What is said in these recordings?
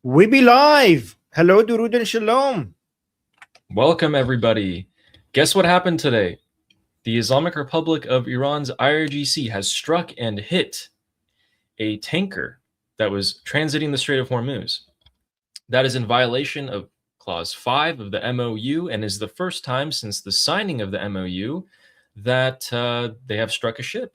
We be live. Hello, Durud and Shalom. Welcome, everybody. Guess what happened today? The Islamic Republic of Iran's IRGC has struck and hit a tanker that was transiting the Strait of Hormuz. That is in violation of Clause 5 of the MOU and is the first time since the signing of the MOU that they have struck a ship.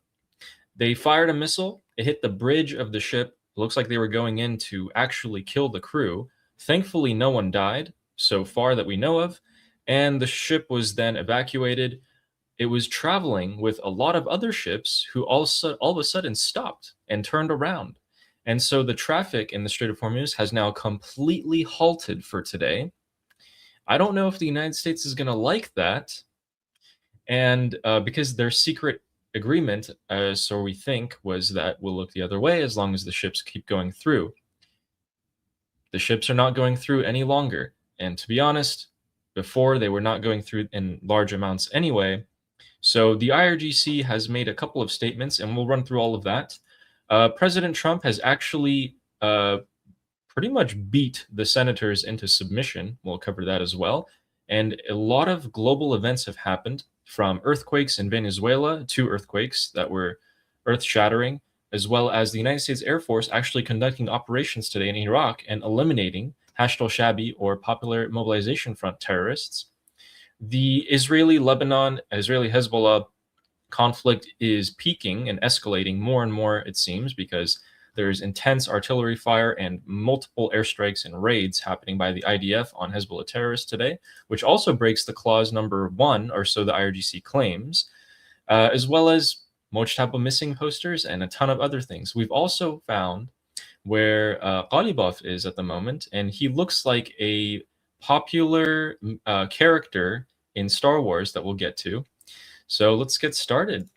They fired a missile. It hit the bridge of the ship. It looks like they were going in to actually kill the crew. Thankfully, no one died so far that we know of, and the ship was then evacuated. It was traveling with a lot of other ships who all of a sudden stopped and turned around. And so the traffic in the Strait of Hormuz has now completely halted for today. I don't know if the United States is going to like that. And because their secret agreement, so we think, was that we'll look the other way as long as the ships keep going through. The ships are not going through any longer. And to be honest, before they were not going through in large amounts anyway. So the IRGC has made a couple of statements, and we'll run through all of that. President Trump has actually pretty much beat the senators into submission. We'll cover that as well. And a lot of global events have happened, from earthquakes in Venezuela to earthquakes that were earth-shattering, as well as the United States Air Force actually conducting operations today in Iraq and eliminating Hashd al-Shabi, or Popular Mobilization Front terrorists. The Israeli-Lebanon, Israeli-Hezbollah conflict is peaking and escalating more and more, it seems, because there's intense artillery fire and multiple airstrikes and raids happening by the IDF on Hezbollah terrorists today, which also breaks the clause number 1, or so the IRGC claims, as well as Mojtaba missing posters and a ton of other things. We've also found where Ghalibaf is at the moment, and he looks like a popular character in Star Wars that we'll get to. So let's get started.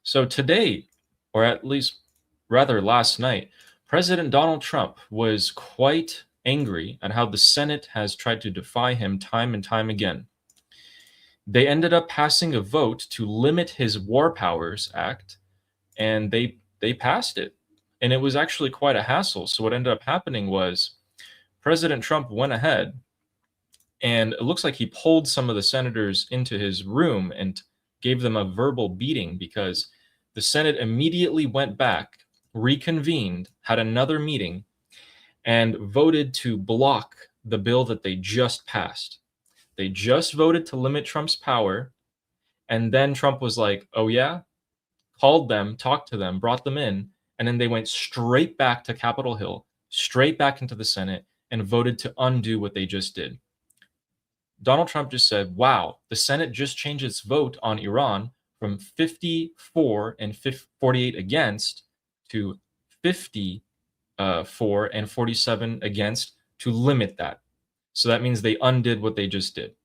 So today, or at least rather last night, President Donald Trump was quite angry at how the Senate has tried to defy him time and time again. They ended up passing a vote to limit his War Powers Act, and they passed it. And it was actually quite a hassle. So what ended up happening was President Trump went ahead, and it looks like he pulled some of the senators into his room and gave them a verbal beating, because the Senate immediately went back, reconvened, had another meeting, and voted to block the bill that they just passed. They just voted to limit Trump's power, and then Trump was like, oh yeah? Called them, talked to them, brought them in, and then they went straight back to Capitol Hill, straight back into the Senate, and voted to undo what they just did. Donald Trump just said, wow, the Senate just changed its vote on Iran from 54 and 48 against to 54 and 47 against to limit that. So that means they undid what they just did.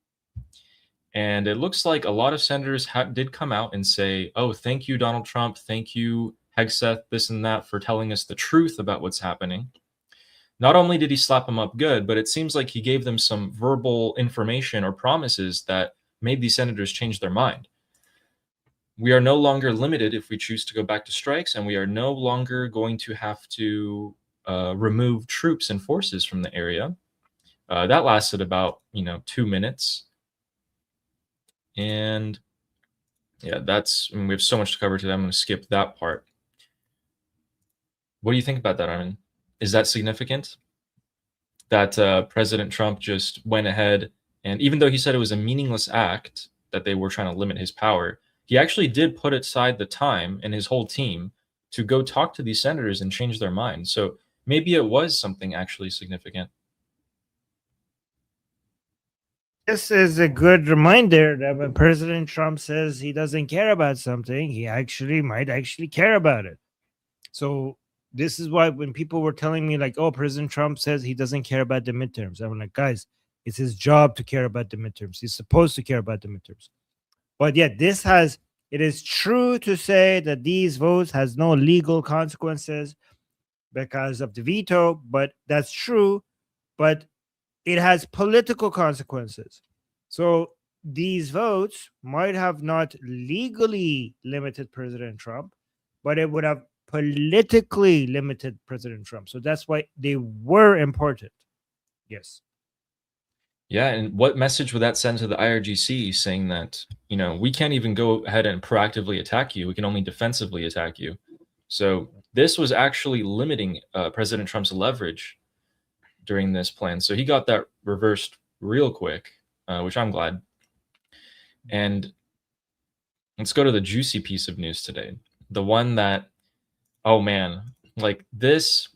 And it looks like a lot of senators did come out and say, oh, thank you, Donald Trump. Thank you, Hegseth, this and that, for telling us the truth about what's happening. Not only did he slap them up good, but it seems like he gave them some verbal information or promises that made these senators change their mind. We are no longer limited if we choose to go back to strikes, and we are no longer going to have to remove troops and forces from the area. That lasted about 2 minutes. And yeah, we have so much to cover today. I'm going to skip that part. What do you think about that, Armin? Is that significant? That President Trump just went ahead, and even though he said it was a meaningless act, that they were trying to limit his power, he actually did put aside the time and his whole team to go talk to these senators and change their mind. So maybe it was something actually significant. This is a good reminder that when President Trump says he doesn't care about something, he might actually care about it. So this is why when people were telling me like, oh, President Trump says he doesn't care about the midterms, I'm like, guys, it's his job to care about the midterms. He's supposed to care about the midterms. But yet it is true to say that these votes has no legal consequences because of the veto, but that's true. But it has political consequences. So these votes might have not legally limited President Trump, but it would have politically limited President Trump. So that's why they were important. Yes. Yeah, and what message would that send to the IRGC saying that, we can't even go ahead and proactively attack you. We can only defensively attack you. So this was actually limiting President Trump's leverage during this plan. So he got that reversed real quick, which I'm glad. And let's go to the juicy piece of news today. The one that, oh man, like this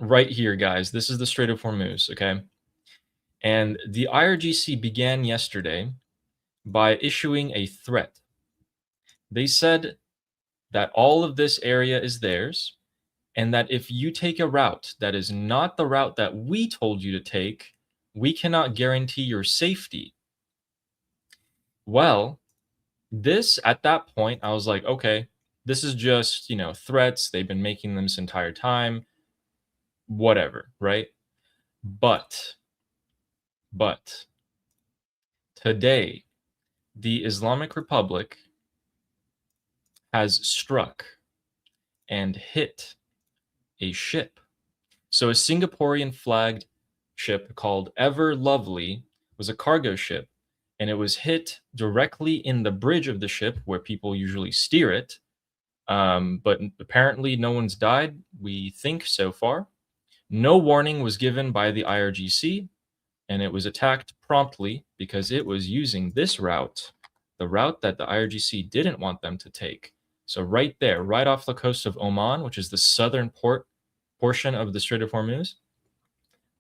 right here, guys, this is the Strait of Hormuz, okay? And the IRGC began yesterday by issuing a threat. They said that all of this area is theirs, and that if you take a route that is not the route that we told you to take, we cannot guarantee your safety. Well, this, at that point, I was like, okay, this is just, threats. They've been making them this entire time. Whatever, right? But today, the Islamic Republic has struck and hit a ship. So a Singaporean flagged ship called Ever Lovely was a cargo ship, and it was hit directly in the bridge of the ship where people usually steer it. But apparently no one's died, we think, so far. No warning was given by the IRGC, and it was attacked promptly because it was using this route, the route that the IRGC didn't want them to take. So right there, right off the coast of Oman, which is the southern portion of the Strait of Hormuz,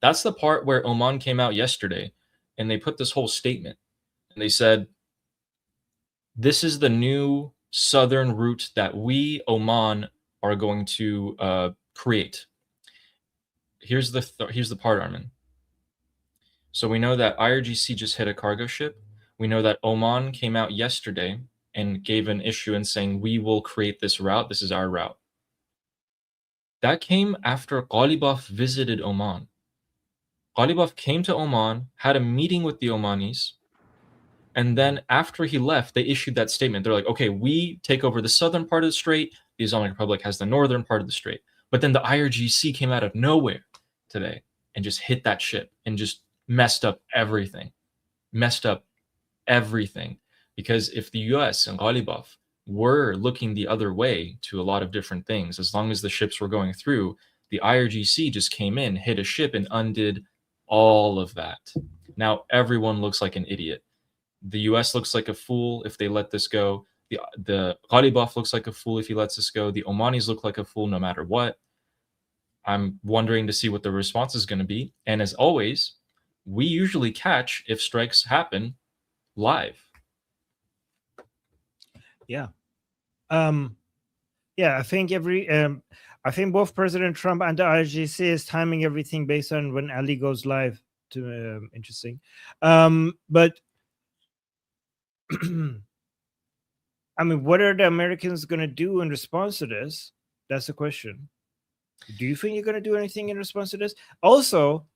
that's the part where Oman came out yesterday, and they put this whole statement. And they said, this is the new southern route that we, Oman, are going to create. Here's the part, Armin. So we know that IRGC just hit a cargo ship. We know that Oman came out yesterday and gave an issuance saying, we will create this route. This is our route. That came after Ghalibaf visited Oman. Ghalibaf came to Oman, had a meeting with the Omanis, and then after he left, they issued that statement. They're like, okay, we take over the southern part of the strait. The Islamic Republic has the northern part of the strait. But then the IRGC came out of nowhere today and just hit that ship and just messed up everything. Because if the US and Ghalibaf were looking the other way to a lot of different things, as long as the ships were going through, the IRGC just came in, hit a ship, and undid all of that. Now everyone looks like an idiot. The US looks like a fool if they let this go. The Ghalibaf looks like a fool if he lets this go. The Omanis look like a fool no matter what. I'm wondering to see what the response is going to be. And as always, we usually catch if strikes happen live. Yeah. I think I think both President Trump and the IRGC is timing everything based on when Ali goes live. To interesting, but I mean, what are the Americans going to do in response to this? That's the question. Do you think you're going to do anything in response to this? Also,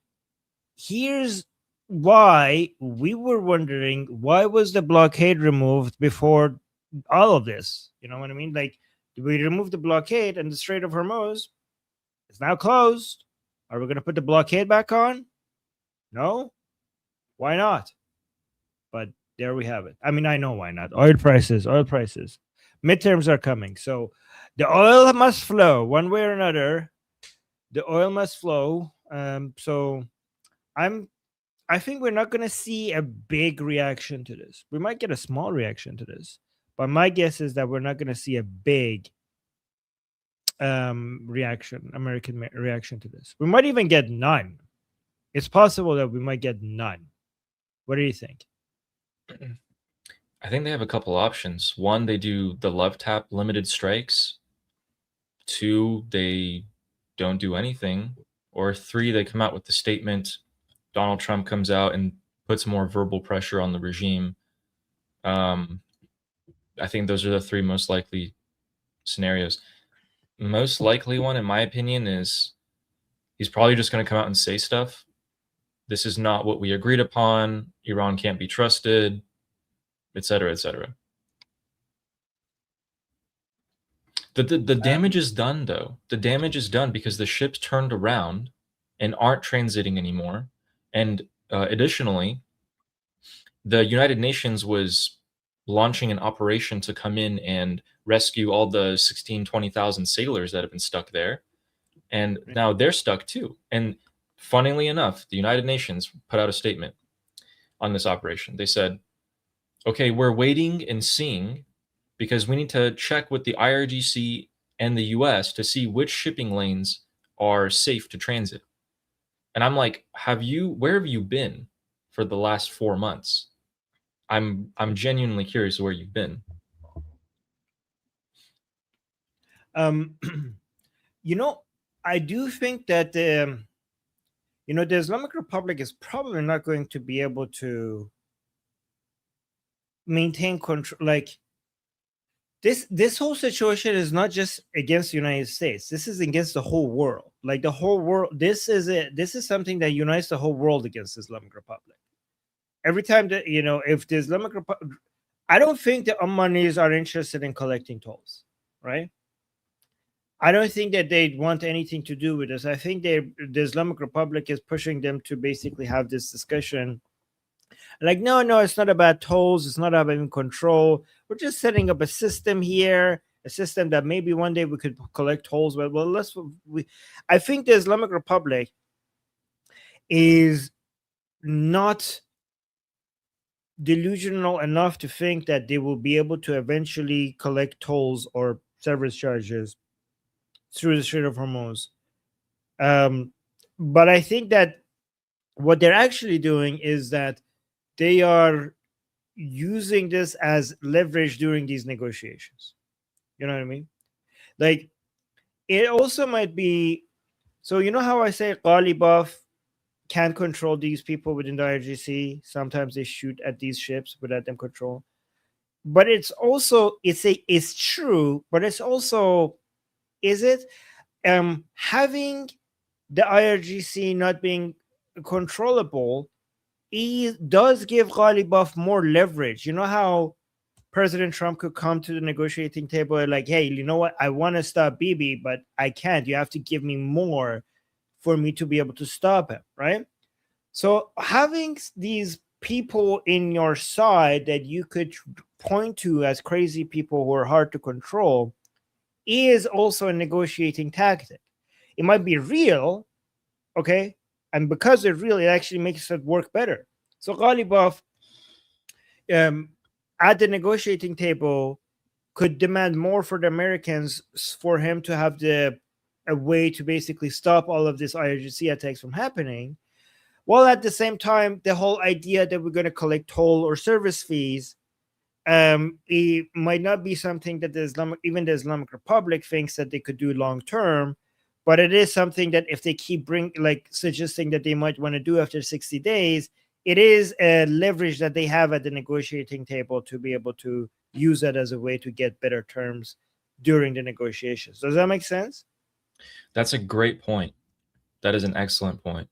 here's why we were wondering, why was the blockade removed before all of this? You know what I mean? Like, we removed the blockade and the Strait of Hormuz is now closed. Are we going to put the blockade back on? No. Why not? But there we have it. I mean, I know why not. Oil prices. Midterms are coming. So the oil must flow one way or another. The oil must flow. So I think we're not going to see a big reaction to this. We might get a small reaction to this. But my guess is that we're not going to see a big American reaction to this. We might even get none. It's possible that we might get none. What do you think? I think they have a couple options. One, they do the love tap limited strikes. Two, they don't do anything. Or three, they come out with the statement. Donald Trump comes out and puts more verbal pressure on the regime. I think those are the three most likely scenarios. Most likely one, in my opinion, is he's probably just going to come out and say stuff. This is not what we agreed upon. Iran can't be trusted, etc., etc. The damage is done, though. The damage is done because the ships turned around and aren't transiting anymore. And additionally, the United Nations was launching an operation to come in and rescue all the 20,000 sailors that have been stuck there. And now they're stuck too. And funnily enough, the United Nations put out a statement on this operation. They said, okay, we're waiting and seeing because we need to check with the IRGC and the US to see which shipping lanes are safe to transit. And I'm like, where have you been for the last 4 months? I'm genuinely curious where you've been. You know, I do think that the Islamic Republic is probably not going to be able to maintain control. Like this whole situation is not just against the United States. This is against the whole world. Like the whole world. This is something that unites the whole world against the Islamic Republic. Every time that if the Islamic Republic, I don't think the Ommanis are interested in collecting tolls, right? I don't think that they want anything to do with this. I think the Islamic Republic is pushing them to basically have this discussion. Like, no, it's not about tolls. It's not about control. We're just setting up a system here, a system that maybe one day we could collect tolls. But I think the Islamic Republic is not delusional enough to think that they will be able to eventually collect tolls or service charges through the Strait of Hormuz. But I think that what they're actually doing is that they are using this as leverage during these negotiations. You know what I mean? Like, it also might be, so you know how I say Ghalibaf can't control these people within the IRGC. Sometimes they shoot at these ships without them control. But it's also it's true, but it's also, is it having the IRGC not being controllable, it does give Ghalibaf more leverage. You know how President Trump could come to the negotiating table and like, hey, you know what? I want to stop Bibi, but I can't. You have to give me more for me to be able to stop him, right? So having these people in your side that you could point to as crazy people who are hard to control is also a negotiating tactic. It might be real, okay? And because they're real, it actually makes it work better. So Ghalibaf at the negotiating table could demand more for the Americans for him to have a way to basically stop all of these IRGC attacks from happening. While at the same time, the whole idea that we're going to collect toll or service fees, it might not be something that even the Islamic Republic thinks that they could do long term, but it is something that if they keep suggesting that they might want to do after 60 days, it is a leverage that they have at the negotiating table to be able to use that as a way to get better terms during the negotiations. Does that make sense? That's a great point. That is an excellent point.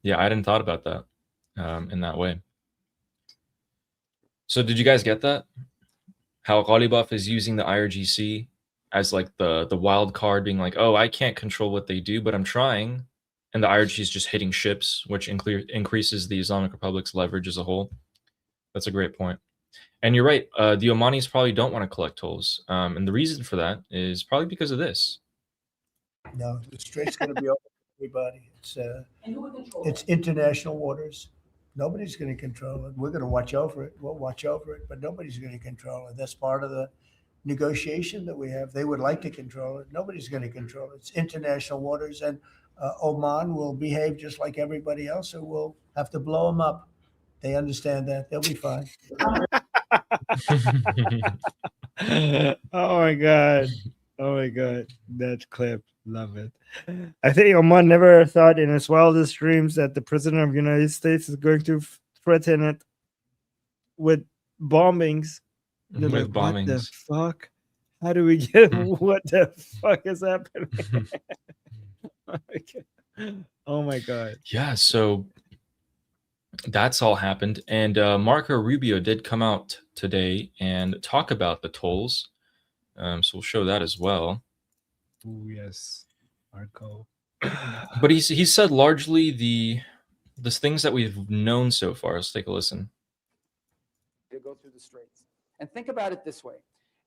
Yeah, I hadn't thought about that in that way. So did you guys get that? How Ghalibaf is using the IRGC as like the wild card, being like, oh, I can't control what they do, but I'm trying. And the IRGC is just hitting ships, which increases the Islamic Republic's leverage as a whole. That's a great point. And you're right. The Omanis probably don't want to collect tolls. And the reason for that is probably because of this. No, the strait's going to be open to everybody. It's international waters. Nobody's going to control it. We're going to watch over it. We'll watch over it, but nobody's going to control it. That's part of the negotiation that we have. They would like to control it. Nobody's going to control it. It's international waters, and Oman will behave just like everybody else, so we'll have to blow them up. They understand that. They'll be fine. Oh my god. Oh my god. That clip. Love it. I think Oman never thought in his wildest dreams that the president of the United States is going to threaten it with bombings. They're With like, bombings. what the fuck? How do we get what the fuck is happening? Oh my god. Yeah, so that's all happened. And Marco Rubio did come out today and talk about the tolls. So we'll show that as well. Oh yes, Marco. But he said largely the things that we've known so far. Let's take a listen. To go through the straits. And think about it this way.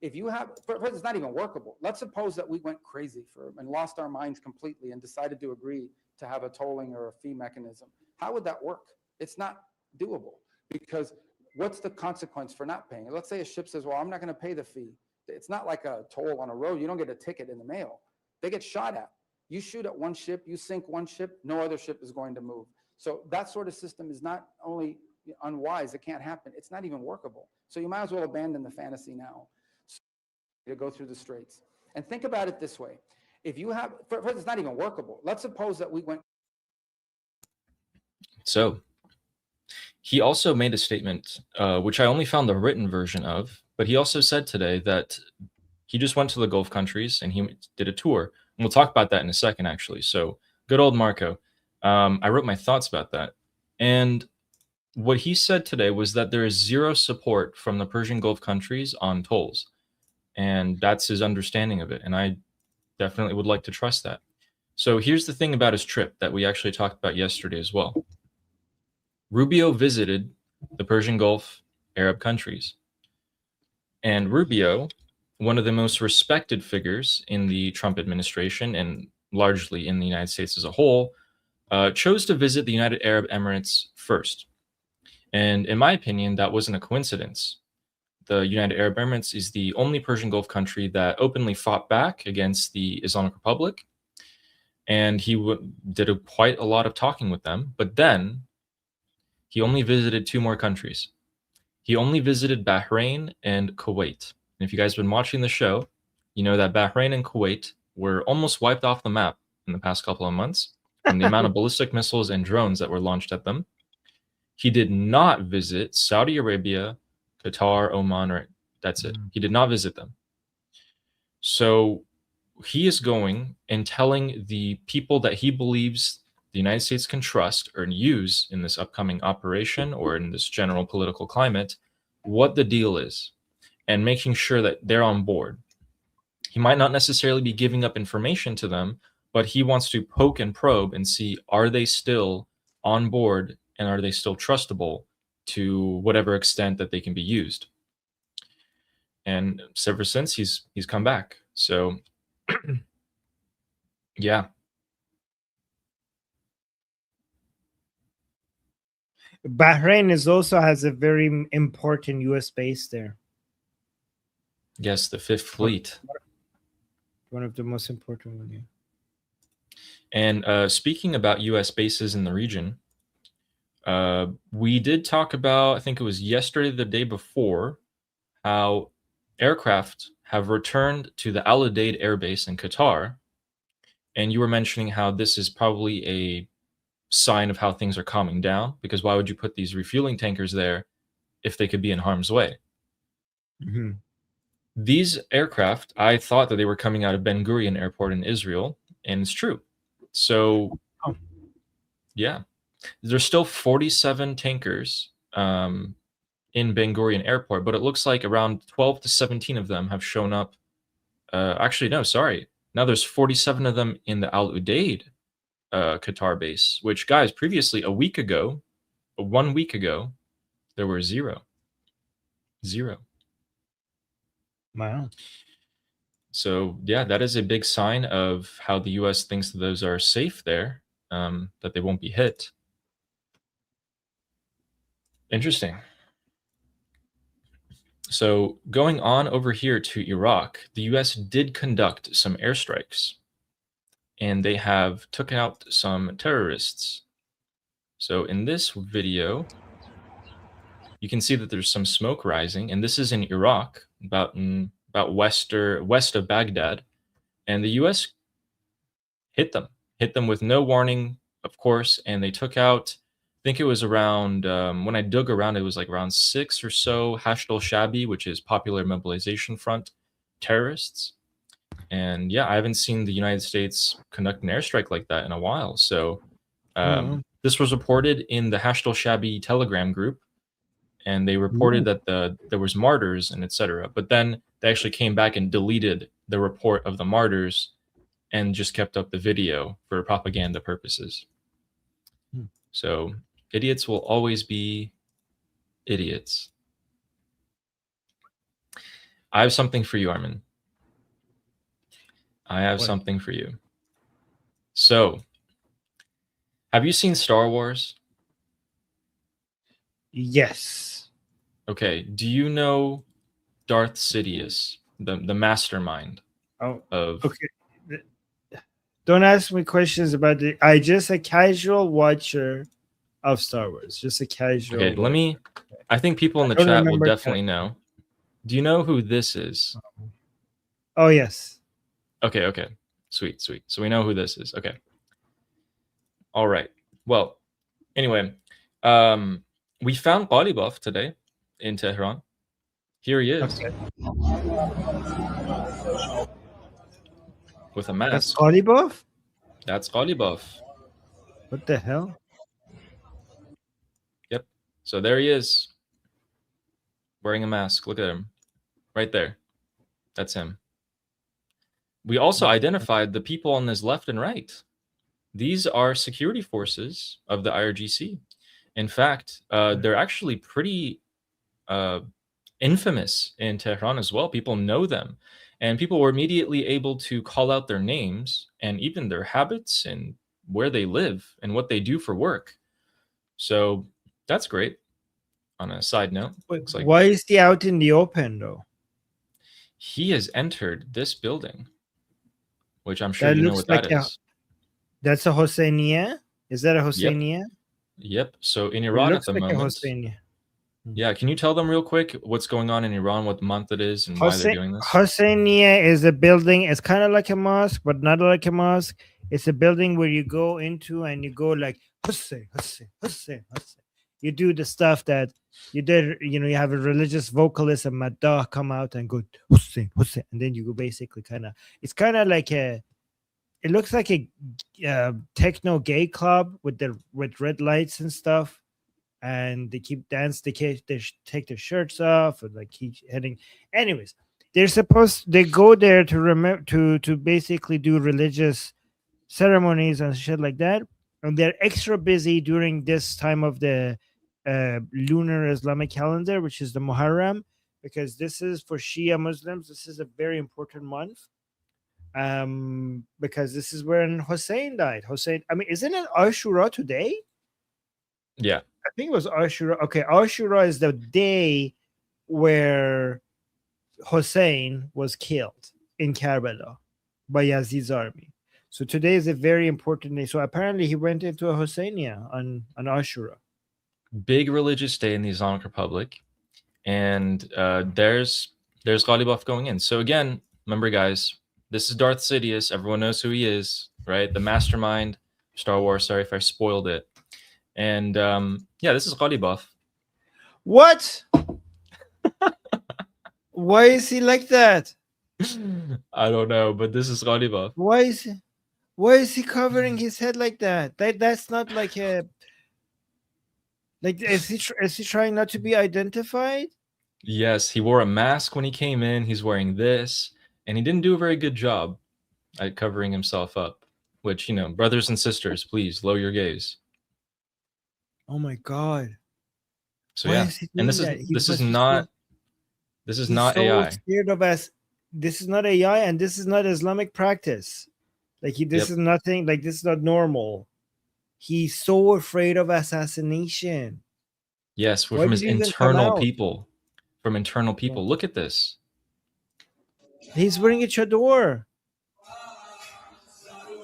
If you have, first, it's not even workable. Let's suppose that we went crazy and lost our minds completely and decided to agree to have a tolling or a fee mechanism. How would that work? It's not doable, because what's the consequence for not paying? Let's say a ship says, well, I'm not going to pay the fee. It's not like a toll on a road. You don't get a ticket in the mail. They get shot at. You shoot at one ship, you sink one ship, no other ship is going to move. So that sort of system is not only unwise, it can't happen. It's not even workable. So you might as well abandon the fantasy now to go through the straits. And think about it this way. If you have, first, it's not even workable. Let's suppose that we went. So he also made a statement, which I only found the written version of, but he also said today that he just went to the Gulf countries and he did a tour. And we'll talk about that in a second, actually. So good old Marco. I wrote my thoughts about that. And what he said today was that there is zero support from the Persian Gulf countries on tolls. And that's his understanding of it. And I definitely would like to trust that. So here's the thing about his trip that we actually talked about yesterday as well. Rubio visited the Persian Gulf Arab countries. And Rubio, one of the most respected figures in the Trump administration and largely in the United States as a whole, chose to visit the United Arab Emirates first. And in my opinion, that wasn't a coincidence. The United Arab Emirates is the only Persian Gulf country that openly fought back against the Islamic Republic. And he did quite a lot of talking with them. But then he only visited two more countries. He only visited Bahrain and Kuwait. And if you guys have been watching the show, you know that Bahrain and Kuwait were almost wiped off the map in the past couple of months from the amount of ballistic missiles and drones that were launched at them. He did not visit Saudi Arabia, Qatar, Oman, or that's it. He did not visit them. So he is going and telling the people that he believes the United States can trust or use in this upcoming operation or in this general political climate what the deal is and making sure that they're on board. He might not necessarily be giving up information to them, but he wants to poke and probe and see, are they still on board and are they still trustable to whatever extent that they can be used? And ever since he's come back. So yeah. Bahrain also has a very important U.S. base there. Yes, the Fifth Fleet. One of the most important ones. Yeah. And speaking about U.S. bases in the region, we did talk about, I think it was yesterday, the day before, how aircraft have returned to the Al Udeid Air Base in Qatar. And you were mentioning how this is probably a sign of how things are calming down, because why would you put these refueling tankers there if they could be in harm's way? Mm-hmm. These aircraft, I thought that they were coming out of Ben Gurion Airport in Israel, and it's true. So, yeah, there's still 47 tankers in Ben Gurion Airport, but it looks like around 12 to 17 of them have shown up. Actually, no, sorry. Now there's 47 of them in the Al Udeid Qatar base, which, guys, previously, 1 week ago, there were zero. Wow. So, yeah, that is a big sign of how the U.S. thinks that those are safe there, that they won't be hit. Interesting. So, going on over here to Iraq, the U.S. did conduct some airstrikes, and they have taken out some terrorists. So, in this video, you can see that there's some smoke rising, and this is in Iraq, about west of Baghdad, and the U.S. hit them with no warning, of course, and they took out, I think it was around, when I dug around, it was like around 6 or so Hashd al-Shabi, which is Popular Mobilization Front terrorists. And yeah, I haven't seen the United States conduct an airstrike like that in a while. So this was reported in the Hashd al-Shabi Telegram group, and they reported that there was martyrs and etc. But then they actually came back and deleted the report of the martyrs and just kept up the video for propaganda purposes. So idiots will always be idiots. I have something for you, Armin. I have What? something for you. So, have you seen Star Wars? Yes. Okay. Do you know Darth Sidious, the mastermind Oh, of? okay. Don't ask me questions about it. I just a casual watcher of Star Wars. Just a casual. Okay, let me. I think people in the don't chat will remember definitely know. Do you know who this is? Oh yes. Okay, okay. Sweet, sweet. So we know who this is. Okay. All right. Well, anyway, we found Ghalibaf today in Tehran. Here he is. Okay. With a That's mask. Ghalibaf? That's Ghalibaf. What the hell? Yep. So there he is. Wearing a mask. Look at him. Right there. That's him. We also identified the people on his left and right. These are security forces of the IRGC. In fact, they're actually pretty infamous in Tehran as well. People know them. And people were immediately able to call out their names and even their habits and where they live and what they do for work. So that's great. On a side note, looks like Why is he out in the open though? he has entered this building, which I'm sure That you know looks what that like is. That's a Hosseiniya? Is that a Hosseiniya? Yep. So in It Iran at looks the like a moment. Hosseiniya. Yeah, can you tell them real quick what's going on in Iran, what month it is, and why they're doing this? Hosseiniya is a building. It's kind of like a mosque, but not like a mosque. It's a building where you go into and you go like Hussein, Hussein, Hussein, Hussein. You do the stuff that you did. You know, you have a religious vocalist and Maddah come out and go Hussein, Hussein, and then you go basically kind of. It's kind of like a. It looks like a techno gay club with red lights and stuff. And they keep dance. They take their shirts off and like keep heading. Anyways, they go there to remember to basically do religious ceremonies and shit like that. And they're extra busy during this time of the lunar Islamic calendar, which is the Muharram, because this is for Shia Muslims. This is a very important month. Because this is when Hussein died. I mean, isn't it Ashura today? Yeah. I think it was Ashura. Okay, Ashura is the day where Hussein was killed in Karbala by Yazid's army. So today is a very important day. So apparently he went into a Husseiniya on Ashura. Big religious day in the Islamic Republic. And there's Ghalibaf going in. So again, remember guys, this is Darth Sidious. Everyone knows who he is, right? The mastermind, Star Wars. Sorry if I spoiled it. And yeah, this is Ghalibaf. What? Why is he like that? I don't know, but this is Ghalibaf. Why is he covering his head like that? That's not like a like is he trying not to be identified? Yes, he wore a mask when he came in. He's wearing this, and he didn't do a very good job at covering himself up. Which, you know, brothers and sisters, please lower your gaze. Oh my god! So Why yeah, is he and this doing is that? this is He's not so AI. scared of us. This is not AI, and this is not Islamic practice. Like this is nothing. Like this is not normal. He's so afraid of assassination. Yes, we're Why from did his he even come internal out? people. From internal people. Look at this. He's wearing a chador.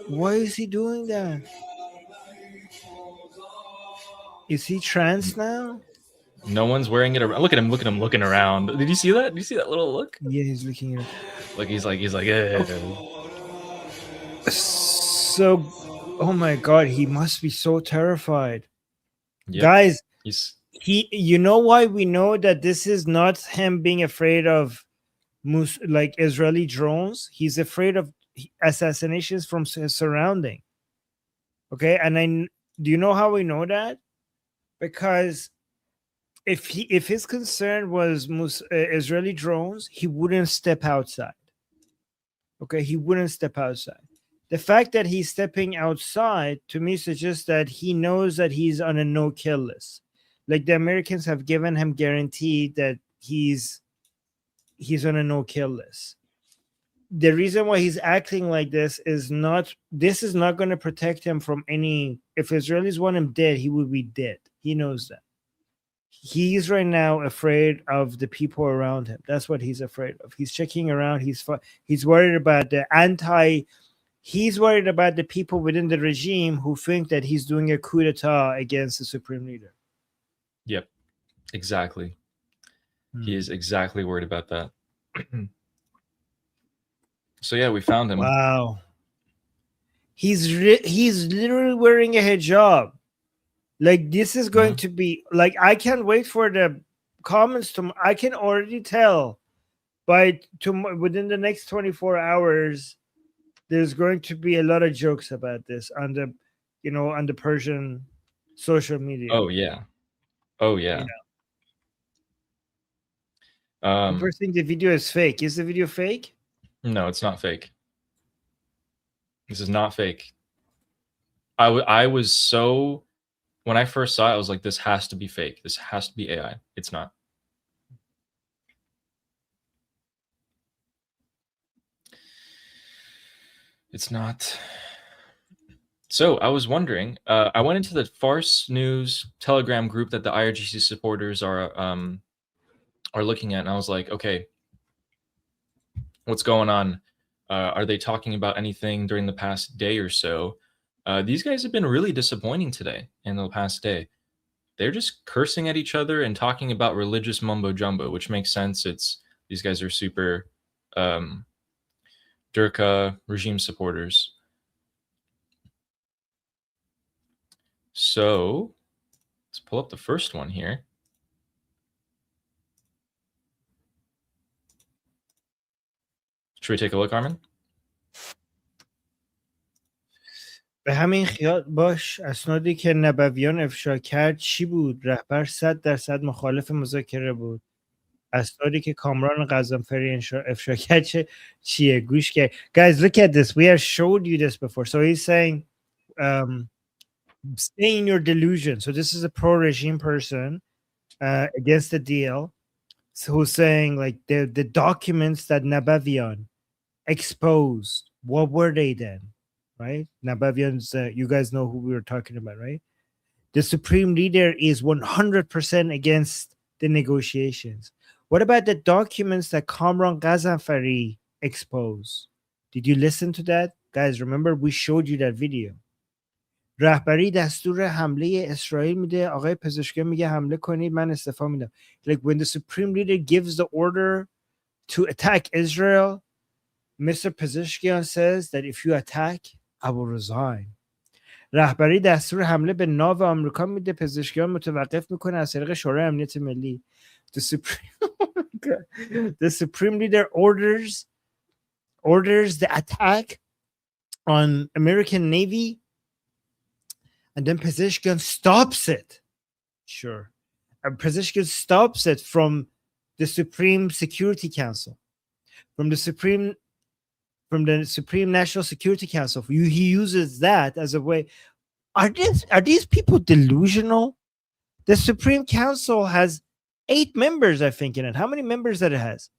Why is he doing that? Is he trans now? No one's wearing it around. Look at him looking around. Did you see that? Did you see that little look? Yeah, he's looking at. Like he's like eh. So, oh my god, he must be so terrified. Yep. Guys, He's you know why we know that this is not him being afraid of like Israeli drones? He's afraid of assassinations from his surrounding. Okay, and do you know how we know that? Because if his concern was Israeli drones, he wouldn't step outside. Okay, he wouldn't step outside. The fact that he's stepping outside to me suggests that he knows that he's on a no-kill list. Like the Americans have given him guarantee that he's on a no-kill list. The reason why he's acting like this is not going to protect him from any. If Israelis want him dead, he will be dead. He knows that. He's right now afraid of the people around him. That's what he's afraid of. He's checking around. He's worried about he's worried about the people within the regime who think that he's doing a coup d'etat against the supreme leader. Yep, exactly. He is exactly worried about that. So yeah, we found him. Wow. He's literally wearing a hijab. Like, this is going to be like, I can't wait for the comments to. I can already tell within the next 24 hours, there's going to be a lot of jokes about this on the Persian social media. Oh yeah. You know? People think the video is fake. Is the video fake? No, it's not fake. This is not fake. I was so, when I first saw it, I was like, this has to be fake. This has to be AI. It's not. It's not. So I was wondering, I went into the Farce News Telegram group that the IRGC supporters are looking at, and I was like, okay, what's going on? Are they talking about anything during the past day or so? These guys have been really disappointing today in the past day. They're just cursing at each other and talking about religious mumbo jumbo, which makes sense. These guys are super Durka regime supporters. So let's pull up the first one here. Should we take a look, Armin? به همین خیال باش. اسنادی که نبویان افشا کرد چی بود؟ رهبر 100% مخالف مذاکره بود. اسنادی که کامران غضنفری افشا کرد چیه؟ گوش که. Guys, look at this. We have showed you this before. So he's saying, stay in your delusion. So this is a pro-regime person against the deal. So who's saying, like, the documents that Nabavian exposed, what were they then? Right? Nabavian's, you guys know who we were talking about, right? The supreme leader is 100% against the negotiations. What about the documents that Kamran Ghazanfari exposed? Did you listen to that? Guys, remember we showed you that video. رهبری دستور حمله اسرائیل میده، آقای پزشکی میگه حمله کنید، من استعفا میدم. Like, when the supreme leader gives the order to attack Israel, Mr. Pezeshkian says that if you attack, I will resign. رهبری دستور حمله به ناو آمریکا میده، پزشکیان متوقف میکنه از طریق شورای امنیت ملی. The supreme leader orders the attack on American Navy, and then Pezeshkian stops it. Sure. And Pezeshkian stops it from the Supreme Security Council, from the Supreme National Security Council. He uses that as a way. Are these people delusional? The Supreme Council has 8 members, I think, in it. How many members that it has?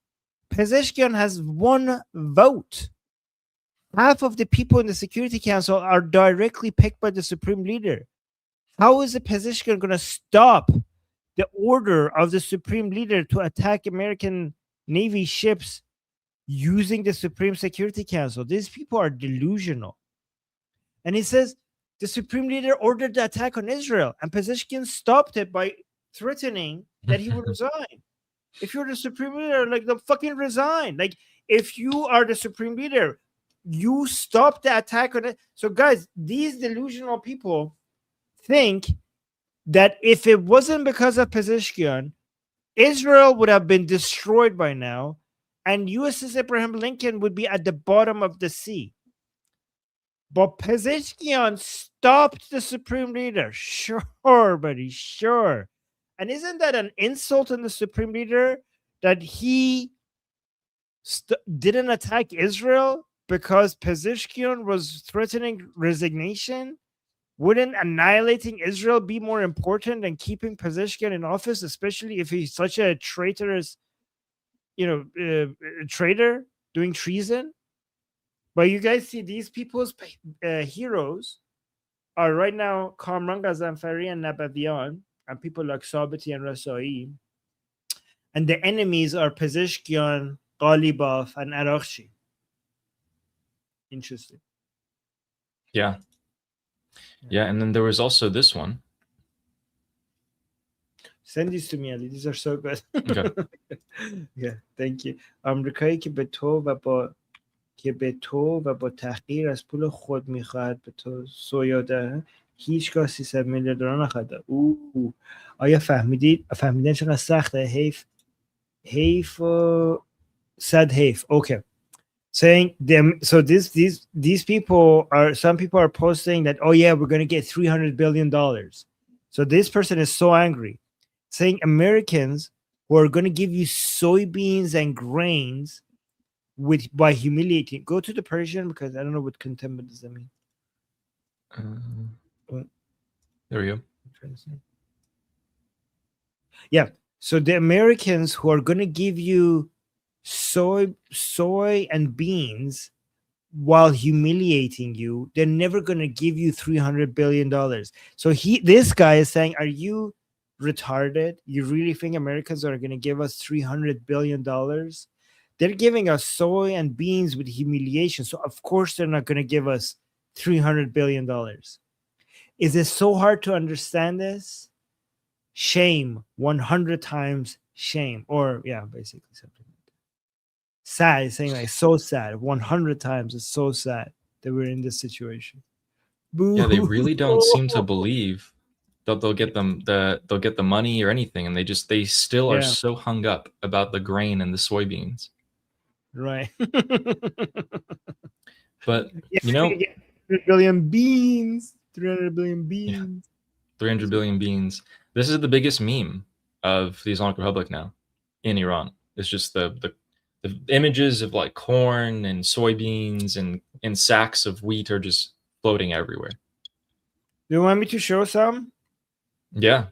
Pezeshkian has 1 vote. Half of the people in the Security Council are directly picked by the Supreme Leader. How is the Pezeshkian going to stop the order of the Supreme Leader to attack American Navy ships using the Supreme Security Council? These people are delusional. And he says the Supreme Leader ordered the attack on Israel, and Pezeshkian stopped it by threatening that he would resign. If you're the Supreme Leader, like, the fucking resign. Like, if you are the Supreme Leader, you stop the attack on it. So, guys, these delusional people think that if it wasn't because of Pezeshkian, Israel would have been destroyed by now, and USS Abraham Lincoln would be at the bottom of the sea. But Pezeshkian stopped the Supreme Leader. Sure, buddy, sure. And isn't that an insult on the supreme leader that he didn't attack Israel because Pezeshkian was threatening resignation? Wouldn't annihilating Israel be more important than keeping Pezeshkian in office, especially if he's such a traitorous, traitor doing treason? But you guys see these people's heroes are right now Kamran Ghazanfari and Nabavian, and people like Sabiti and Rasai. And the enemies are Pezeshkian, Ghalibaf, and Arakshi. Interesting. Yeah. Yeah, and then there was also this one. Send these to me, Ali. These are so good. Okay. Yeah, thank you. آمریکایی که به تو و با تحقیر از پول خود میخواهد به تو سویاده هیچگاه 300 میلیارد دلار نخواهد. آیا فهمیدن چقدر سخته؟ حیف و صد حیف. Okay. Saying them, so these people are, some people are posting that, oh yeah, we're going to get $300 billion. So this person is so angry, saying Americans who are going to give you soybeans and grains by humiliating. Go to the Persian, because I don't know what contempt does that mean. There we go. Yeah. So the Americans who are going to give you soy and beans while humiliating you, they're never going to give you $300 billion. So this guy is saying, are you retarded? You really think Americans are going to give us $300 billion? They're giving us soy and beans with humiliation. So of course they're not going to give us $300 billion. Is it so hard to understand this? Shame, 100 times shame. Or yeah, basically something. Sad, he's saying like so sad. 100 times, it's so sad that we're in this situation. Boo. Yeah, they really don't seem to believe that they'll get the money or anything, and they still are so hung up about the grain and the soybeans. Right. But yes, you know, 300 billion beans. 300 billion beans. Yeah, 300 billion beans. This is the biggest meme of the Islamic Republic now in Iran. It's just the images of like corn and soybeans and sacks of wheat are just floating everywhere. Do you want me to show some? Yeah.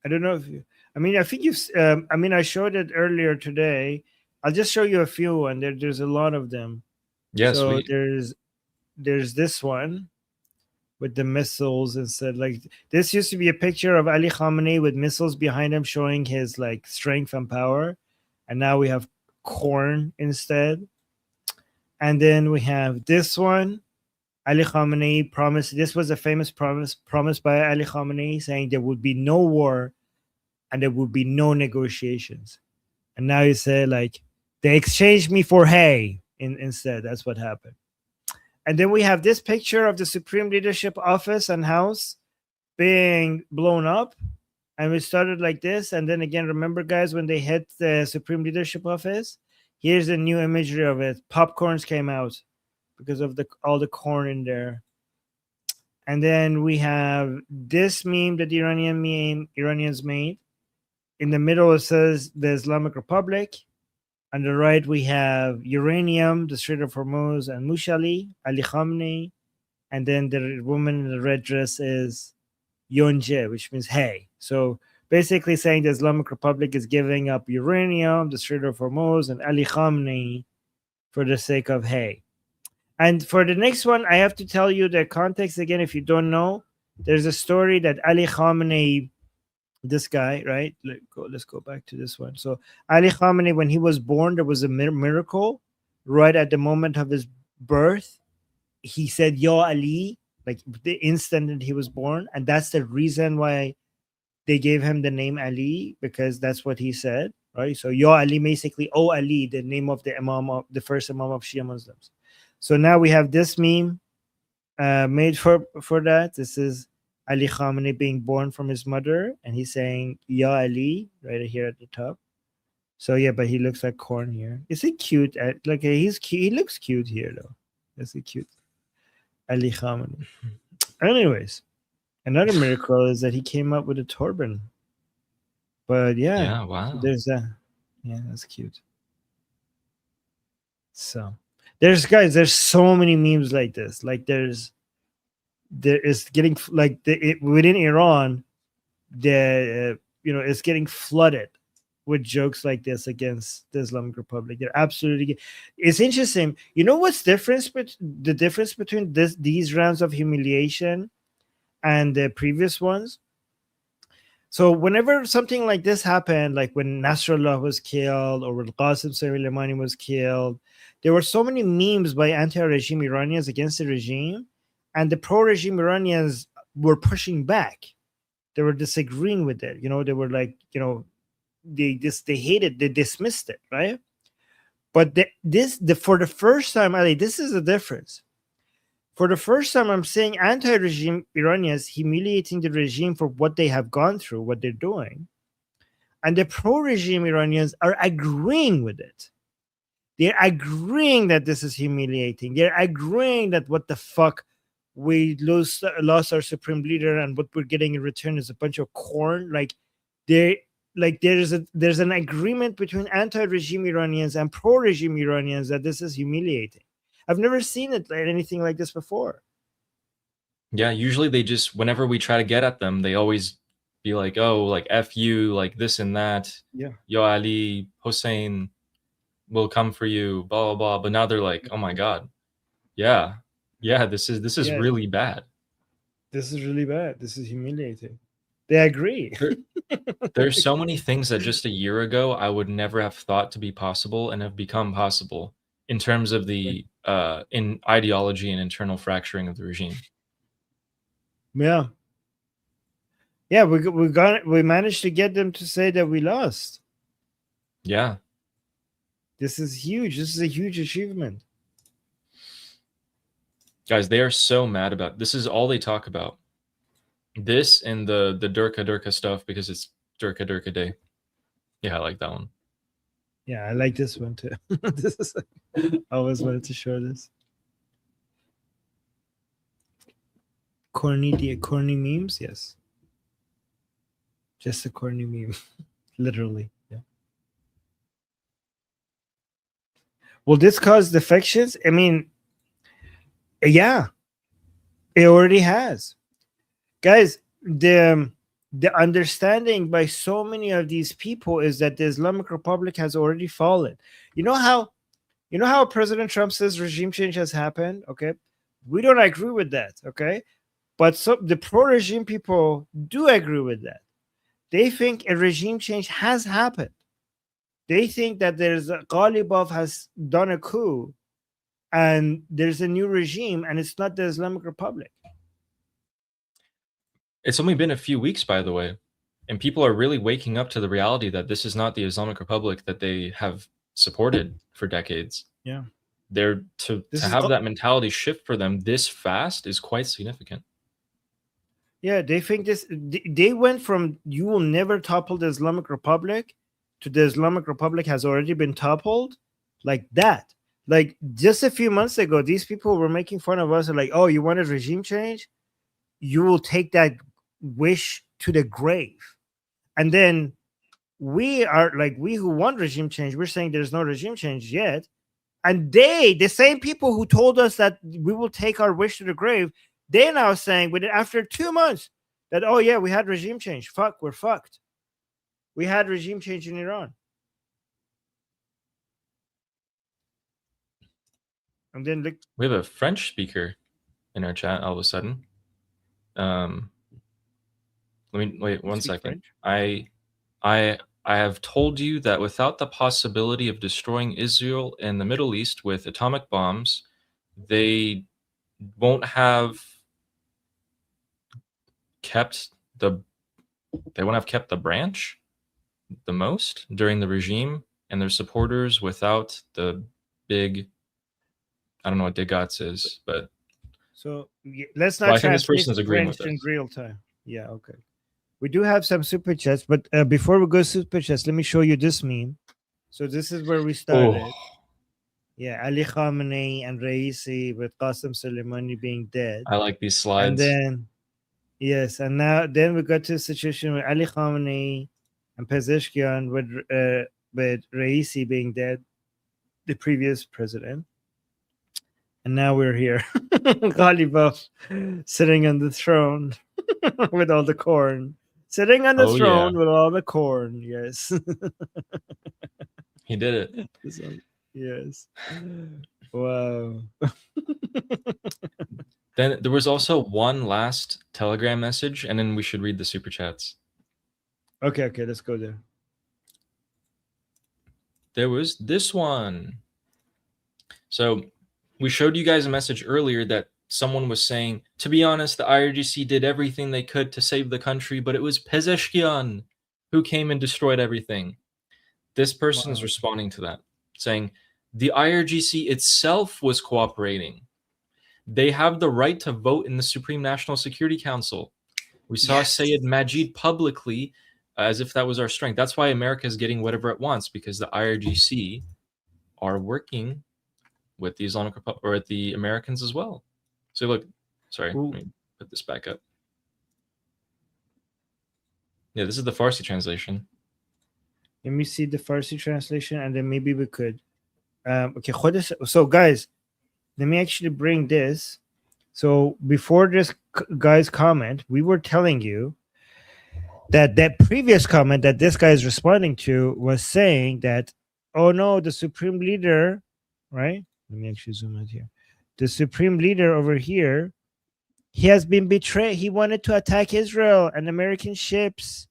I don't know if you, I think you've, I showed it earlier today. I'll just show you a few, and there's a lot of them. Yes. So there's this one with the missiles instead. Like this used to be a picture of Ali Khamenei with missiles behind him showing his like strength and power. And now we have corn instead. And then we have this one. Ali Khamenei promised, this was a famous promise by Ali Khamenei, saying there would be no war and there would be no negotiations. And now you say like, they exchanged me for hay instead. That's what happened. And then we have this picture of the Supreme Leadership Office and House being blown up. And we started like this. And then again, remember, guys, when they hit the Supreme Leadership Office? Here's the new imagery of it. Popcorns came out because of all the corn in there. And then we have this meme that the Iranians made. In the middle, it says the Islamic Republic. On the right, we have uranium, the Strait of Hormuz, and Mushali, Ali Khamenei. And then the woman in the red dress is Yonje, which means hay. So basically saying the Islamic Republic is giving up uranium, the Strait of Hormuz, and Ali Khamenei for the sake of hay. And for the next one, I have to tell you the context again. If you don't know, there's a story that Ali Khamenei, this guy, right? Let's go back to this one. So Ali Khamenei, when he was born, there was a miracle. Right at the moment of his birth, he said, "Ya Ali," like the instant that he was born. And that's the reason why they gave him the name Ali, because that's what he said, right? So Ya Ali, basically, oh Ali, the name of the Imam, of the first Imam of Shia Muslims. So now we have this meme made for that. This is Ali Khamenei being born from his mother, and he's saying Ya Ali right here at the top. So yeah, but he looks like corn here. Is he cute? Like he's cute. He looks cute here though. Is he cute? Ali Khamenei. Anyways, another miracle is that he came up with a turban. But yeah, Yeah, so wow. there's that. Yeah, that's cute. So there's so many memes like this. Like there is getting like within Iran, it's getting flooded with jokes like this against the Islamic Republic. They're absolutely. It's interesting. You know what's difference? But the difference between these rounds of humiliation and the previous ones. So whenever something like this happened, like when Nasrallah was killed or when Qasim Soleimani was killed, there were so many memes by anti-regime Iranians against the regime, and the pro-regime Iranians were pushing back. They were disagreeing with it. They were like, they hated, they dismissed it, right? But for the first time, Ali, this is the difference. For the first time, I'm seeing anti-regime Iranians humiliating the regime for what they have gone through, what they're doing. And the pro-regime Iranians are agreeing with it. They're agreeing that this is humiliating. They're agreeing that what the fuck, we lost our supreme leader, and what we're getting in return is a bunch of corn. There's an agreement between anti-regime Iranians and pro-regime Iranians that this is humiliating. I've never seen anything like this before. Yeah, usually they just, whenever we try to get at them, they always be like, oh, like F you, like this and that. Yeah. Yo Ali, Hossein will come for you, blah, blah, blah. But now they're like, oh my God. Yeah. Yeah, this is Yeah. really bad. This is really bad. This is humiliating. They agree. There's so many things that just a year ago I would never have thought to be possible and have become possible in terms of the in ideology and internal fracturing of the regime. Yeah. Yeah, we managed to get them to say that we lost. Yeah. This is huge. This is a huge achievement. Guys, they are so mad about this. Is all they talk about. This and the Durka stuff because it's Durka Day. Yeah, I like that one. Yeah, I like this one too. I always wanted to show this. Corny memes, yes. Just a corny meme. Literally. Yeah. Will this cause defections? I mean, yeah. It already has. Guys, the understanding by so many of these people is that the Islamic Republic has already fallen. You know how President Trump says regime change has happened? Okay. We don't agree with that. Okay. But the pro-regime people do agree with that. They think a regime change has happened. They think that Ghalibaf has done a coup and there's a new regime and it's not the Islamic Republic. It's only been a few weeks, by the way, and people are really waking up to the reality that this is not the Islamic Republic that they have supported for decades. Yeah. To have that mentality shift for them this fast is quite significant. Yeah, they think they went from you will never topple the Islamic Republic to the Islamic Republic has already been toppled, like that. Like just a few months ago, these people were making fun of us and like, oh, you wanted regime change? You will take that wish to the grave. And then we who want regime change, we're saying there's no regime change yet. And the same people who told us that we will take our wish to the grave, they're now saying after 2 months that, oh yeah, we had regime change. Fuck, we're fucked. We had regime change in Iran. And then look, we have a French speaker in our chat all of a sudden. Let me wait 1 second. French? I have told you that without the possibility of destroying Israel and the Middle East with atomic bombs, they won't have kept the branch the most during the regime and their supporters without the big, I don't know what Degatz is, but so let's not I think this person is agreeing with in us. real time. Yeah, okay. We do have some super chats, but before we go super chats, let me show you this meme. So this is where we started. Oh. Yeah, Ali Khamenei and Raisi with Qasim Soleimani being dead. I like these slides. And then, yes, and then we got to a situation where Ali Khamenei and Pezeshkian with Raisi being dead, the previous president. And now we're here. Ghalibaf sitting on the throne with all the corn. Sitting on the Oh, throne yeah. with all the corn. Yes. He did it. Yes. Wow. Then there was also one last Telegram message, and then we should read the super chats. Okay, let's go there. There was this one. So we showed you guys a message earlier that someone was saying, to be honest, the IRGC did everything they could to save the country, but it was Pezeshkian who came and destroyed everything. This person is Wow. responding to that, saying, the IRGC itself was cooperating. They have the right to vote in the Supreme National Security Council. We saw Yes. Sayed Majid publicly as if that was our strength. That's why America is getting whatever it wants, because the IRGC are working with the Islamic Republic or at the Americans as well. So look, sorry, Ooh. let me put this back up. Yeah, this is the Farsi translation. Let me see the Farsi translation, and then maybe we could. Okay, so guys, let me actually bring this. So before this guy's comment, we were telling you that previous comment that this guy is responding to was saying that, oh no, the supreme leader, right? Let me actually zoom out here. The supreme leader over here, he has been betrayed. He wanted to attack Israel and American ships.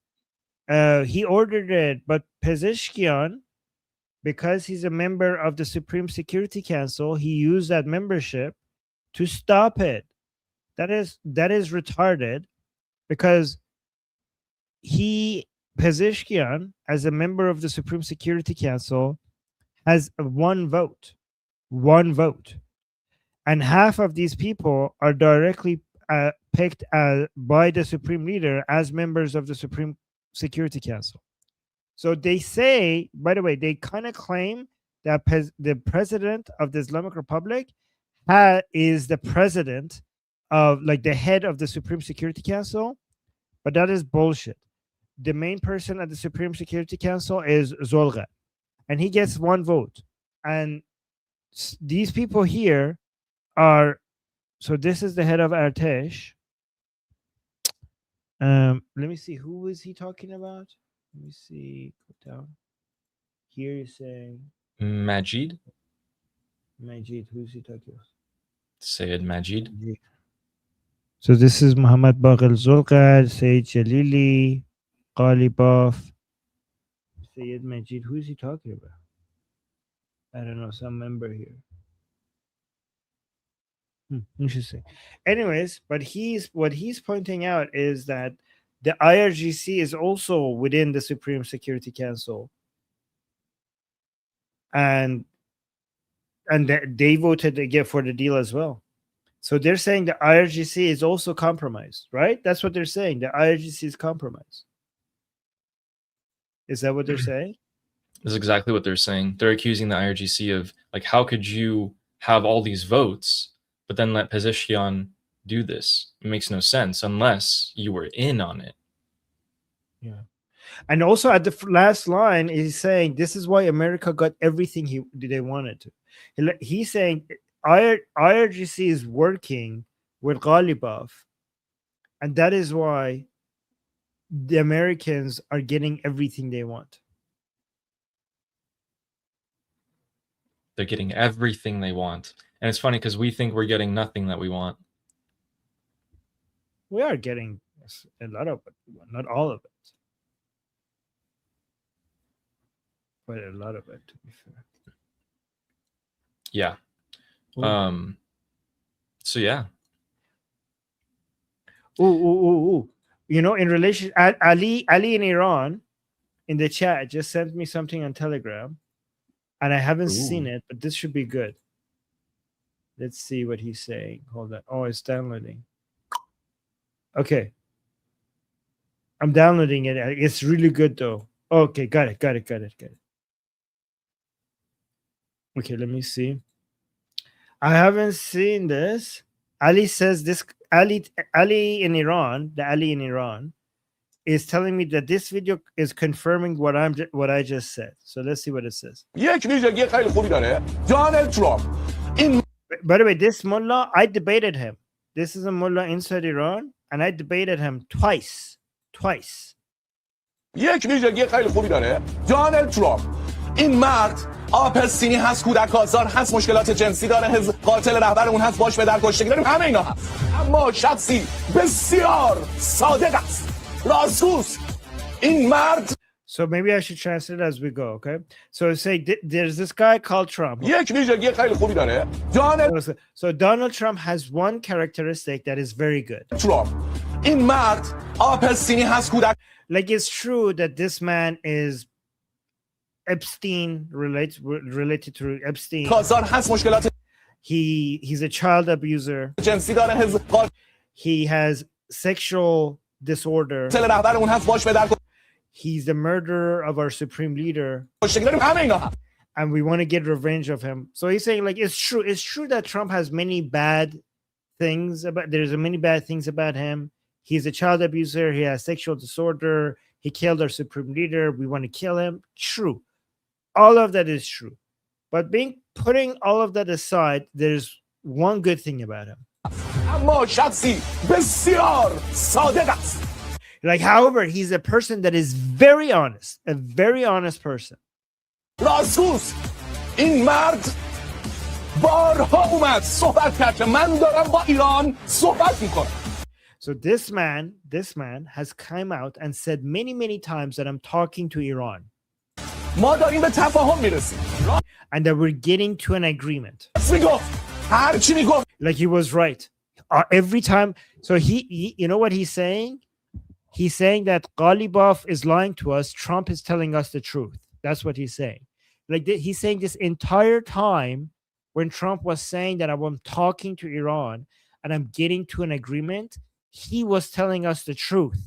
He ordered it, but Pezeshkian, because he's a member of the Supreme Security Council, he used that membership to stop it. That is retarded, because Pezeshkian, as a member of the Supreme Security Council, has one vote, and half of these people are directly picked by the Supreme Leader as members of the Supreme Security Council. So they say, by the way, they kind of claim that the president of the Islamic Republic is the president of, like, the head of the Supreme Security Council, but that is bullshit. The main person at the Supreme Security Council is Zolga, and he gets one vote. And these people here are, so this is the head of Artesh. Let me see, who is he talking about? Let me see. Go down. Here you're saying Majid? Majid. Who's he talking about? Sayed Majid. So this is Muhammad Baghel Zulqad, Sayyid Jalili, Ghalibaf, Sayyid Majid. Who is he talking about? I don't know, some member here. Interesting. Anyways, but what he's pointing out is that the IRGC is also within the Supreme Security Council, and they voted again for the deal as well. So they're saying the IRGC is also compromised, right? That's what they're saying. The IRGC is compromised. Is that what they're saying? This is exactly what they're saying. They're accusing the IRGC of, like, how could you have all these votes, but then let Pezeshkian do this? It makes no sense unless you were in on it. Yeah. And also at the last line, he's saying this is why America got everything they wanted to. He's saying IRGC is working with Ghalibaf, and that is why the Americans are getting everything they want. They're getting everything they want. And it's funny because we think we're getting nothing that we want. We are getting a lot of it, not all of it, but a lot of it, to be fair. Yeah. Ooh. So yeah. Ooh. You know, in relation, Ali in Iran in the chat just sent me something on Telegram, and I haven't seen it, but this should be good. Let's see what he's saying. Hold on. Oh, it's downloading. Okay. I'm downloading it. It's really good though. Okay, got it. Okay, let me see. I haven't seen this. Ali says this. Ali in Iran, the Ali in Iran, is telling me that this video is confirming what I just said. So let's see what it says. یک ویژگی خیلی خوبی داره. دونالد ترامپ این By the way, this mullah, I debated him. This is a mullah inside Iran, and I debated him twice. یک ویژگی خیلی خوبی داره. دونالد ترامپ این مرد آب سینی هست، کودک آزار هست، مشکلات جنسی داره، قاتل رهبر اون هست، باش به در کشتگی داریم، همه اینا هست. اما شخصی بسیار صادق است، راستگوست. این مرد So maybe I should translate as we go, okay? So say there's this guy called Trump. یک ویژگی خیلی خوبی داره. دونالد So Donald Trump has one characteristic that is very good. ترامپ این مرد آب سینی هست، کودک Like it's true that this man is Epstein related to Epstein. آزار هست، مشکلات He's a child abuser. جنسی داره، قاتل He has sexual disorder. رهبر اون هست، باش به در He's the murderer of our supreme leader, کشتگی داریم، همه اینا هست. and we want to get revenge of him. So he's saying, like, it's true that Trump has many bad things many bad things about him. He's a child abuser, he has sexual disorder, he killed our supreme leader, we want to kill him. True. All of that is true. But putting all of that aside, there's one good thing about him. اما شخصی بسیار صادق است. Like, however, he's a person that is very honest, a very honest person. راستگوست. این مرد بارها اومد صحبت کرد که من دارم با ایران صحبت میکنم. So this man has come out and said many times that I'm talking to Iran ما داریم به تفاهم میرسیم. and that we're getting to an agreement. راست میگفت. هر چی میگفت. Like he was right. Every time. So he you know what he's saying? He's saying that Ghalibaf is lying to us. Trump is telling us the truth. That's what he's saying. Like he's saying this entire time when Trump was saying that I'm talking to Iran and I'm getting to an agreement, he was telling us the truth.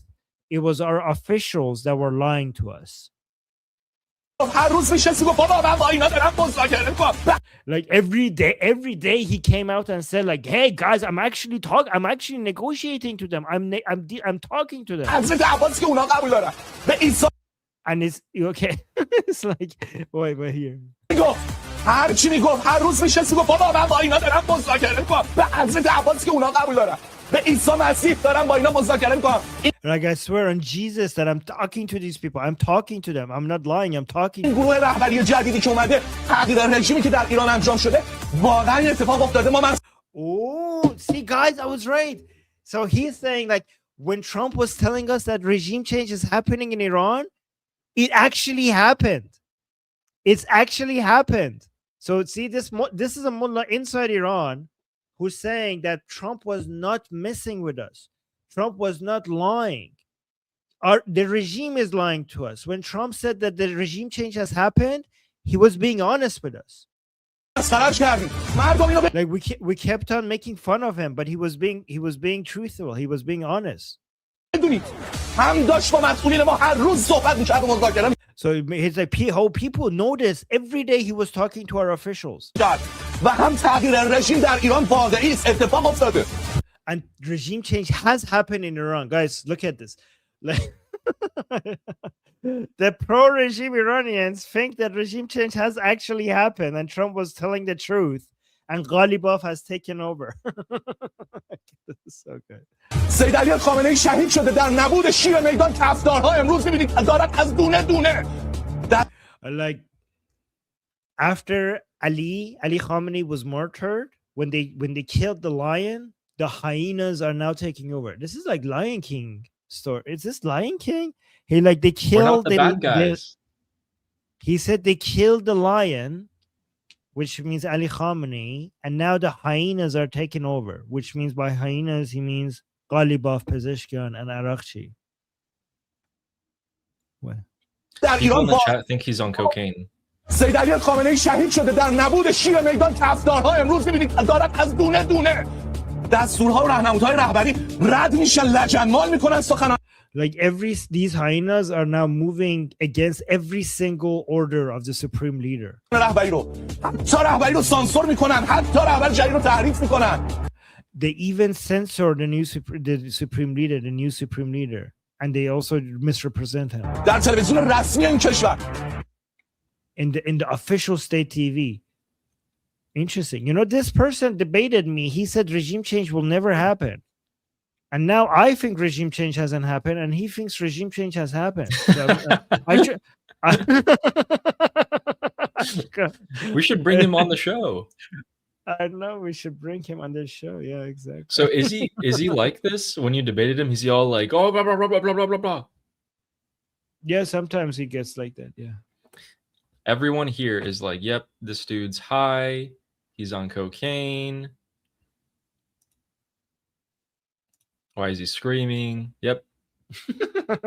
It was our officials that were lying to us. هر روز میشستی گفت بابا من با اینا دارم مذاکره میکنم. Like every day he came out and said, like, hey guys, I'm actually negotiating to them. I'm talking to them. حضرت عباس که اونا قبول دارن. به عیسی And it's okay. It's like wait here. میگفت. هر چی میگفت. هر روز میشستی گفت بابا من با اینا دارم مذاکره میکنم. به حضرت عباس که اونا قبول دارن. به عیسی مسیح دارم با اینا مذاکره میکنم. Like I swear on Jesus that I'm talking to these people. I'm talking to them. I'm not lying. I'm talking. این گروه رهبری جدیدی که اومده تغییر رژیمی که در ایران انجام شده واقعا اتفاق افتاده. ما Oh, see guys, I was right. So he's saying like when Trump was telling us that regime change is happening in Iran, it actually happened. It's actually happened. So see this is a mullah inside Iran who's saying that Trump was not messing with us. Trump was not lying. The regime is lying to us. When Trump said that the regime change has happened, he was being honest with us. Like we kept on making fun of him, but he was being truthful. He was being honest. So it's like how people notice every day he was talking to our officials. And regime change has happened in Iran. Guys, look at this. Like the pro-regime Iranians think that regime change has actually happened and Trump was telling the truth and Ghalibaf has taken over. This is so good. سید علی خامنه‌ای شهید شده در نبود شیر میدان کفدارها امروز می‌بینید دارد از دونه دونه. Like after Ali Khamenei was martyred, when they killed the lion, the hyenas are now taking over. This is like Lion King story. Is this Lion King? They killed the bad guys. He said they killed the lion, which means Ali Khamenei, and now the hyenas are taking over, which means by hyenas he means Ghalibaf, Pezeshkian, and Arakchi. What? People in the chat think he's on cocaine. سید علی خامنه‌ای شهید شده در نبود شیر میدان کفدارها امروز می‌بینید دارد از دونه دونه دستورها و راهنمودهای رهبری رد میشن لجنمال میکنن سخنان. Like these hyenas are now moving against every single order of the supreme leader. رهبری رو حتی رهبری رو سانسور میکنن، حتی رهبر جدید رو تحریف میکنن. They even censor the new supreme leader. and they also misrepresent him در تلویزیون رسمی این کشور. in the official state TV. Interesting. You know, this person debated me. He said regime change will never happen. And now I think regime change hasn't happened, and he thinks regime change has happened. So We should bring him on the show. I know we should bring him on this show. Yeah, exactly. So is he like this when you debated him? Is he all like, oh, blah, blah, blah, blah, blah, blah, blah, blah? Yeah, sometimes he gets like that. Yeah. Everyone here is like, yep, this dude's high. He's on cocaine. Why is he screaming? Yep.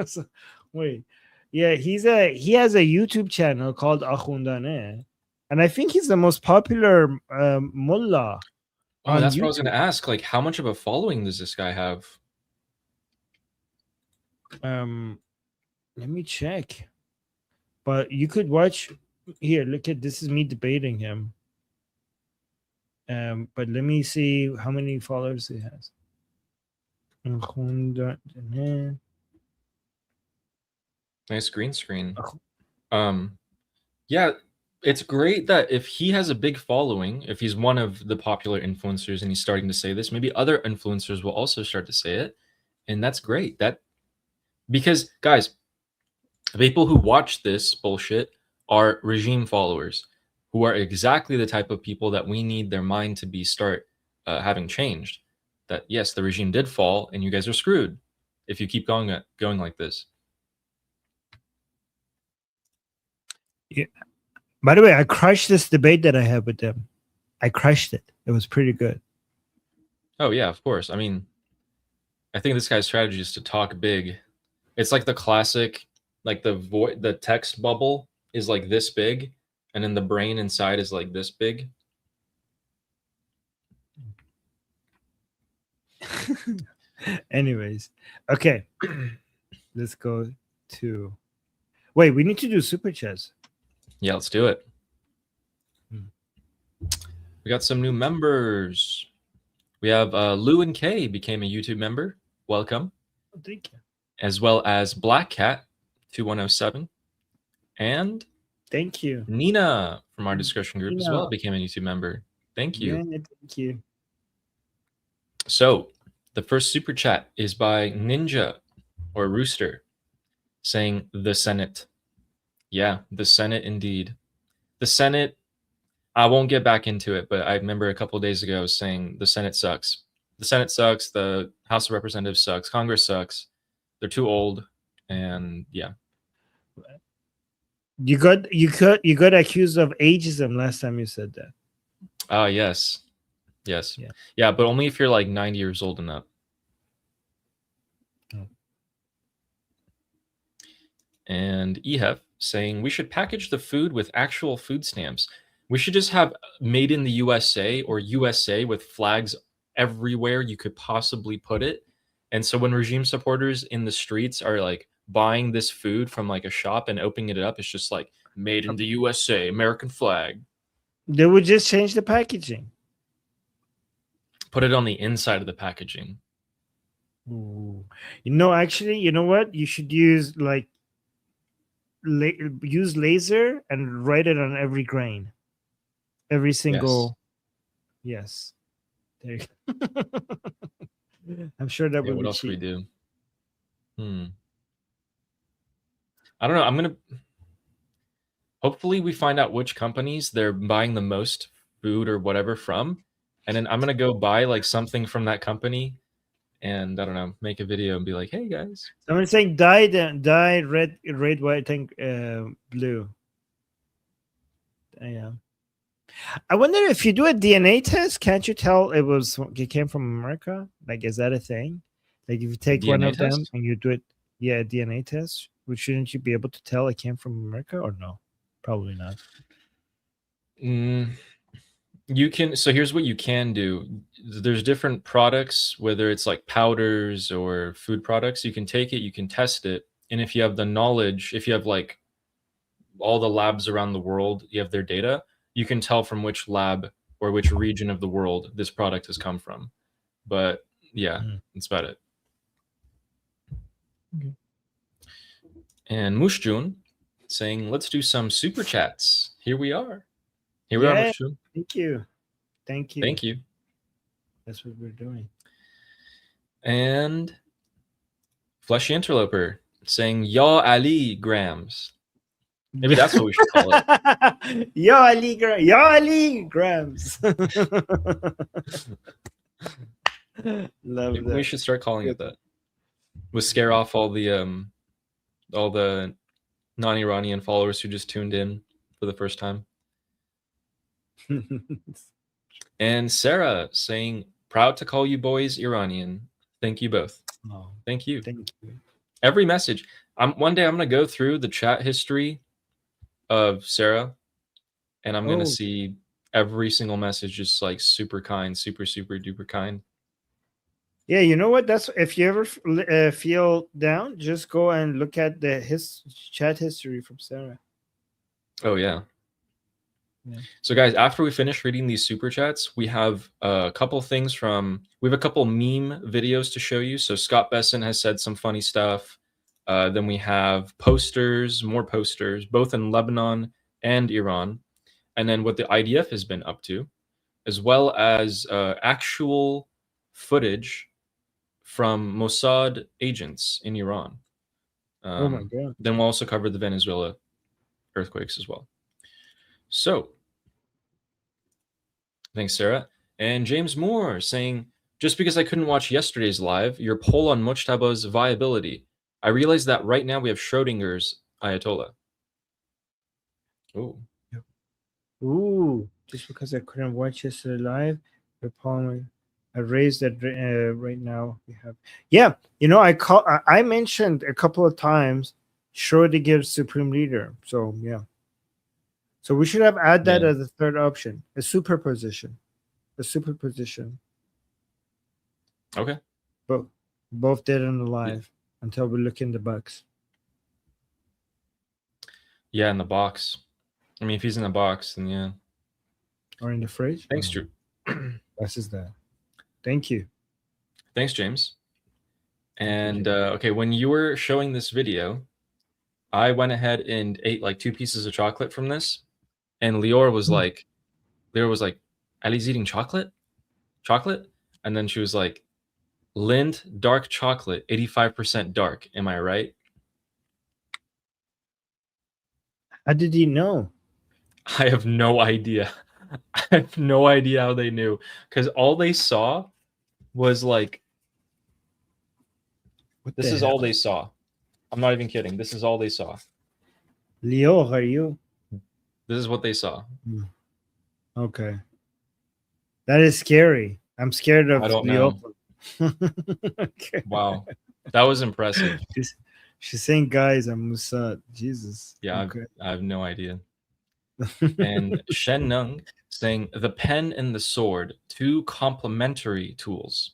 So, wait. Yeah, he has a YouTube channel called Akhundane. And I think he's the most popular mullah. Oh, that's what I was going to ask. Like, how much of a following does this guy have? Let me check. But you could watch here. Look at this. Is me debating him. But let me see how many followers he has. Nice green screen. Yeah, it's great that if he has a big following, if he's one of the popular influencers and he's starting to say this, maybe other influencers will also start to say it. And that's great. Because guys, people who watch this bullshit are regime followers who are exactly the type of people that we need their mind to be having changed. That yes, the regime did fall and you guys are screwed if you keep going like this. Yeah. By the way, I crushed this debate that I had with them. I crushed it. It was pretty good. Oh yeah, of course. I mean, I think this guy's strategy is to talk big. It's like the classic, like the text bubble is like this big, and then the brain inside is like this big. Anyways, okay. Let's go to. Wait, we need to do super chats. Yeah, let's do it. We got some new members. We have Lou and Kay became a YouTube member. Welcome. Oh, thank you. As well as Black Cat 2107 and Thank you. Nina from our discussion group as Nina. well became a YouTube member. Thank you. Yeah, thank you. So the first super chat is by Ninja or Rooster saying the Senate. Yeah, the Senate indeed. The Senate, I won't get back into it, but I remember a couple of days ago saying the Senate sucks. The Senate sucks. The House of Representatives sucks. Congress sucks. They're too old. And yeah. You got accused of ageism last time you said that. Oh, yes. Yes. Yeah, but only if you're like 90 years old and up. Oh. And EHEF saying we should package the food with actual food stamps. We should just have made in the USA or USA with flags everywhere you could possibly put it. And so when regime supporters in the streets are like buying this food from like a shop and opening it up, it's just like made in the USA, American flag. They would just change the packaging. Put it on the inside of the packaging. Ooh. Actually, you know what? You should use like use laser and write it on every grain, every single. Yes. There you go. I'm sure that would. What be else cheap. we do? I don't know. I'm gonna. Hopefully, we find out which companies they're buying the most food or whatever from, and then I'm gonna go buy like something from that company, and I don't know, make a video and be like, "Hey guys." Someone's saying dye red, white, think blue. Yeah. I wonder if you do a DNA test, can't you tell it came from America? Like, is that a thing? Like, if you take one of them and you do it, a DNA test, shouldn't you be able to tell it came from America or no? Probably not. You can. So here's what you can do. There's different products, whether it's like powders or food products. You can take it, you can test it, and if you have the knowledge, if you have like all the labs around the world, you have their data, you can tell from which lab or which region of the world this product has come from. But yeah, that's about it. Okay. And Mushjun saying, let's do some super chats. Here we are. Here we are, Yeah. Mushjun. Thank you. Thank you. Thank you. That's what we're doing. And Fleshy Interloper saying, Ya Ali grams. Maybe that's what we should call it. Yo Ali Grams. Love Maybe we that. should start calling it that. We'll scare off all the non-Iranian followers who just tuned in for the first time. And Sarah saying, proud to call you boys Iranian. Thank you both. Oh, Thank you. thank you. Every message. One day I'm going to go through the chat history of Sarah, and I'm going to see every single message just like super kind, super duper kind. Yeah, you know what? That's if you ever feel down, just go and look at the chat history from Sarah. Oh yeah. Yeah. So guys, after we finish reading these super chats, we have a couple things we have a couple meme videos to show you. So Scott Besson has said some funny stuff. Then we have more posters, both in Lebanon and Iran. And then what the IDF has been up to, as well as actual footage from Mossad agents in Iran. Oh my God. Then we'll also cover the Venezuela earthquakes as well. So, thanks, Sarah. And James Moore saying, just because I couldn't watch yesterday's live, your poll on Mujtaba's viability. I realize that right now we have Schrodinger's Ayatollah. Ooh, just because I couldn't watch yesterday live, I raised that right now. We have, yeah. You know, I mentioned a couple of times Schrodinger's supreme leader. So yeah. So we should have add that as a third option, a superposition. Okay. Both dead and alive until we look in the box. Yeah, in the box. I mean, if he's in the box, then yeah. Or in the fridge. Thanks, Drew. This is that. Thank you. Thanks, James. And okay, when you were showing this video, I went ahead and ate like 2 pieces of chocolate from this. And Lior was like, Ali's eating chocolate? And then she was like, Lind dark chocolate, 85% dark. Am I right? How did he know? I have no idea. I have no idea how they knew. Because all they saw was like, this is all they saw. I'm not even kidding. This is all they saw. Leo, are you? This is what they saw. Okay. That is scary. I'm scared of I don't Leo. know. Okay. Wow. That was impressive. She's saying, guys, I'm Mossad. Jesus. Yeah, okay. I have no idea. And Shen Nung saying, the pen and the sword, 2 complementary tools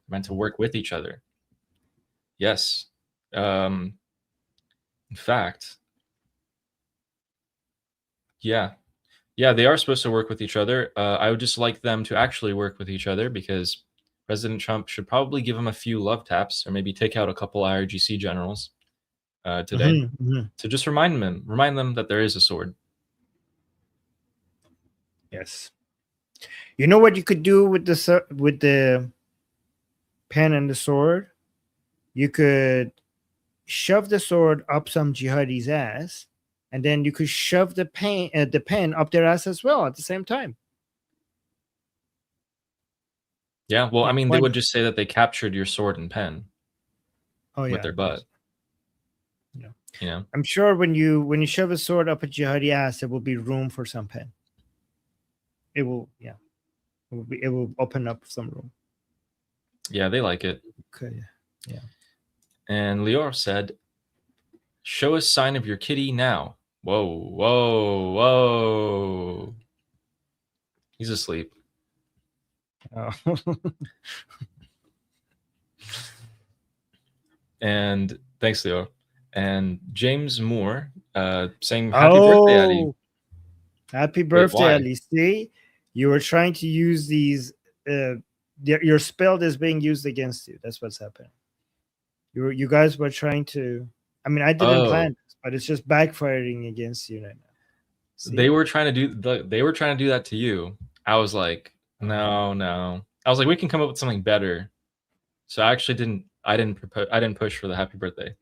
meant to work with each other. Yes. In fact, yeah, they are supposed to work with each other. I would just like them to actually work with each other, because President Trump should probably give them a few love taps, or maybe take out a couple IRGC generals today to just remind them that there is a sword. Yes. You know what you could do with the pen and the sword? You could shove the sword up some jihadi's ass, and then you could shove the pen up their ass as well at the same time. Yeah, well, I mean, they would just say that they captured your sword and pen with their butt. Yeah. You know? I'm sure when you shove a sword up a jihadi ass, there will be room for some pen. It will, yeah. It will open up some room. Yeah, they like it. Okay. Yeah. And Lior said, show a sign of your kitty now. Whoa. He's asleep. Oh. And thanks, Lior. And James Moore saying happy birthday, Ali. Happy birthday, why? Ali. See, you were trying to use these. Your spell is being used against you. That's what's happening. You guys were trying to. I mean, I didn't Oh. plan this, but it's just backfiring against you right now. See? They were trying to do that to you. I was like, no. I was like, we can come up with something better. So I actually didn't push for the happy birthday.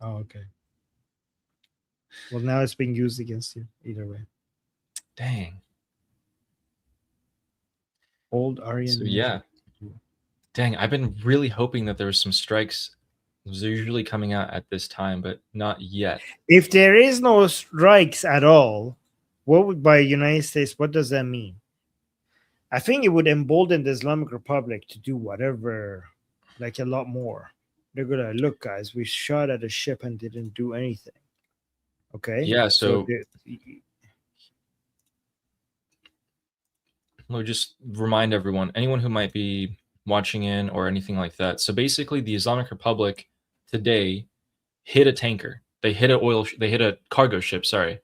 Oh, okay. Well, now it's being used against you either way. Dang. Old Aryan. So yeah. Dang, I've been really hoping that there was some strikes. They're usually coming out at this time, but not yet. If there is no strikes at all, what would by United States? What does that mean? I think it would embolden the Islamic Republic to do whatever, like a lot more. They're gonna look, guys. We shot at a ship and didn't do anything. Okay. Yeah. So they- let me just remind everyone, anyone who might be watching in or anything like that. So basically, the Islamic Republic today hit a tanker. They hit a cargo ship. Sorry.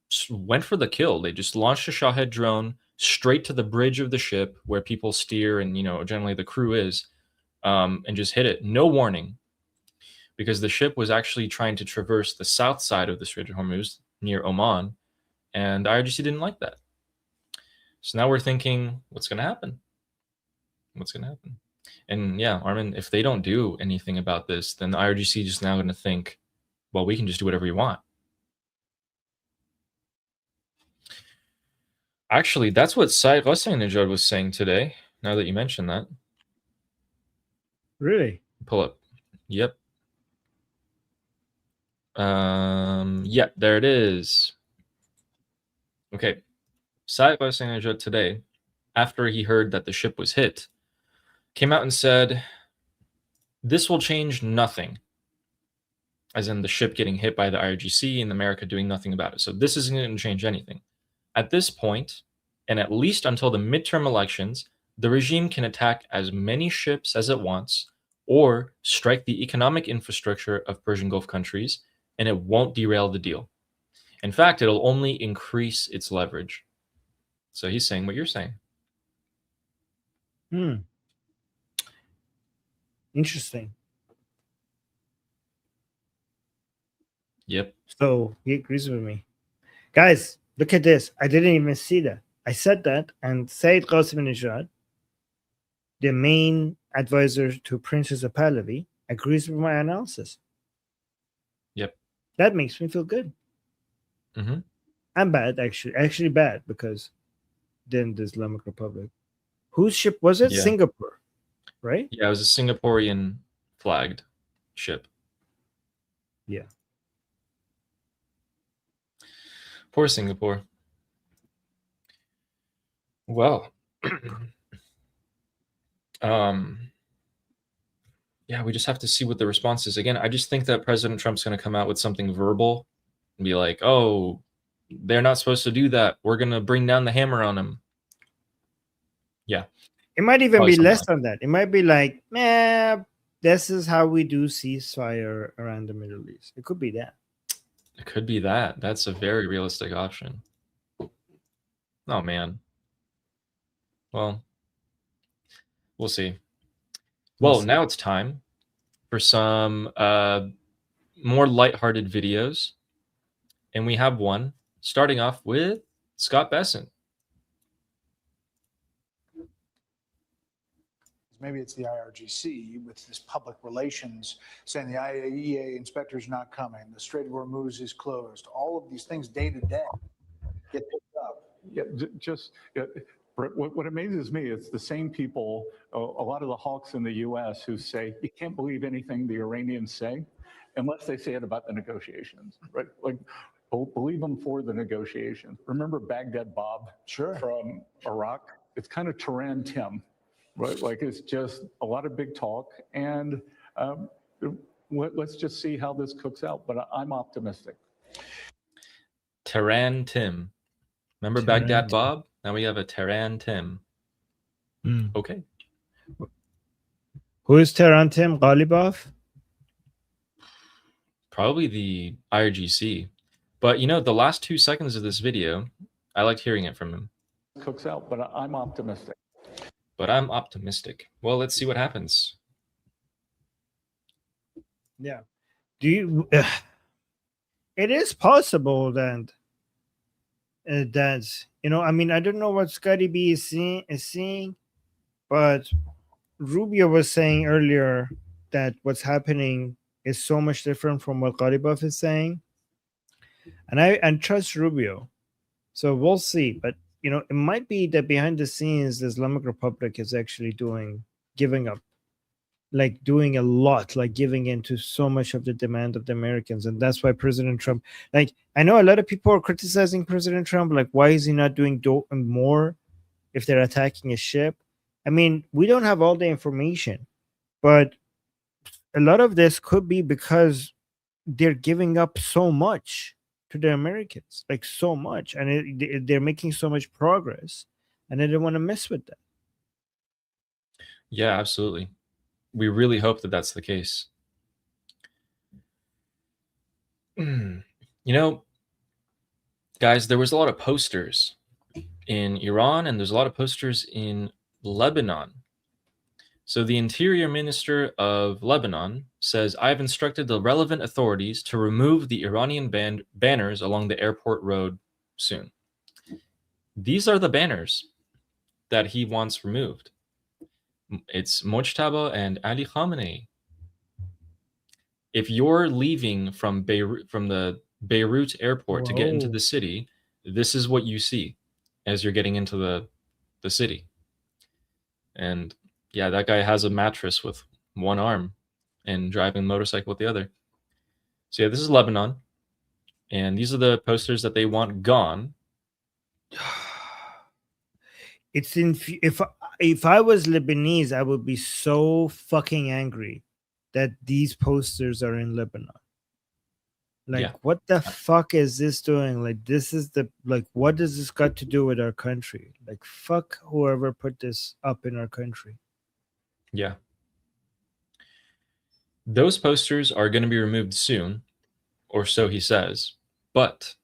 Just went for the kill. They just launched a Shahed drone straight to the bridge of the ship where people steer and generally the crew is, and just hit it. No warning, because the ship was actually trying to traverse the south side of the Strait of Hormuz near Oman, and IRGC didn't like that. So now we're thinking, what's going to happen? What's going to happen? And yeah, Armin, if they don't do anything about this, then the IRGC is just now going to think, well, we can just do whatever we want. Actually, that's what Saeed Ghassanejad was saying today, now that you mention that. Really? Pull up. Yep. Yeah, there it is. Okay. Saeed Ghassanejad today, after he heard that the ship was hit, came out and said, this will change nothing. As in the ship getting hit by the IRGC and America doing nothing about it. So this isn't going to change anything. At this point, and at least until the midterm elections, the regime can attack as many ships as it wants or strike the economic infrastructure of Persian Gulf countries, and it won't derail the deal. In fact, it'll only increase its leverage. So he's saying what you're saying. Interesting. Yep. So he agrees with me. Guys, look at this. I didn't even see that. I said that, and Saeed Ghassanejad, the main advisor to Princess Pahlavi, agrees with my analysis. Yep. That makes me feel good. Mm-hmm. I'm bad, actually bad, because then the Islamic Republic. Whose ship was it? Yeah. Singapore, right? Yeah, it was a Singaporean flagged ship. Yeah. Poor Singapore. Well, yeah, we just have to see what the response is. Again, I just think that President Trump's going to come out with something verbal and be like, oh, they're not supposed to do that. We're going to bring down the hammer on them. Yeah. It might even Probably be something less like than that. It might be like, this is how we do ceasefire around the Middle East. It could be that. It could be that. That's a very realistic option. Oh, man. Well, we'll see. Well, now it's time for some more lighthearted videos. And we have one starting off with Scott Besson. Maybe it's the IRGC with this public relations saying the IAEA inspector's not coming, the Strait of Hormuz is closed. All of these things day to day get picked up. Yeah, what amazes me is the same people, a lot of the hawks in the U.S. who say, you can't believe anything the Iranians say unless they say it about the negotiations, right? Like, believe them for the negotiations. Remember Baghdad Bob from Iraq? It's kind of Tehran Tim. Right, like it's just a lot of big talk, and let's just see how this cooks out. But I'm optimistic. Tehran Tim. Remember Tehran Baghdad Tim. Bob? Now we have a Tehran Tim. Okay. Who is Tehran Tim? Ghalibaf? Probably the IRGC. But the last 2 seconds of this video, I liked hearing it from him. Cooks out, but I'm optimistic. Well, let's see what happens. Yeah. Do you? It is possible that that I mean, I don't know what Scotty B is seeing, but Rubio was saying earlier that what's happening is so much different from what Gharibaf is saying, and I trust Rubio. So we'll see, but it might be that behind the scenes, the Islamic Republic is actually giving up, like doing a lot, like giving in to so much of the demand of the Americans, and that's why President Trump. Like, I know a lot of people are criticizing President Trump, like, why is he not doing more if they're attacking a ship? I mean, we don't have all the information, but a lot of this could be because they're giving up so much to the Americans, like so much, and they're making so much progress, and they don't want to mess with that. Yeah, absolutely. We really hope that that's the case. Guys, there was a lot of posters in Iran, and there's a lot of posters in Lebanon. So the Interior Minister of Lebanon says, "I have instructed the relevant authorities to remove the Iranian banners along the airport road soon." These are the banners that he wants removed. It's Mojtaba and Ali Khamenei. If you're leaving from the Beirut airport to get into the city, this is what you see as you're getting into the city. And yeah, that guy has a mattress with one arm and driving a motorcycle with the other. So yeah, this is Lebanon, and these are the posters that they want gone. It's if I was Lebanese, I would be so fucking angry that these posters are in Lebanon. Like, Yeah. what the fuck is this doing? Like, this is what does this got to do with our country? Like, fuck whoever put this up in our country. Yeah. Those posters are going to be removed soon, or so he says. But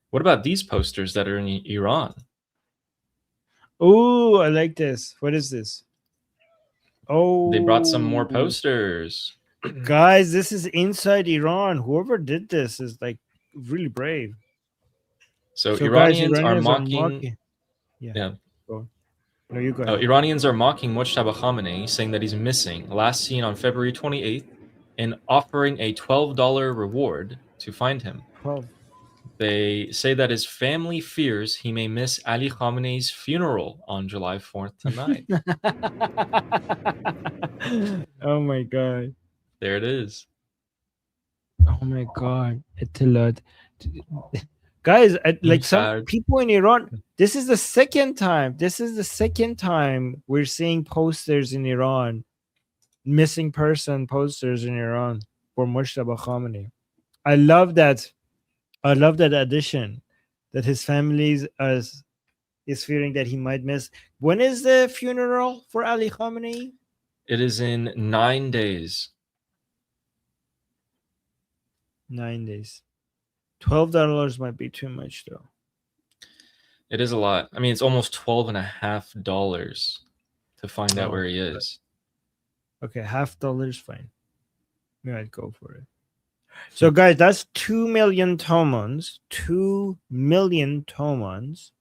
what about these posters that are in Iran? Oh, I like this. What is this? Oh, They brought some more posters. Guys, this is inside Iran. Whoever did this is like really brave. So guys, Iranians are mocking. Yeah. No, you go ahead. Iranians are mocking Mojtaba Khamenei, saying that he's missing, last seen on February 28th, and offering a $12 reward to find him. 12. They say that his family fears he may miss Ali Khamenei's funeral on July 4th tonight. Oh my god. There it is. Oh my god. It's a lot. Guys, like some sad. people in Iran, this is the second time we're seeing posters in Iran, missing person posters in Iran for Mojtaba Khamenei. I love that addition that his family is fearing that he might miss. When is the funeral for Ali Khamenei? It is in 9 days. 9 days. $12 might be too much though. It is a lot. I mean, it's almost $12.50 to find out where he is. Okay, $50 fine. Yeah, I'd go for it. So guys, that's 2 million tomans. 2 million tomans,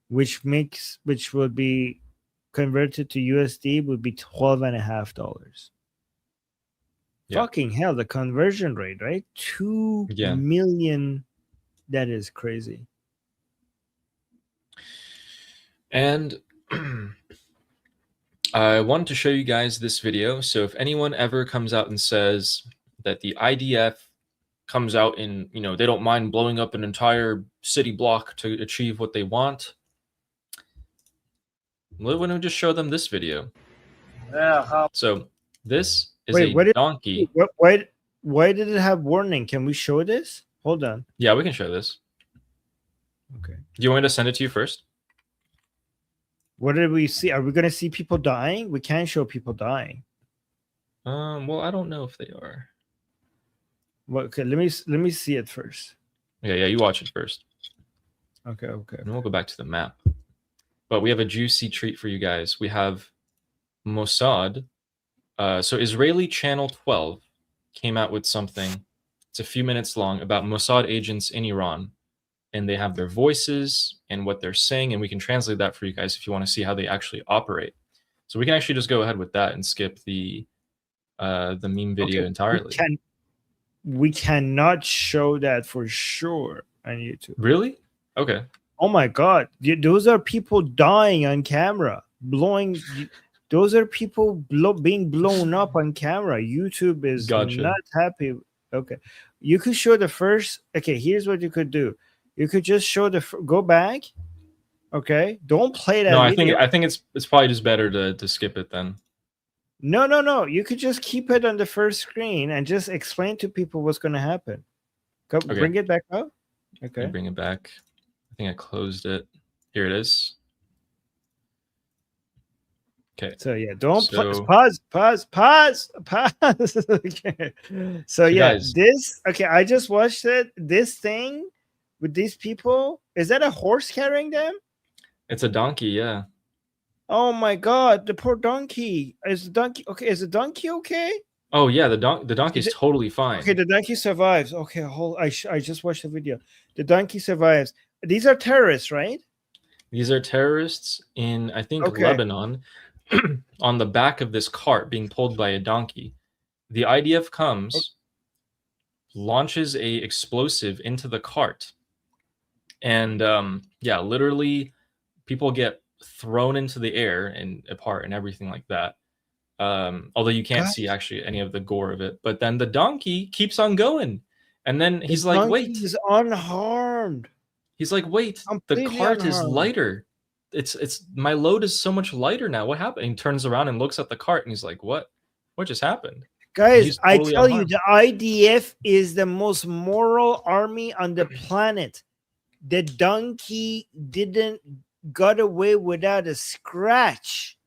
which would be converted to USD would be $12.50. Yeah. Fucking hell, the conversion rate, right? 2 million. That is crazy. And I wanted to show you guys this video. So if anyone ever comes out and says that the IDF comes out and, they don't mind blowing up an entire city block to achieve what they want, why don't we just show them this video? Yeah. So this is donkey. Why did it have warning? Can we show this? Hold on. Yeah, we can show this. Okay. Do you want me to send it to you first? What did we see? Are we going to see people dying? We can't show people dying. Well, I don't know if they are. Well, okay, let me see it first. Yeah, you watch it first. Okay. And we'll go back to the map. But we have a juicy treat for you guys. We have Mossad. So Israeli Channel 12 came out with something. It's a few minutes long about Mossad agents in Iran, and they have their voices and what they're saying, and we can translate that for you guys if you want to see how they actually operate. So we can actually just go ahead with that and skip the meme video entirely. We cannot show that for sure on YouTube. Really? Okay. Oh my God. Those are people dying on camera, blowing. Those are people being blown up on camera. YouTube is Gotcha. not happy. Okay. You could show the first. Okay, here's what you could do. You could just show go back. Okay. Don't play that No, video. I think it's probably just better to skip it then. No. You could just keep it on the first screen and just explain to people what's going to happen. Go, Okay. Bring it back up. Okay. Bring it back. I think I closed it. Here it is. Okay. So yeah, don't So- pause. Okay. So yeah, guys- this okay. I just watched it. This thing with these people, is that a horse carrying them? It's a donkey, yeah. Oh my God, the poor donkey. Is the donkey okay? Is the donkey okay? Oh yeah, the donkey's totally fine. Okay, the donkey survives. Okay, I just watched the video. The donkey survives. These are terrorists, right? These are terrorists in, I think, Okay. Lebanon, on the back of this cart being pulled by a donkey. The IDF comes, launches a explosive into the cart, and yeah, literally, people get thrown into the air and apart and everything like that. Although you can't see actually any of the gore of it, but then the donkey keeps on going, and then he's The like, donkey "Wait!" is unharmed. He's like, "Wait! The Completely cart is unharmed. lighter. It's my load is so much lighter now. What happened?" And he turns around and looks at the cart, and he's like, "What? What just happened?" Guys, He's I totally tell you, unharmed. the IDF is the most moral army on the planet. The donkey didn't got away without a scratch.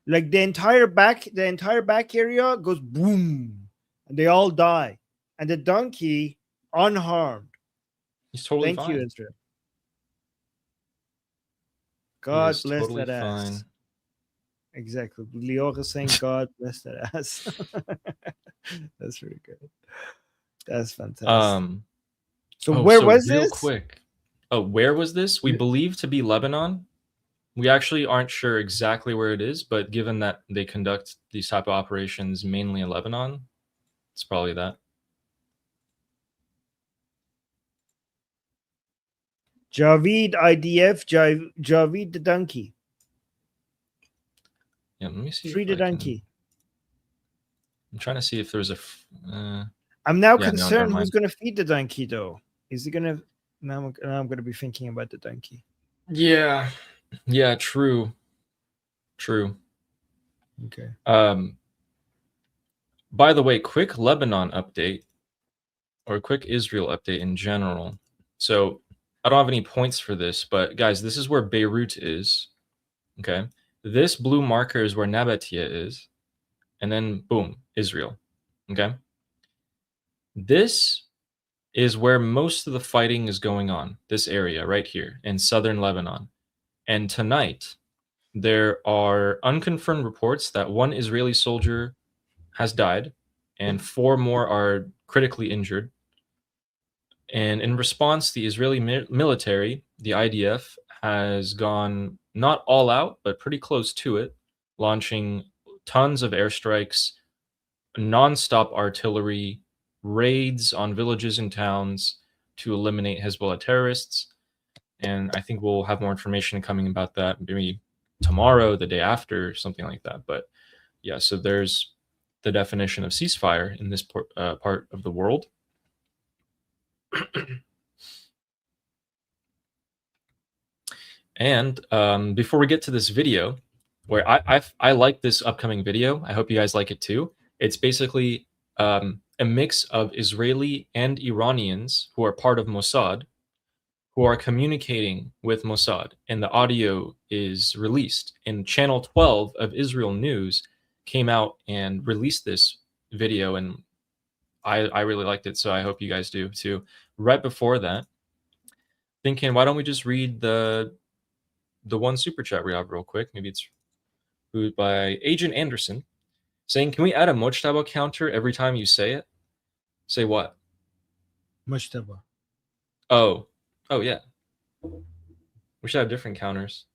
Like the entire back area goes boom, and they all die, and the donkey unharmed. He's totally Thank fine. you, Israel. God is bless totally that ass. fine. Exactly. Lior is saying, God bless that ass. That's really good. That's fantastic. So Oh, where was real this? quick. Oh, where was this? We believe to be Lebanon. We actually aren't sure exactly where it is, but given that they conduct these type of operations mainly in Lebanon, it's probably that. Javid IDF, Javid the donkey. Yeah, let me see. Free if the I can- donkey. I'm trying to see if there's a. I'm now Yeah, no, never concerned who's mind. going to feed the donkey, though. Is he going to? Now I'm going to be thinking about the donkey. Yeah. Yeah. True. True. Okay. By the way, quick Lebanon update, or a quick Israel update in general. So I don't have any points for this, but guys, this is where Beirut is. Okay. This blue marker is where Nabatea is. And then boom, Israel. Okay. This is where most of the fighting is going on, this area right here in southern Lebanon. And tonight, there are unconfirmed reports that one Israeli soldier has died and 4 more are critically injured. And in response, the Israeli military, the IDF, has gone not all out, but pretty close to it, launching tons of airstrikes, nonstop artillery, raids on villages and towns to eliminate Hezbollah terrorists. And I think we'll have more information coming about that maybe tomorrow, the day after, something like that. But yeah, so there's the definition of ceasefire in this part of the world. And before we get to this video, where I like this upcoming video, I hope you guys like it too. It's basically a mix of Israeli and Iranians who are part of Mossad, who are communicating with Mossad, and the audio is released. And Channel 12 of Israel News came out and released this video, and I really liked it, so I hope you guys do too. Right before that, thinking, why don't we just read the one super chat we have real quick? Maybe it's by Agent Anderson. saying, can we add a mojtaba counter every time you say it? Say what? Mujtaba. Oh, yeah. We should have different counters.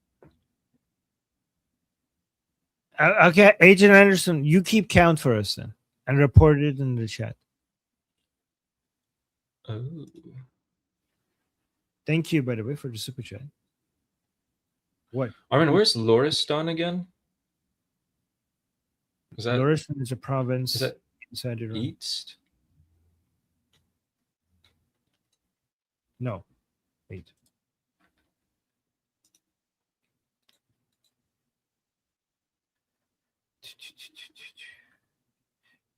Okay, Agent Anderson, you keep count for us then and report it in the chat. Oh. Thank you, by the way, for the super chat. What? Armin, where's Loristan again? Is that Loristan is a province is that inside Iran. east? No, wait.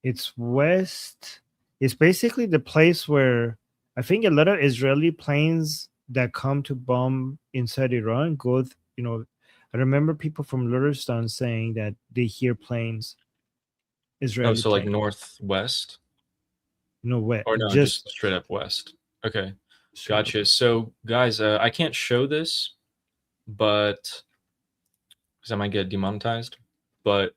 It's west. It's basically the place where I think a lot of Israeli planes that come to bomb inside Iran go. I remember people from Luristan saying that they hear planes. Israeli. Oh, so like planes. northwest? No way. Or no, just straight up west. Okay. Gotcha. So, guys, I can't show this, but because I might get demonetized. But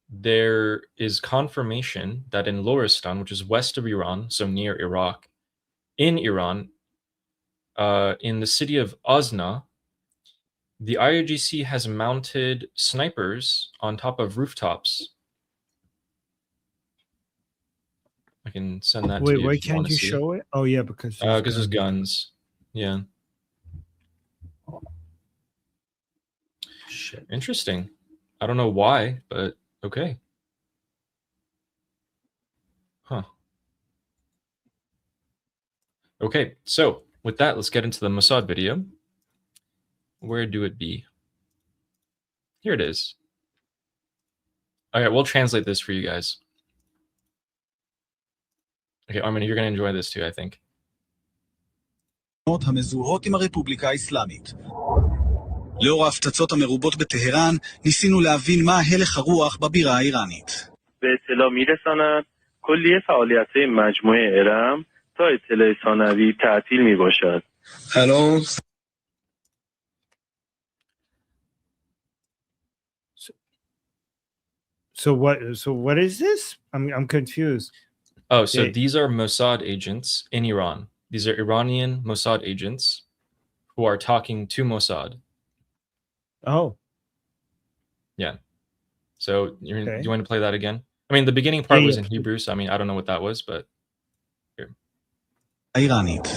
there is confirmation that in Loristan, which is west of Iran, so near Iraq, in Iran, in the city of Azna, the IRGC has mounted snipers on top of rooftops. I can send that to Wait, you. why if you can't wanna you see it. show it? Oh yeah, because There's guns. Yeah. Shit. Interesting. I don't know why, but okay. Huh. Okay, so with that, let's get into the Mossad video. Where do it be? Here it is. All right, we'll translate this for you guys. Okay, Armin, you're going to enjoy this too, I think. המזוהות עם הרפובליקה האסלאמית. לאור ההפצצות המרובות בטהרן, ניסינו להבין מה הלך הרוח בבירה האיראנית. به اطلاع میرساند کلیه فعالیت‌های مجموعه ارم تا اطلاع ثانوی تعطیل میباشد. الان So what is this? I'm confused. Oh, so Yeah. these are Mossad agents in Iran. These are Iranian Mossad agents who are talking to Mossad. Oh, Yeah. So Okay. you want to play that again? I mean, the beginning part Yeah, was yeah. in Hebrew, so I mean, I don't know what that was, but האיראנית.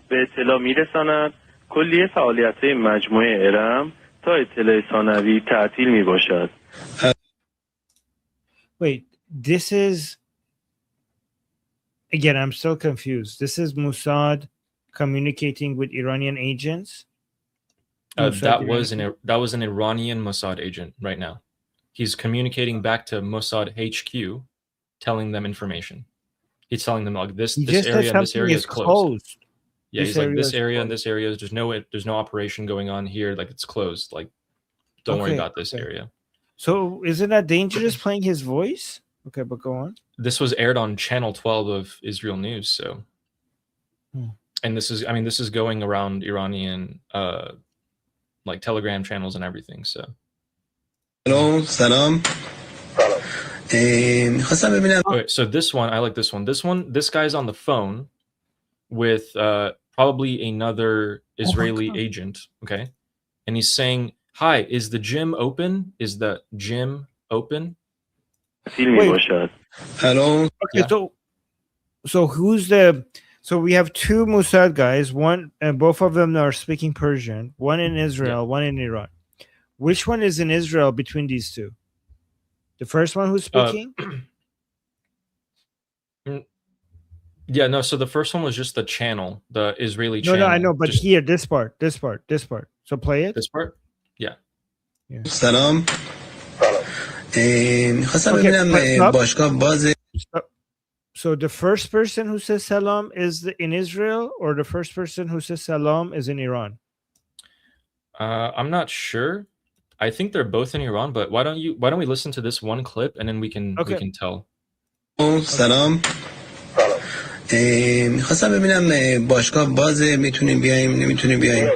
به اطلاع میرساند کلیه فعالیت‌های مجموعه ارم تا اطلاع ثانوی تعطیل میباشد. wait. This is again. I'm still confused. This is Mossad communicating with Iranian agents. Mossad that was an Iranian Mossad agent right now. He's communicating back to Mossad HQ, telling them information. He's telling them like this He just said area and this something area is is closed. Yeah, This he's like area this is area and closed. this area. There's no operation going on here. Like it's closed. Like don't worry Okay, about this okay. area. So isn't that dangerous playing his voice? Okay, but go on. This was aired on Channel 12 of Israel News. So, and this is going around Iranian like Telegram channels and everything. So. سلام. می‌خواستم ببینم Okay, so this one, I like this one. This guy's on the phone with probably another Israeli God. agent. Okay, and he's saying, "Hi, is the gym open? Is the gym open?" تعطیل میباشد. الان Okay, Yeah. so who's the? So we have two Mossad guys. One, and both of them are speaking Persian. One in Israel, one in Iran. Which one is in Israel between these two? The first one who's speaking. Yeah, no. So the first one was just the channel, the Israeli No, channel. I know, but Just here, this part. So play it. this part. Yeah. سلام. می‌خواستم Okay, ببینم but stop. باشگاه باز So the first person who says salam is in Israel, or the first person who says salam is in Iran? I'm not sure. I think they're both in Iran, but why don't we listen to this one clip and then we can tell. سلام. می‌خواستم ببینم باشگاه باز میتونیم بیایم نمیتونیم بیایم.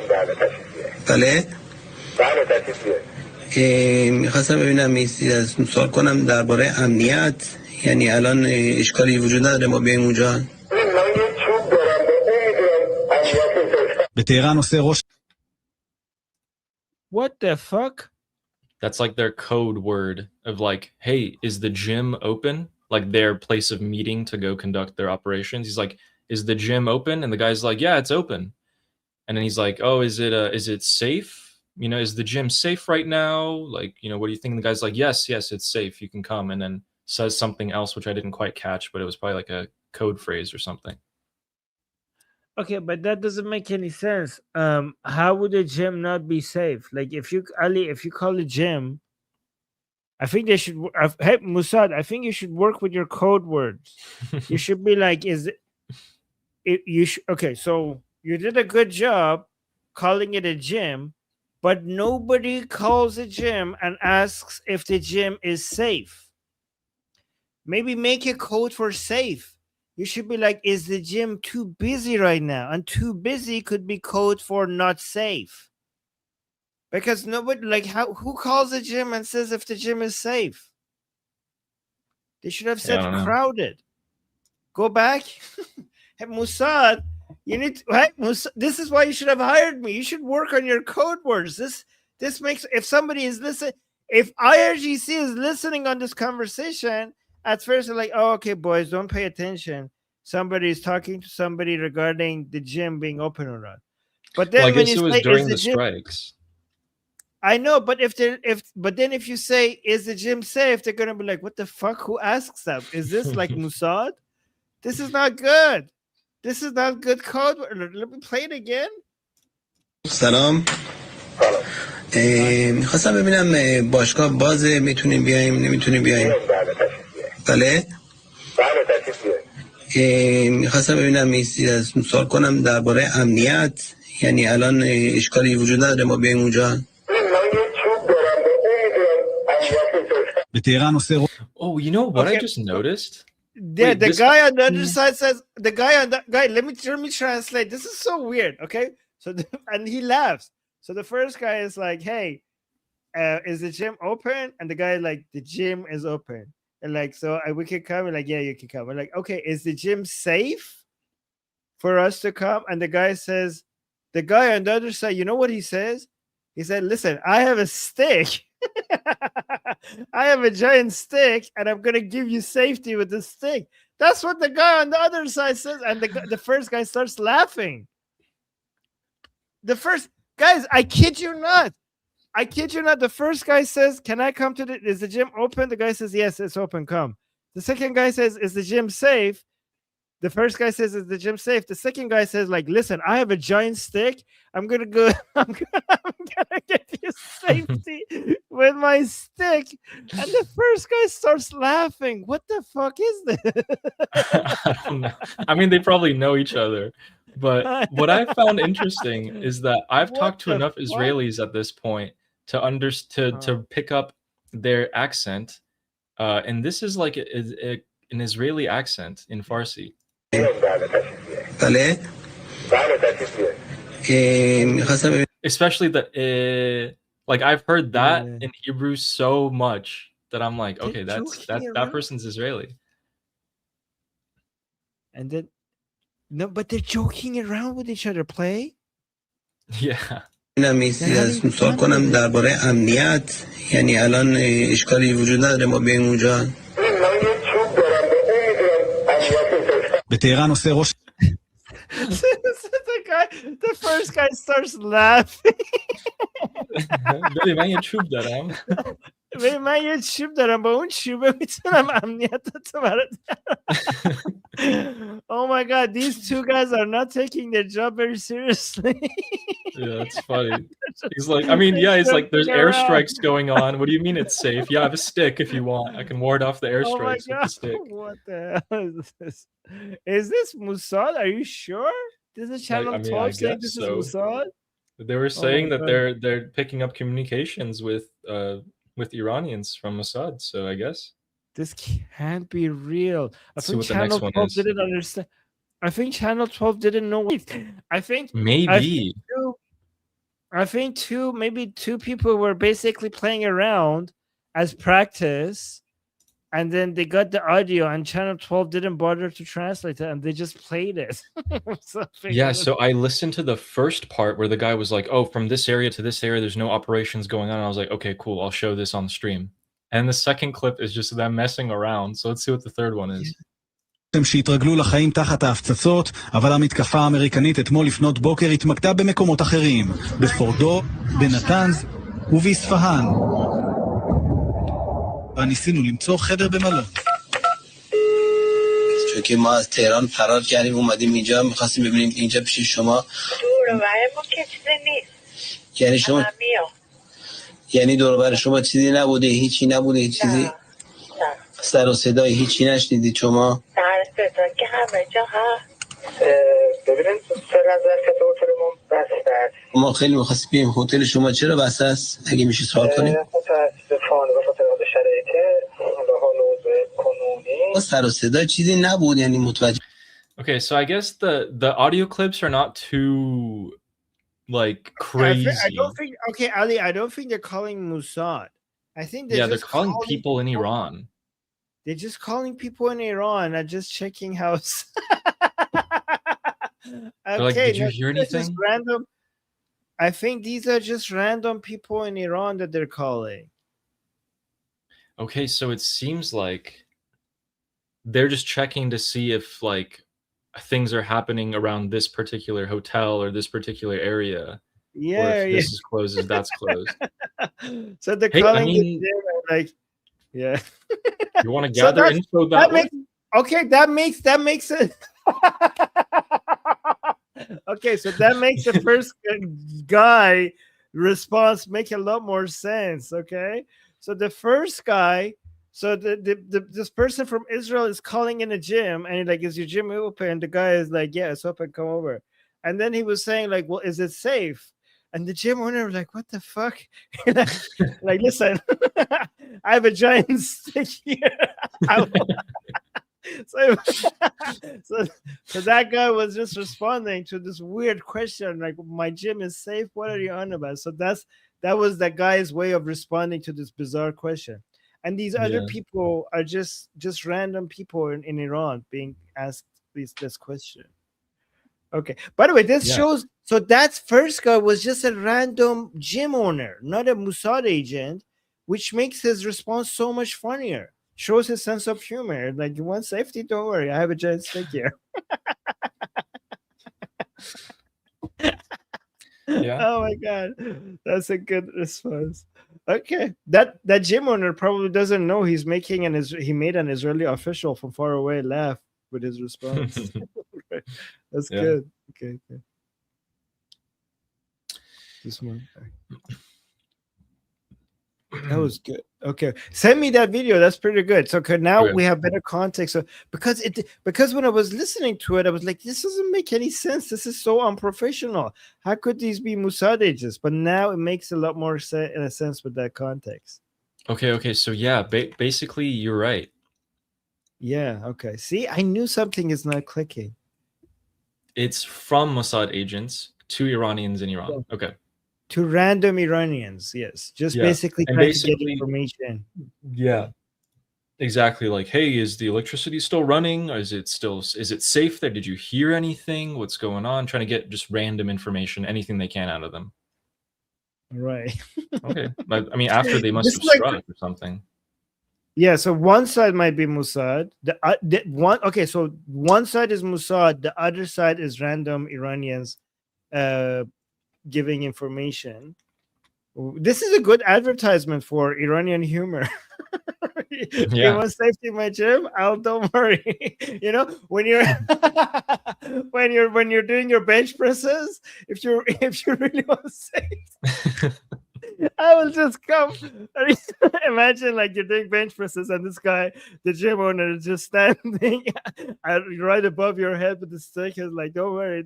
بله. میخواستم ببینم سوال کنم درباره امنیت یعنی الان اشکالی وجود نداره ما بیایم اونجا به تهران و سرخ What the fuck? That's like their code word of like, hey, is the gym open? Like their place of meeting to go conduct their operations. He's like, is the gym open? And the guy's like, yeah, it's open. And then he's like, oh, is it safe? You know, is the gym safe right now? Like, you know, what do you think? And the guy's like, yes, it's safe. You can come. And then says something else, which I didn't quite catch, but it was probably like a code phrase or something. Okay, but that doesn't make any sense. How would a gym not be safe? Like if you call a gym, I think they should. Hey, Musad, I think you should work with your code words. You should be like, okay, so you did a good job calling it a gym, but nobody calls a gym and asks if the gym is safe. Maybe make a code for safe. You should be like, is the gym too busy right now? And too busy could be code for not safe. Because nobody, like, who calls a gym and says if the gym is safe? They should have said crowded. Go back. Hey, Musad, you need to, hey, this is why you should have hired me. You should work on your code words. This makes, if somebody is listening, if IRGC is listening on this conversation, at first they're like, oh, okay, boys, don't pay attention. Somebody is talking to somebody regarding the gym being open or not. But then well, I when guess you it was say, during the gym, strikes. I know, but if you say, is the gym safe? They're gonna be like, what the fuck? Who asks that? Is this like Musad? This is not good. This is not good code. Let me play it again. سلام میخواستم ببینم باشگاه بازه میتونیم بیایم نمیتونیم بیایم بله میخواستم ببینم سوال کنم درباره امنیت یعنی الان اشکالی وجود نداره ما بیایم اونجا به تهران و سرخ Oh, you know what I just noticed? Yeah, Wait, the guy on the other side says, let me translate. This is so weird. Okay. So, and he laughs. So the first guy is like, hey, is the gym open? And the guy like, the gym is open. And like, so we can come. And like, yeah, you can come. We're like, okay, is the gym safe for us to come? And the guy says, the guy on the other side, you know what he says? He said, listen, I have a stick. I have a giant stick, and I'm gonna give you safety with the stick. That's what the guy on the other side says, and the first guy starts laughing. The first guys, I kid you not. The first guy says, "Can I come to is the gym open?" The guy says, "Yes, it's open. Come." The second guy says, "Is the gym safe?" The first guy says, "Is the gym safe?" The second guy says, "Like, listen, I have a giant stick. I'm gonna go. I'm gonna give you safety with my stick." And the first guy starts laughing. What the fuck is this? I don't know. I mean, they probably know each other. But what I found interesting is that I've talked to enough Israelis at this point to pick up their accent, and this is like an Israeli accent in Farsi. Especially the like I've heard that in Hebrew so much that I'm like, okay, that person's Israeli. And then no, but they're joking around with each other. Play. Yeah. سوال کنم درباره امنیت یعنی الان اشکالی وجود نداره ما بیایم اونجا به تهران و سرخ The first guy starts laughing. ببین من یه چوب دارم. ببین من یه چوب دارم با اون چوبه میتونم امنیتتو برات. Oh my god, these two guys are not taking their job very seriously. Yeah, that's funny. He's like, I mean, yeah, he's like, there's airstrikes going on. What do you mean it's safe? Yeah, I have a stick if you want. I can ward off the airstrikes with the stick. What the hell is this? Is this Musad? Are you sure? This is Channel 12 saying this is Musad? They were saying that they're picking up communications with Iranians from Mossad, so I guess. This can't be real. I think Channel 12 didn't understand. I think Channel 12 didn't know. I think maybe. I think maybe two people were basically playing around as practice, and then they got the audio, and Channel 12 didn't bother to translate it, and they just played it. Yeah, so I listened to the first part where the guy was like, "Oh, from this area to this area, there's no operations going on." And I was like, "Okay, cool. I'll show this on the stream." And the second clip is just them messing around. So let's see what the third one is. שהתרגלו לחיים תחת ההפצצות, אבל המתקפה האמריקנית אתמול לפנות בוקר התמקדה במקומות אחרים, בפורדו, בנתנז ובאספהאן. וניסינו למצוא חדר במלון. چون که ما از تهران فرار کردیم اومدیم اینجا می‌خواستیم ببینیم اینجا پیش شما دور و بر ما که چیزی نیست. یعنی شما یعنی دور و بر شما چیزی نبوده، هیچی نبوده، هیچ چیزی نه. سر و صدای هیچی نشنیدید شما؟ سر صدا که همه جا هست. ببینید فعلا ظرف هتلمون بسته است. ما خیلی می‌خواستیم بریم هتل شما چرا بسته است؟ اگه میشه سوال کنیم. متاسفانه به خاطر شرایط حال اوضاع کنونی سر و صدا چیزی نبود یعنی متوجه. Okay, so I guess the audio clips are not too like crazy. I don't think. Okay, Ali, I don't think they're calling Mossad. I think they're calling people in Iran. They're just calling people in Iran. I'm just checking how. Okay, like, did you hear anything? Random. I think these are just random people in Iran that they're calling. Okay, so it seems like they're just checking to see if like things are happening around this particular hotel or this particular area. Yeah, or if this is closed, that's closed. So they're Hey, calling I mean, it like, yeah. You want to gather info that way? That makes it. Okay, so that makes the first guy response make a lot more sense. Okay, so the first guy, so this person from Israel is calling in a gym, and he's like, "Is your gym open?" The guy is like, "Yeah, it's open. Come over." And then he was saying like, "Well, is it safe?" And the gym owner was like, "What the fuck?" Like, listen, I have a giant stick here. So that guy was just responding to this weird question, like, "My gym is safe. What are you on about?" So that was the guy's way of responding to this bizarre question. And these other people are just random people in Iran being asked this question. Okay. By the way, this shows. So that first guy was just a random gym owner, not a Mossad agent, which makes his response so much funnier. Shows his sense of humor. Like, you want safety? Don't worry. I have a giant stick here. Yeah. Oh my god, that's a good response. Okay, that gym owner probably doesn't know he made an Israeli official from far away laugh with his response. That's good. Okay. This one. That was good. Okay, send me that video. That's pretty good. So now we have better context. So because when I was listening to it, I was like, this doesn't make any sense. This is so unprofessional. How could these be Mossad agents? But now it makes a lot more sense with that context. Okay. So yeah, basically you're right. Yeah. Okay. See, I knew something is not clicking. It's from Mossad agents to Iranians in Iran. Okay. To random Iranians, yes. Basically trying to get information. Yeah. Exactly. Like, hey, is the electricity still running? Or is it safe there? Did you hear anything? What's going on? Trying to get just random information, anything they can out of them. Right. Okay. I mean, after they must have struck or something. Yeah, so one side might be Mossad. So one side is Mossad, the other side is random Iranians giving information. This is a good advertisement for Iranian humor. You want safety in my gym? Don't worry. You know, when you're when you're doing your bench presses, if you really want safe, I will just come. Imagine like you're doing bench presses and this guy, the gym owner, is just standing right above your head with the stick. He's like, don't worry.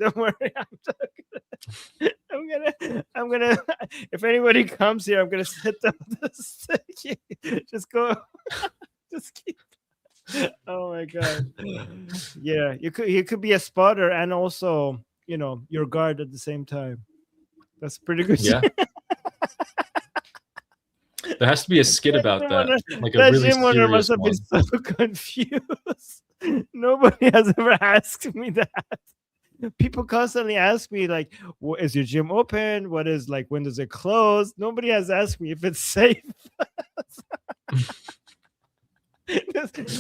I'm gonna if anybody comes here, I'm gonna sit down with the stick. Just go. Just keep. Oh my god. Yeah, you could be a spotter and also, your guard at the same time. That's pretty good. Yeah. There has to be a skit about that, like a that really gym owner serious must have one. been so confused. Nobody has ever asked me that. People constantly ask me, like, what, is your gym open? What is, like, when does it close? Nobody has asked me if it's safe.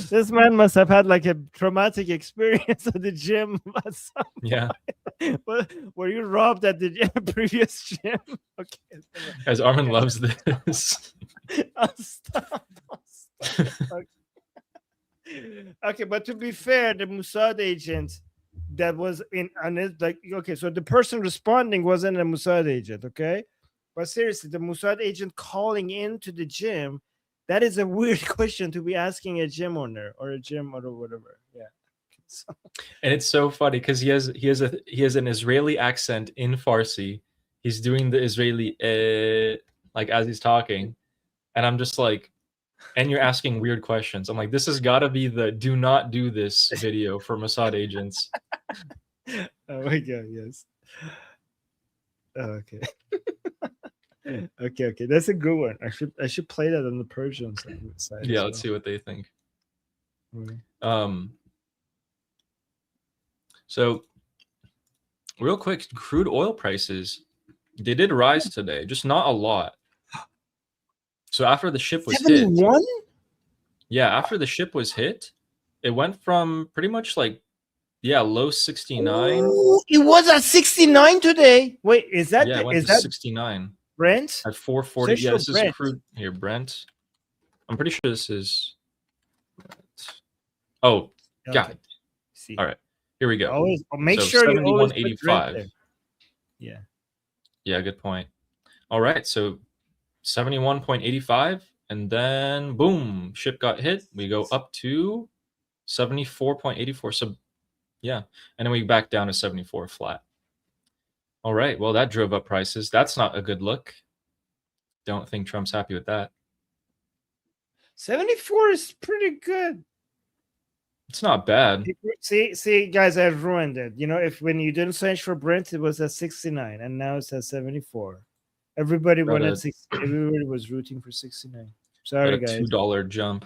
this man must have had like a traumatic experience at the gym. Yeah. Were you robbed at the previous gym? Okay. As Armin loves this. I'll stop. Okay, but to be fair, the Mossad agent that was in on it, like, okay, so the person responding wasn't a Mossad agent, okay? But seriously, the Mossad agent calling into the gym, that is a weird question to be asking a gym owner or a gym or whatever. Yeah. So. And it's so funny because he has an Israeli accent in Farsi. He's doing the Israeli like as he's talking, and I'm just like, and you're asking weird questions. I'm like, this has got to be the "do not do this" video for Mossad agents. Oh my god, yes. Okay. Okay, that's a good one. I should play that on the Persian side. Yeah, let's see what they think. Mm-hmm. So real quick, crude oil prices, they did rise today, just not a lot. So after the ship was 71? hit, yeah, after the ship was hit, it went from pretty much like, yeah, low 69. Ooh, it was at 69 today. Wait, is that Yeah, it went is to that 69 Brent at 440? Yeah, this Brent. is crude here, Brent. I'm pretty sure this is. Oh, Okay. God. See. All right, here we go. Always make So sure you always put 71.85. Brent there. Yeah. Yeah, good point. All right, so 71.85, and then boom, ship got hit. We go up to 74.84. So yeah, and then we back down to 74 flat. All right, well, that drove up prices. That's not a good look. Don't think Trump's happy with that. 74 is pretty good. It's not bad. See, guys, I've ruined it. You know, if when you didn't search for Brent, it was at 69, and now it's at 74. Everybody wanted 60. Everybody was rooting for 69. Sorry, guys. $2 jump.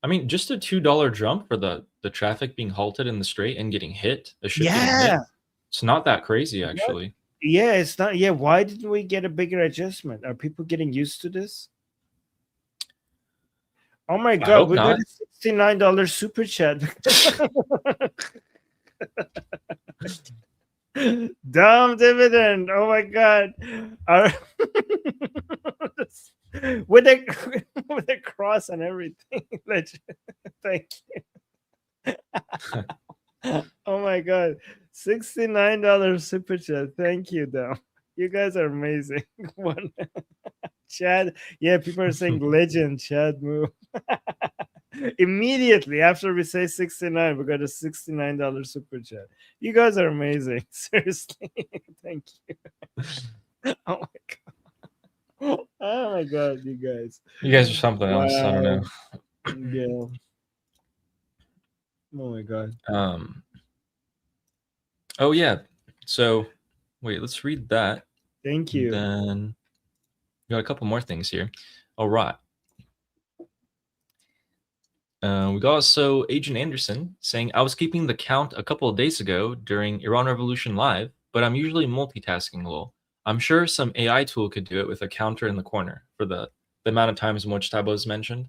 I mean, just a $2 jump for the traffic being halted in the strait and getting hit. A ship getting hit. It's not that crazy, actually. Yeah, it's not. Yeah, why didn't we get a bigger adjustment? Are people getting used to this? Oh my God, we got a $69 super chat. Dumb dividend. Oh my God. With a cross and everything. Thank you. Oh my God. $69 super chat. Thank you, Dumb. You guys are amazing. One. Chad, yeah, people are saying legend, Chad move. Immediately after we say 69, we got a $69 super chat. You guys are amazing. Seriously. Thank you. Oh my God. Oh my God, you guys. You guys are something else. I don't know. Yeah. Oh my God. Oh yeah. So wait, let's read that. Thank you. Then we got a couple more things here. All right. We got also Agent Anderson saying, I was keeping the count a couple of days ago during Iran Revolution Live, but I'm usually multitasking lol. I'm sure some AI tool could do it with a counter in the corner for the amount of times Mojtaba is mentioned.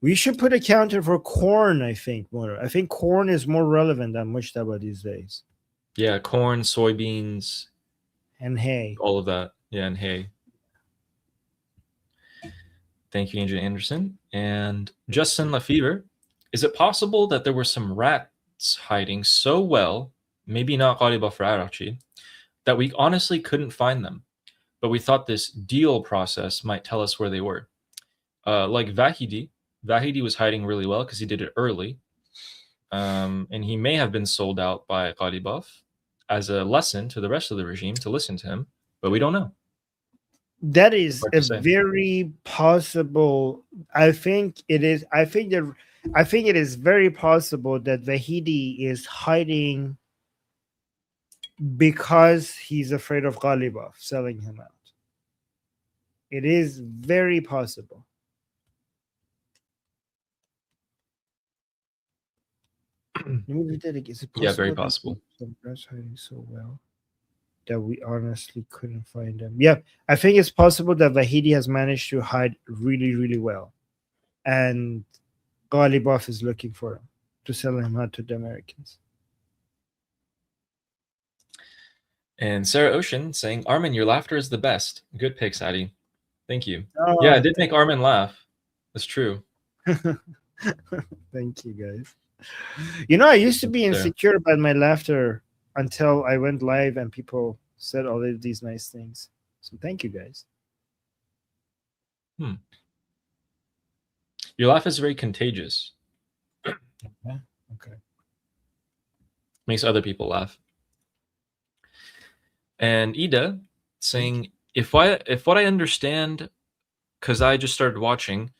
We should put a counter for corn, I think. I think corn is more relevant than Mojtaba these days. Yeah, corn, soybeans. And hay. All of that. Yeah, and hay. Thank you, Agent Anderson. And Justin Lefevre, is it possible that there were some rats hiding so well, maybe not Ghaliba for Arachi, that we honestly couldn't find them, but we thought this deal process might tell us where they were? Like Vahidi. Vahidi was hiding really well because he did it early. And he may have been sold out by Ghalibaf as a lesson to the rest of the regime to listen to him, but we don't know. That is a very possible. I think it is. I think that I think it is very possible that Vahidi is hiding because he's afraid of Ghalibaf selling him out. It is very possible. Let me read that again. Is it Yeah, very that possible. some guys hiding so well that we honestly couldn't find them? Yeah, I think it's possible that Vahidi has managed to hide really, really well, and Ghalibaf is looking for him to sell him out to the Americans. And Sarah Ocean saying, Armin, your laughter is the best. Good pick, Sadi. Thank you. Oh, Yeah, I did make Armin laugh. That's true. Thank you, guys. You know, I used to be There. insecure about my laughter until I went live and people said all of these nice things. So thank you, guys. Your laugh is very contagious. Okay. Makes other people laugh. And Ida saying, if what I understand, because I just started watching,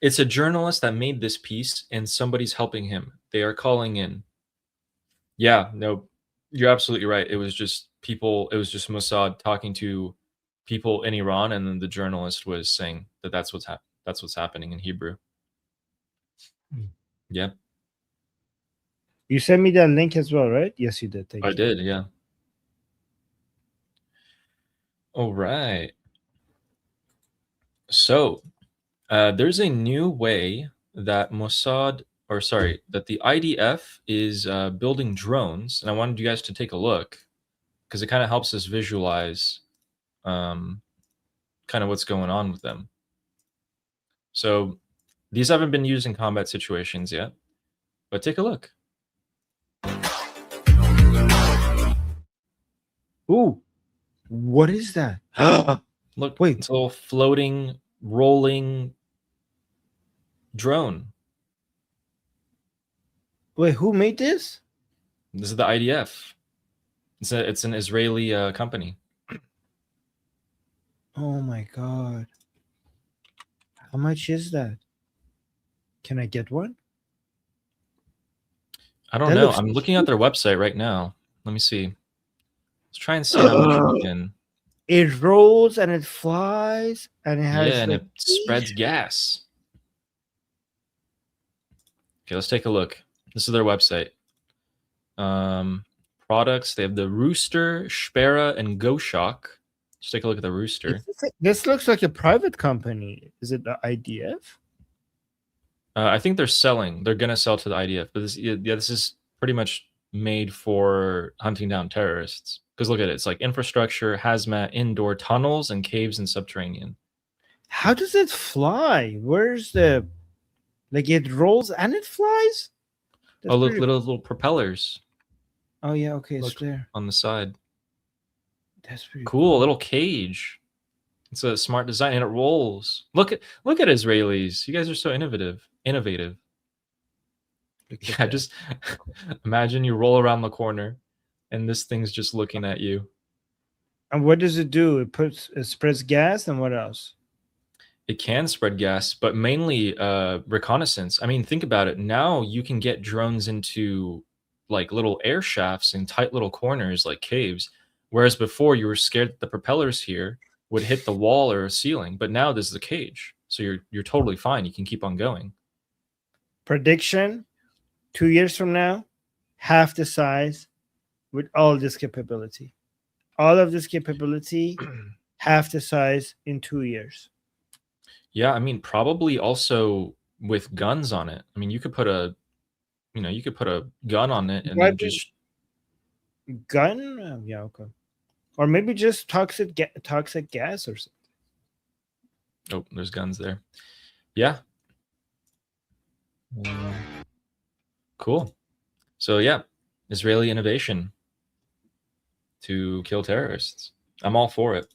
it's a journalist that made this piece and somebody's helping him. They are calling in. Yeah, no, you're absolutely right. It was just people, it was just Mossad talking to people in Iran, and then the journalist was saying that that's what's happening in Hebrew. Yeah. You sent me that link as well, right? Yes, you did. Thank you. I did, yeah. All right. So there's a new way that Mossad, or sorry, that the IDF is building drones, and I wanted you guys to take a look because it kind of helps us visualize kind of what's going on with them. So these haven't been used in combat situations yet, but take a look. Ooh, what is that? Look, Wait. it's a little floating, rolling drone. Wait, who made this? This is the IDF. It's an Israeli company. Oh my god. How much is that? Can I get one? I don't That know. looks I'm looking at their website right now. Let me see. Let's try and see how much we can. It rolls and it flies and it has Yeah, and like it spreads gas. Okay, let's take a look. This is their website. Products. They have the Rooster, Spera, and GoShock. Let's take a look at the Rooster. This looks like a private company. Is it the IDF? I think they're selling. They're gonna sell to the IDF, but this is pretty much made for hunting down terrorists. Because look at it. It's like infrastructure, hazmat, indoor tunnels, and caves and subterranean. How does it fly? Where's the like it rolls and it flies? That's Oh, look, pretty- little propellers. Oh yeah, okay, it's Look there. on the side. That's pretty Cool, a little cage. It's a smart design, and it rolls. Look at Israelis. You guys are so innovative. Yeah, just imagine you roll around the corner, and this thing's just looking at you. And what does it do? It spreads gas, and what else? It can spread gas, but mainly reconnaissance. I mean, think about it. Now you can get drones into like little air shafts in tight little corners like caves, whereas before you were scared that the propellers here would hit the wall or a ceiling, but now this is a cage, so you're totally fine. You can keep on going. Prediction: 2 years from now, half the size with all this capability. All of this capability, half the size in 2 years. Yeah, I mean, probably also with guns on it. I mean, you could put a gun on it and then just gun. Yeah, okay. Or maybe just toxic gas or something. oh, there's guns there. Yeah. Cool. So yeah, Israeli innovation to kill terrorists. I'm all for it.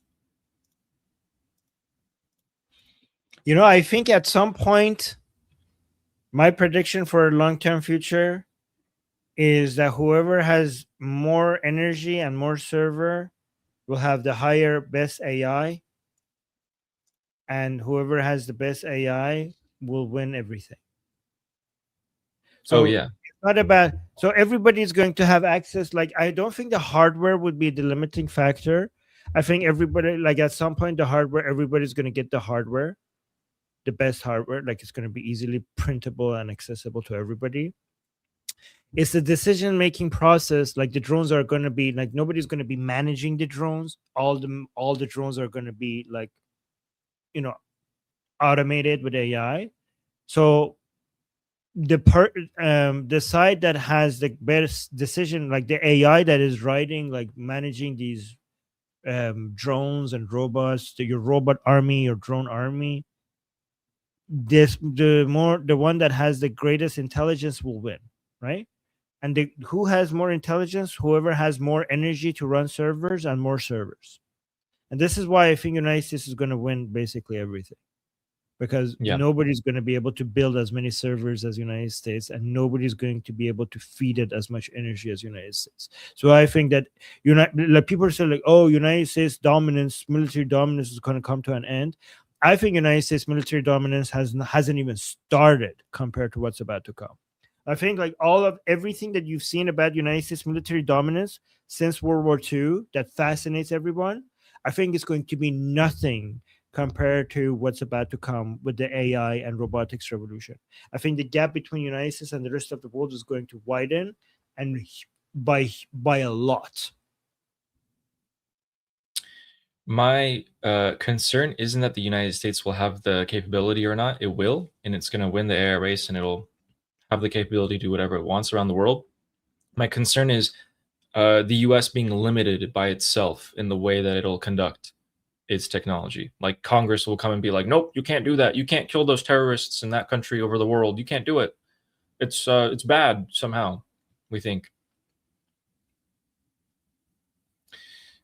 You know, I think at some point, my prediction for a long-term future is that whoever has more energy and more server will have the higher, best AI. And whoever has the best AI will win everything. So Oh yeah. it's not about, so everybody's going to have access. Like, I don't think the hardware would be the limiting factor. I think everybody, like at some point, the hardware, everybody's going to get the hardware, the best hardware. Like, it's going to be easily printable and accessible to everybody. It's the decision making process. Like, the drones are going to be like, nobody's going to be managing the drones. All the drones are going to be like, automated with AI. So the side that has the best decision, like the AI that is writing, like managing these drones and robots, your robot army, your drone army, the one that has the greatest intelligence will win, right? And who has more intelligence? Whoever has more energy to run servers and more servers. And this is why I think United States is going to win basically everything, because Yeah. nobody's going to be able to build as many servers as United States, and nobody's going to be able to feed it as much energy as United States. So I think that like people say like, oh, United States dominance, military dominance is going to come to an end. I think United States military dominance hasn't even started compared to what's about to come. I think like everything that you've seen about United States military dominance since World War II that fascinates everyone, I think it's going to be nothing compared to what's about to come with the AI and robotics revolution. I think the gap between United States and the rest of the world is going to widen, and by a lot. My concern isn't that the United States will have the capability or not. It will, and it's going to win the AI race, and it'll have the capability to do whatever it wants around the world. My concern is the US being limited by itself in the way that it'll conduct its technology. Like Congress will come and be like, nope, you can't do that. You can't kill those terrorists in that country over the world. You can't do it. It's bad somehow, we think.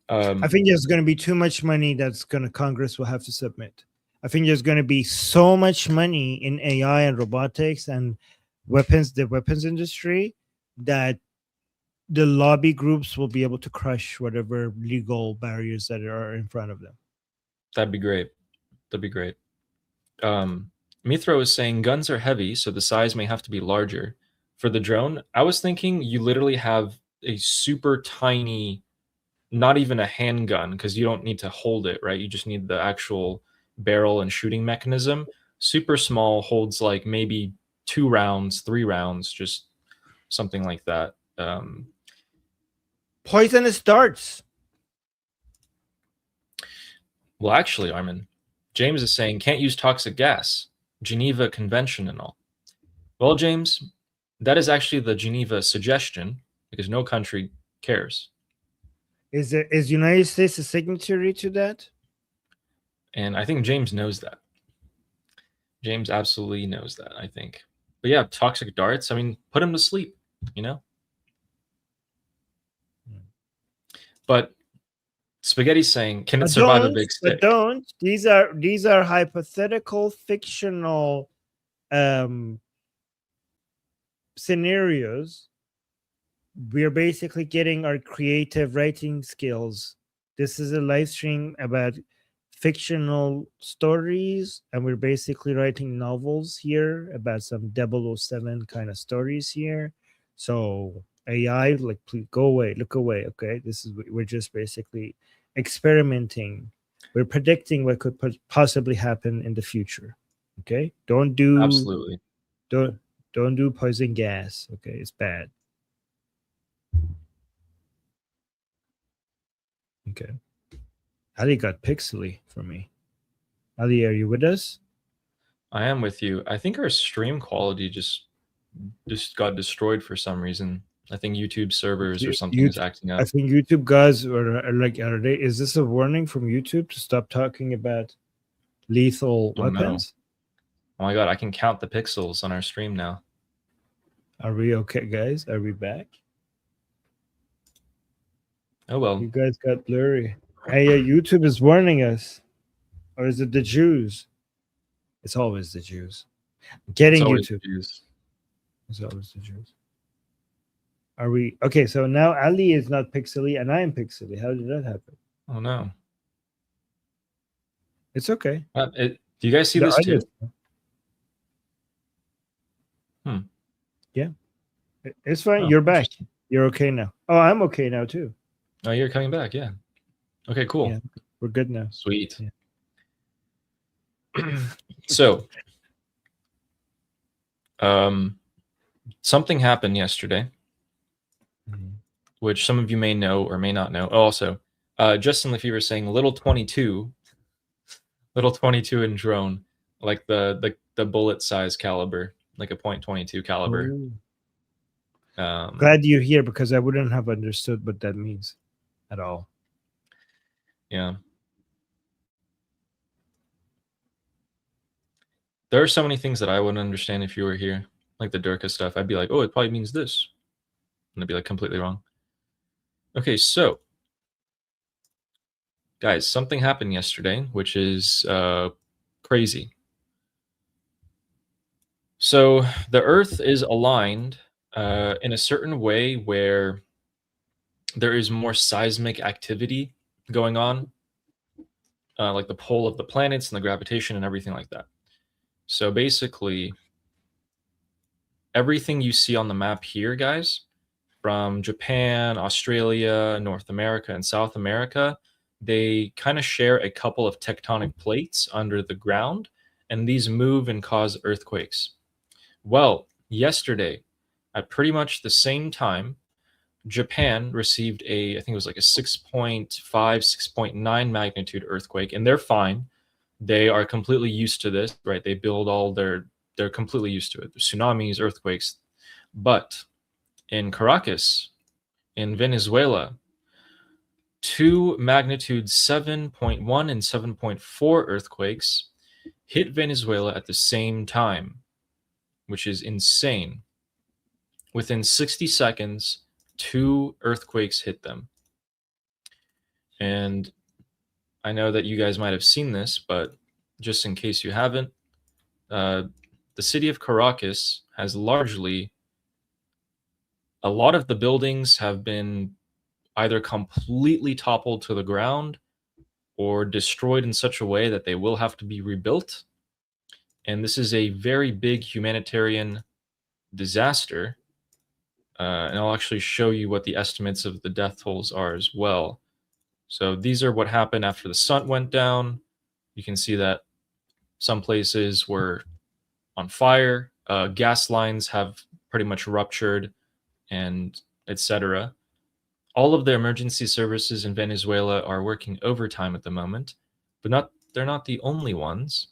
I think there's going to be too much money Congress will have to submit. I think there's going to be so much money in AI and robotics and the weapons industry, that the lobby groups will be able to crush whatever legal barriers that are in front of them. That'd be great. That'd be great. Mithro is saying guns are heavy, so the size may have to be larger. For the drone, I was thinking you literally have a super tiny, not even a handgun, because you don't need to hold it, right? You just need the actual barrel and shooting mechanism. Super small, holds like maybe 2 rounds, 3 rounds, just something like that. Poisonous darts. Well, actually, Armin, James is saying can't use toxic gas, Geneva Convention and all. Well, James, that is actually the Geneva suggestion, because no country cares. Is United States a signatory to that? And I think James knows that. James absolutely knows that, I think. But yeah, toxic darts, I mean, put him to sleep, you know? But Spaghetti's saying, can it survive a big stick? But don't. These are hypothetical, fictional scenarios. We're basically getting our creative writing skills. This is a live stream about fictional stories, and we're basically writing novels here about some 007 kind of stories here. So AI, like, please go away, look away. Okay, we're just basically experimenting. We're predicting what could possibly happen in the future. Okay, don't do poison gas. Okay, it's bad. Okay, Ali got pixely for me. Ali, are you with us? I am with you. I think our stream quality just got destroyed for some reason. I think YouTube servers or something is acting up. I think YouTube guys are they? Is this a warning from YouTube to stop talking about lethal weapons? No. Oh my god, I can count the pixels on our stream now. Are we okay, guys? Are we back? Oh well. You guys got blurry. Hey, YouTube is warning us. Or is it the Jews? It's always the Jews. Getting YouTube. It's always the Jews. Are we okay? So now Ali is not pixely and I am pixely. How did that happen? Oh no. It's okay. Do you guys see this too? It's fine. Oh, You're back. You're okay now. Oh, I'm okay now too. Oh, you're coming back. Yeah. Okay, cool. Yeah. We're good now. Sweet. Yeah. So, something happened yesterday, which some of you may know or may not know. Oh, also, Justin Lefevre is saying little 22 in drone, like the bullet size caliber, like a .22 caliber. Ooh. Glad you're here because I wouldn't have understood what that means at all. Yeah. There are so many things that I wouldn't understand if you were here, like the Durka stuff. I'd be like, oh, it probably means this. And I'd be like completely wrong. Okay, so guys, something happened yesterday, which is crazy. So the Earth is aligned in a certain way where there is more seismic activity going on, like the pull of the planets and the gravitation and everything like that. So basically, everything you see on the map here, guys, from Japan, Australia, North America, and South America, they kind of share a couple of tectonic plates under the ground, and these move and cause earthquakes. Well, yesterday, at pretty much the same time, Japan received I think it was like a 6.5, 6.9 magnitude earthquake, and they're fine. They are completely used to this, right? They build all they're completely used to it. Tsunamis, earthquakes. But in Caracas, in Venezuela, 2 magnitude 7.1 and 7.4 earthquakes hit Venezuela at the same time, which is insane. Within 60 seconds, 2 earthquakes hit them. And I know that you guys might have seen this, but just in case you haven't, the city of Caracas has largely, a lot of the buildings have been either completely toppled to the ground or destroyed in such a way that they will have to be rebuilt. And this is a very big humanitarian disaster. And I'll actually show you what the estimates of the death tolls are as well. So these are what happened after the sun went down. You can see that some places were on fire. Gas lines have pretty much ruptured, and etc. All of the emergency services in Venezuela are working overtime at the moment, but they're not the only ones.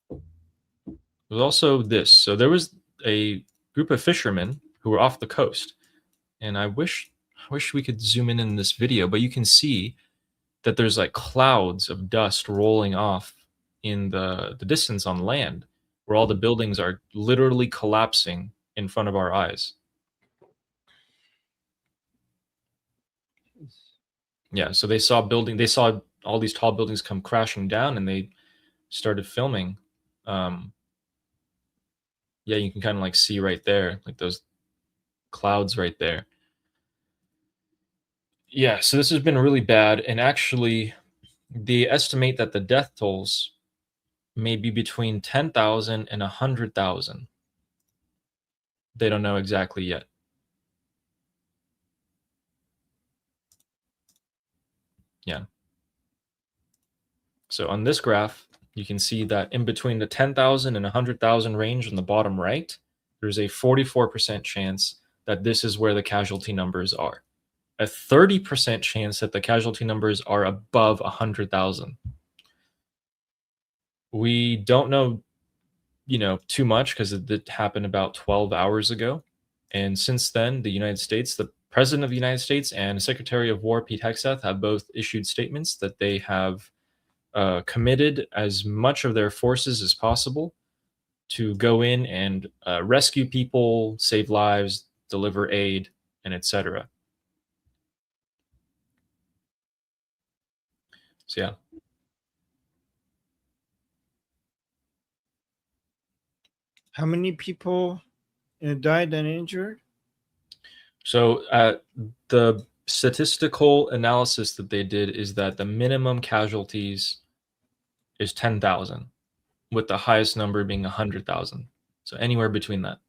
There's also this. So there was a group of fishermen who were off the coast, and I wish we could zoom in this video, but you can see that there's like clouds of dust rolling off in the distance on land, where all the buildings are literally collapsing in front of our eyes. Yeah, so they saw all these tall buildings come crashing down, and they started filming. Yeah, you can kind of like see right there, like those clouds right there. Yeah, so this has been really bad, and actually, they estimate that the death tolls may be between 10,000 and 100,000. They don't know exactly yet. Yeah. So on this graph, you can see that in between the 10,000 and 100,000 range on the bottom right, there's a 44% chance that this is where the casualty numbers are. A 30% chance that the casualty numbers are above 100,000. We don't know, too much because it happened about 12 hours ago. And since then, the United States, the President of the United States and Secretary of War Pete Hegseth have both issued statements that they have committed as much of their forces as possible to go in and rescue people, save lives, deliver aid, and etc. So yeah. How many people died and injured? So the statistical analysis that they did is that the minimum casualties is 10,000, with the highest number being 100,000. So anywhere between that.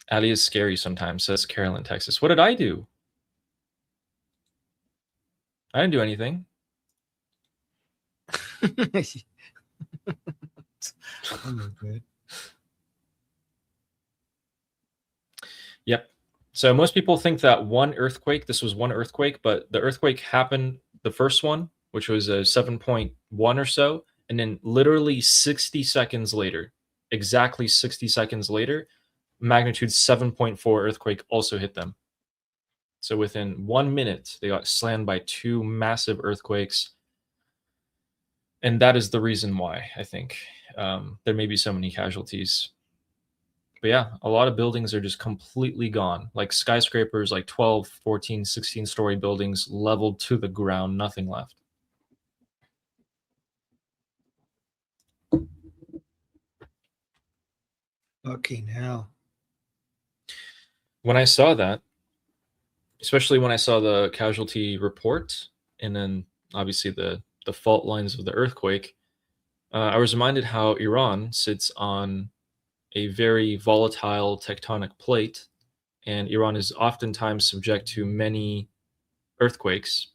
Ali is scary sometimes, says Carolyn, Texas. What did I do? I didn't do anything. Yep. So most people think that one earthquake, this was one earthquake, but the earthquake happened, the first one, which was a 7.1 or so, and then literally 60 seconds later, exactly 60 seconds later, magnitude 7.4 earthquake also hit them. So within 1 minute, they got slammed by two massive earthquakes. And that is the reason why, I think, there may be so many casualties. But yeah, a lot of buildings are just completely gone. Like skyscrapers, like 12, 14, 16-story buildings leveled to the ground, nothing left. Fucking hell. When I saw that, especially when I saw the casualty report and then obviously the fault lines of the earthquake, I was reminded how Iran sits on a very volatile tectonic plate, and Iran is oftentimes subject to many earthquakes.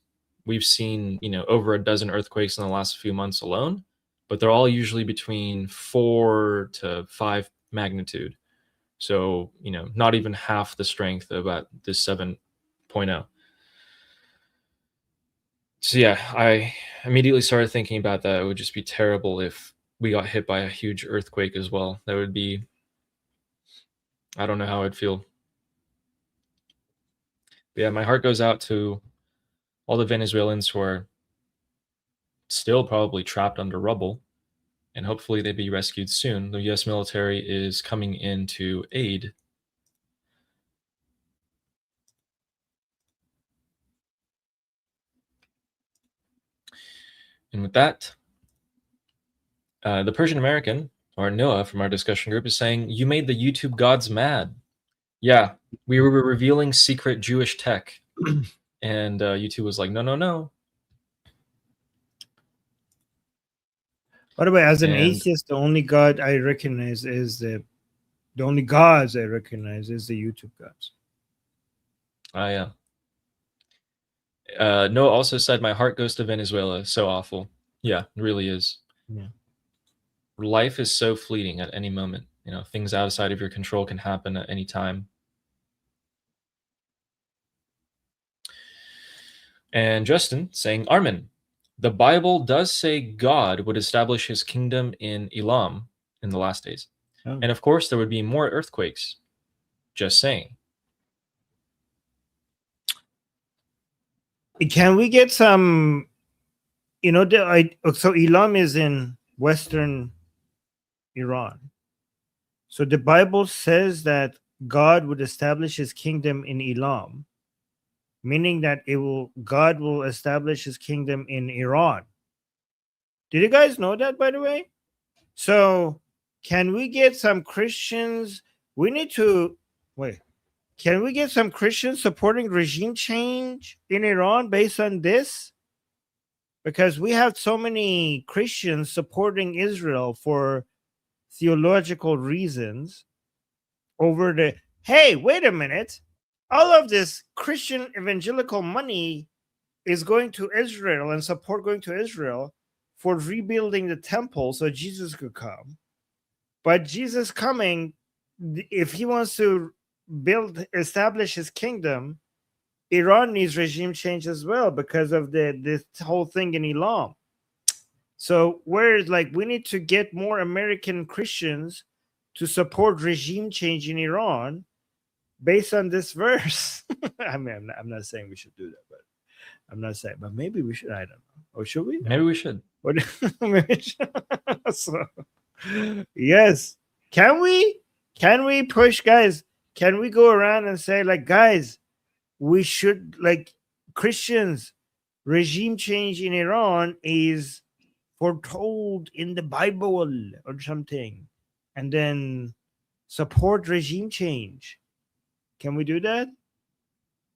We've seen, over a dozen earthquakes in the last few months alone, but they're all usually between 4 to 5 magnitude. So, not even half the strength of this 7.0. So yeah, I immediately started thinking about that. It would just be terrible if we got hit by a huge earthquake as well. That would be, I don't know how I'd feel. But yeah, my heart goes out to all the Venezuelans who are still probably trapped under rubble, and hopefully they be rescued soon. The U.S. military is coming in to aid. And with that, the Persian American, or Noah from our discussion group, is saying, you made the YouTube gods mad. Yeah, we were revealing secret Jewish tech. And YouTube was like, no, no, no. By the way, as an atheist, the only god I recognize is the only gods I recognize is the YouTube gods. Yeah. Noah also said, my heart goes to Venezuela. So awful. Yeah, it really is. Yeah. Life is so fleeting at any moment. Things outside of your control can happen at any time. And Justin saying, Armin, the Bible does say God would establish his kingdom in Elam in the last days. Oh. And of course, there would be more earthquakes. Just saying. Can we get some, so Elam is in Western Iran. So the Bible says that God would establish his kingdom in Elam, meaning that God will establish his kingdom in Iran. Did you guys know that, by the way? So can we get some Christians? Can we get some Christians supporting regime change in Iran based on this? Because we have so many Christians supporting Israel for theological reasons hey, wait a minute. All of this Christian evangelical money is going to Israel and support going to Israel for rebuilding the temple so Jesus could come. But Jesus coming, if he wants to establish his kingdom, Iran needs regime change as well because of this whole thing in Elam. So we need to get more American Christians to support regime change in Iran based on this verse. I mean, I'm not saying we should do that, but I'm not saying, but maybe we should. I don't know. Or should we? Maybe we should. So, yes. Can we push, guys? Can we go around and say, like, guys, we should, like, Christians, regime change in Iran is foretold in the Bible or something, and then support regime change. Can we do that?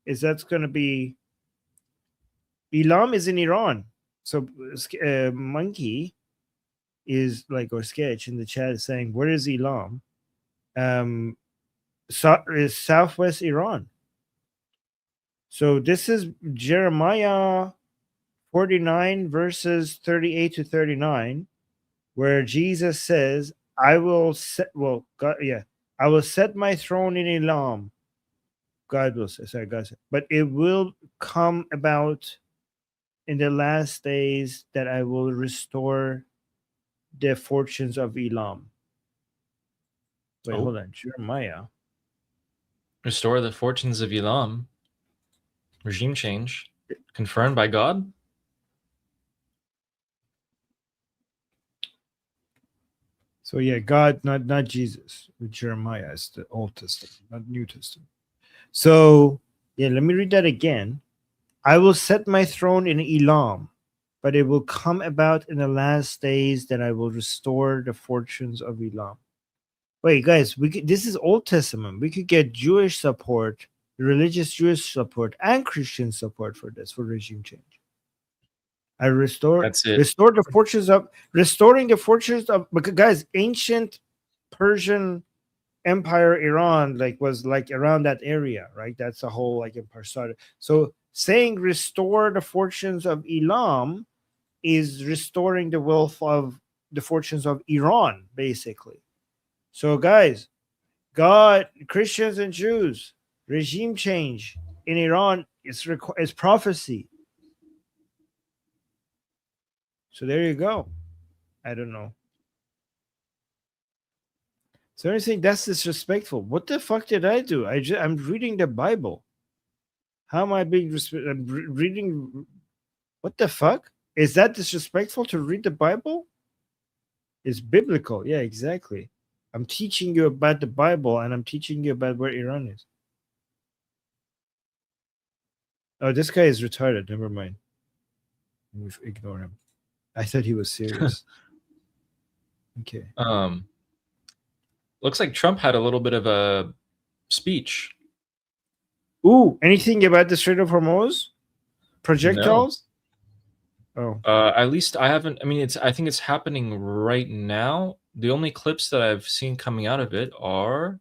Is that's going to be Elam is in Iran. So Monkey is like, or Sketch in the chat is saying, where is Elam? Is southwest Iran. So this is Jeremiah 49 verses 38 to 39, where Jesus says, I will set my throne in Elam. God will say, sorry, God said, but it will come about in the last days that I will restore the fortunes of Elam. Wait, hold on. Jeremiah. Restore the fortunes of Elam. Regime change. Confirmed by God? So yeah, God, not Jesus. With Jeremiah, it's the Old Testament, not New Testament. So yeah, let me read that again. I will set my throne in Elam, but it will come about in the last days that I will restore the fortunes of Elam. Wait, guys, this is Old Testament. We could get Jewish support, religious Jewish support, and Christian support for this, for regime change. I restoring the fortunes of, because guys, ancient Persian Empire Iran was around that area, right? That's the whole empire started. So saying restore the fortunes of Elam is restoring the wealth of the fortunes of Iran, basically. So guys, God, Christians and Jews, regime change in Iran is prophecy. So there you go. I don't know. So I think that's disrespectful. What the fuck did I do? I'm reading the Bible. How am I being I'm reading? What the fuck? Is that disrespectful to read the Bible? It's biblical. Yeah, exactly. I'm teaching you about the Bible, and I'm teaching you about where Iran is. Oh, this guy is retarded. Never mind. We ignore him. I thought he was serious. Okay. Looks like Trump had a little bit of a speech. Ooh, anything about the Strait of Hormuz? Projectiles? No. At least I haven't. I mean, I think it's happening right now. The only clips that I've seen coming out of it are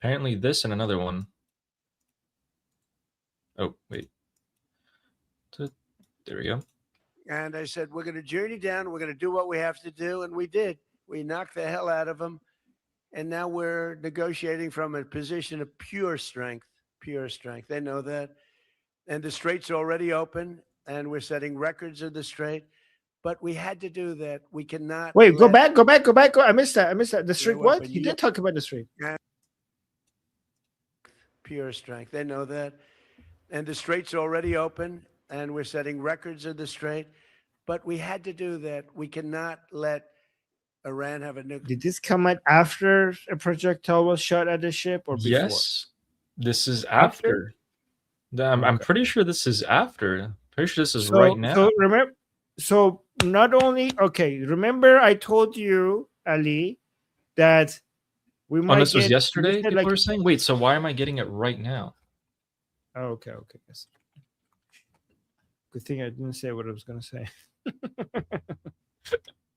apparently this and another one. Oh, wait. There we go. And I said, we're going to journey down. We're going to do what we have to do. And we did. We knocked the hell out of them. And now we're negotiating from a position of pure strength. Pure strength. They know that. And the strait's already open. And we're setting records of the strait. But we had to do that. We cannot. Wait, go back. I missed that. The strait, what? He did talk about the strait. Pure strength. They know that. And the strait's already open. And we're setting records of the strait. But we had to do that. We cannot let Iran have a nuclear. Did this come out after a projectile was shot at the ship or before? Yes, this is after. I'm pretty sure this is after. Pretty sure this is right now. So not only remember I told you, Ali, that we might. This was yesterday. People were saying, wait, so why am I getting it right now? Oh, okay. Yes. Good thing I didn't say what I was going to say.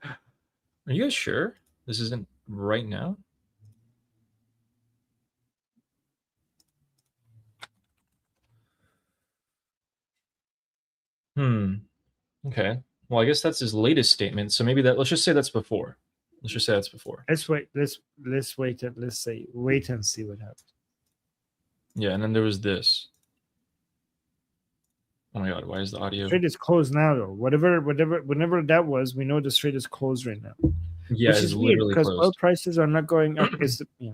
Are you guys sure this isn't right now? Okay. Well, I guess that's his latest statement. So maybe let's just say that's before. Let's just say that's before. Let's wait. Let's wait and see what happens. Yeah, and then there was this. Oh my God, why is the audio? The strait is closed now, though. Whenever that was, we know the strait is closed right now. Yeah, which is weird because oil prices are not going up. Yeah,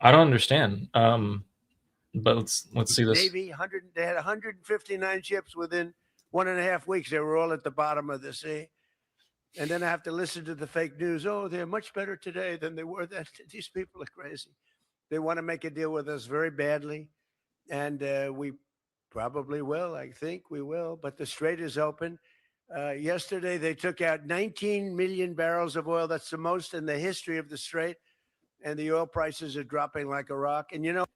I don't understand. But let's see this. Navy, they had 159 ships within 1.5 weeks. They were all at the bottom of the sea. And then I have to listen to the fake news. Oh, they're much better today than they were then. These people are crazy. They want to make a deal with us very badly. And we probably will. I think we will. But the strait is open. Yesterday, they took out 19 million barrels of oil. That's the most in the history of the Strait. And the oil prices are dropping like a rock. And, you know,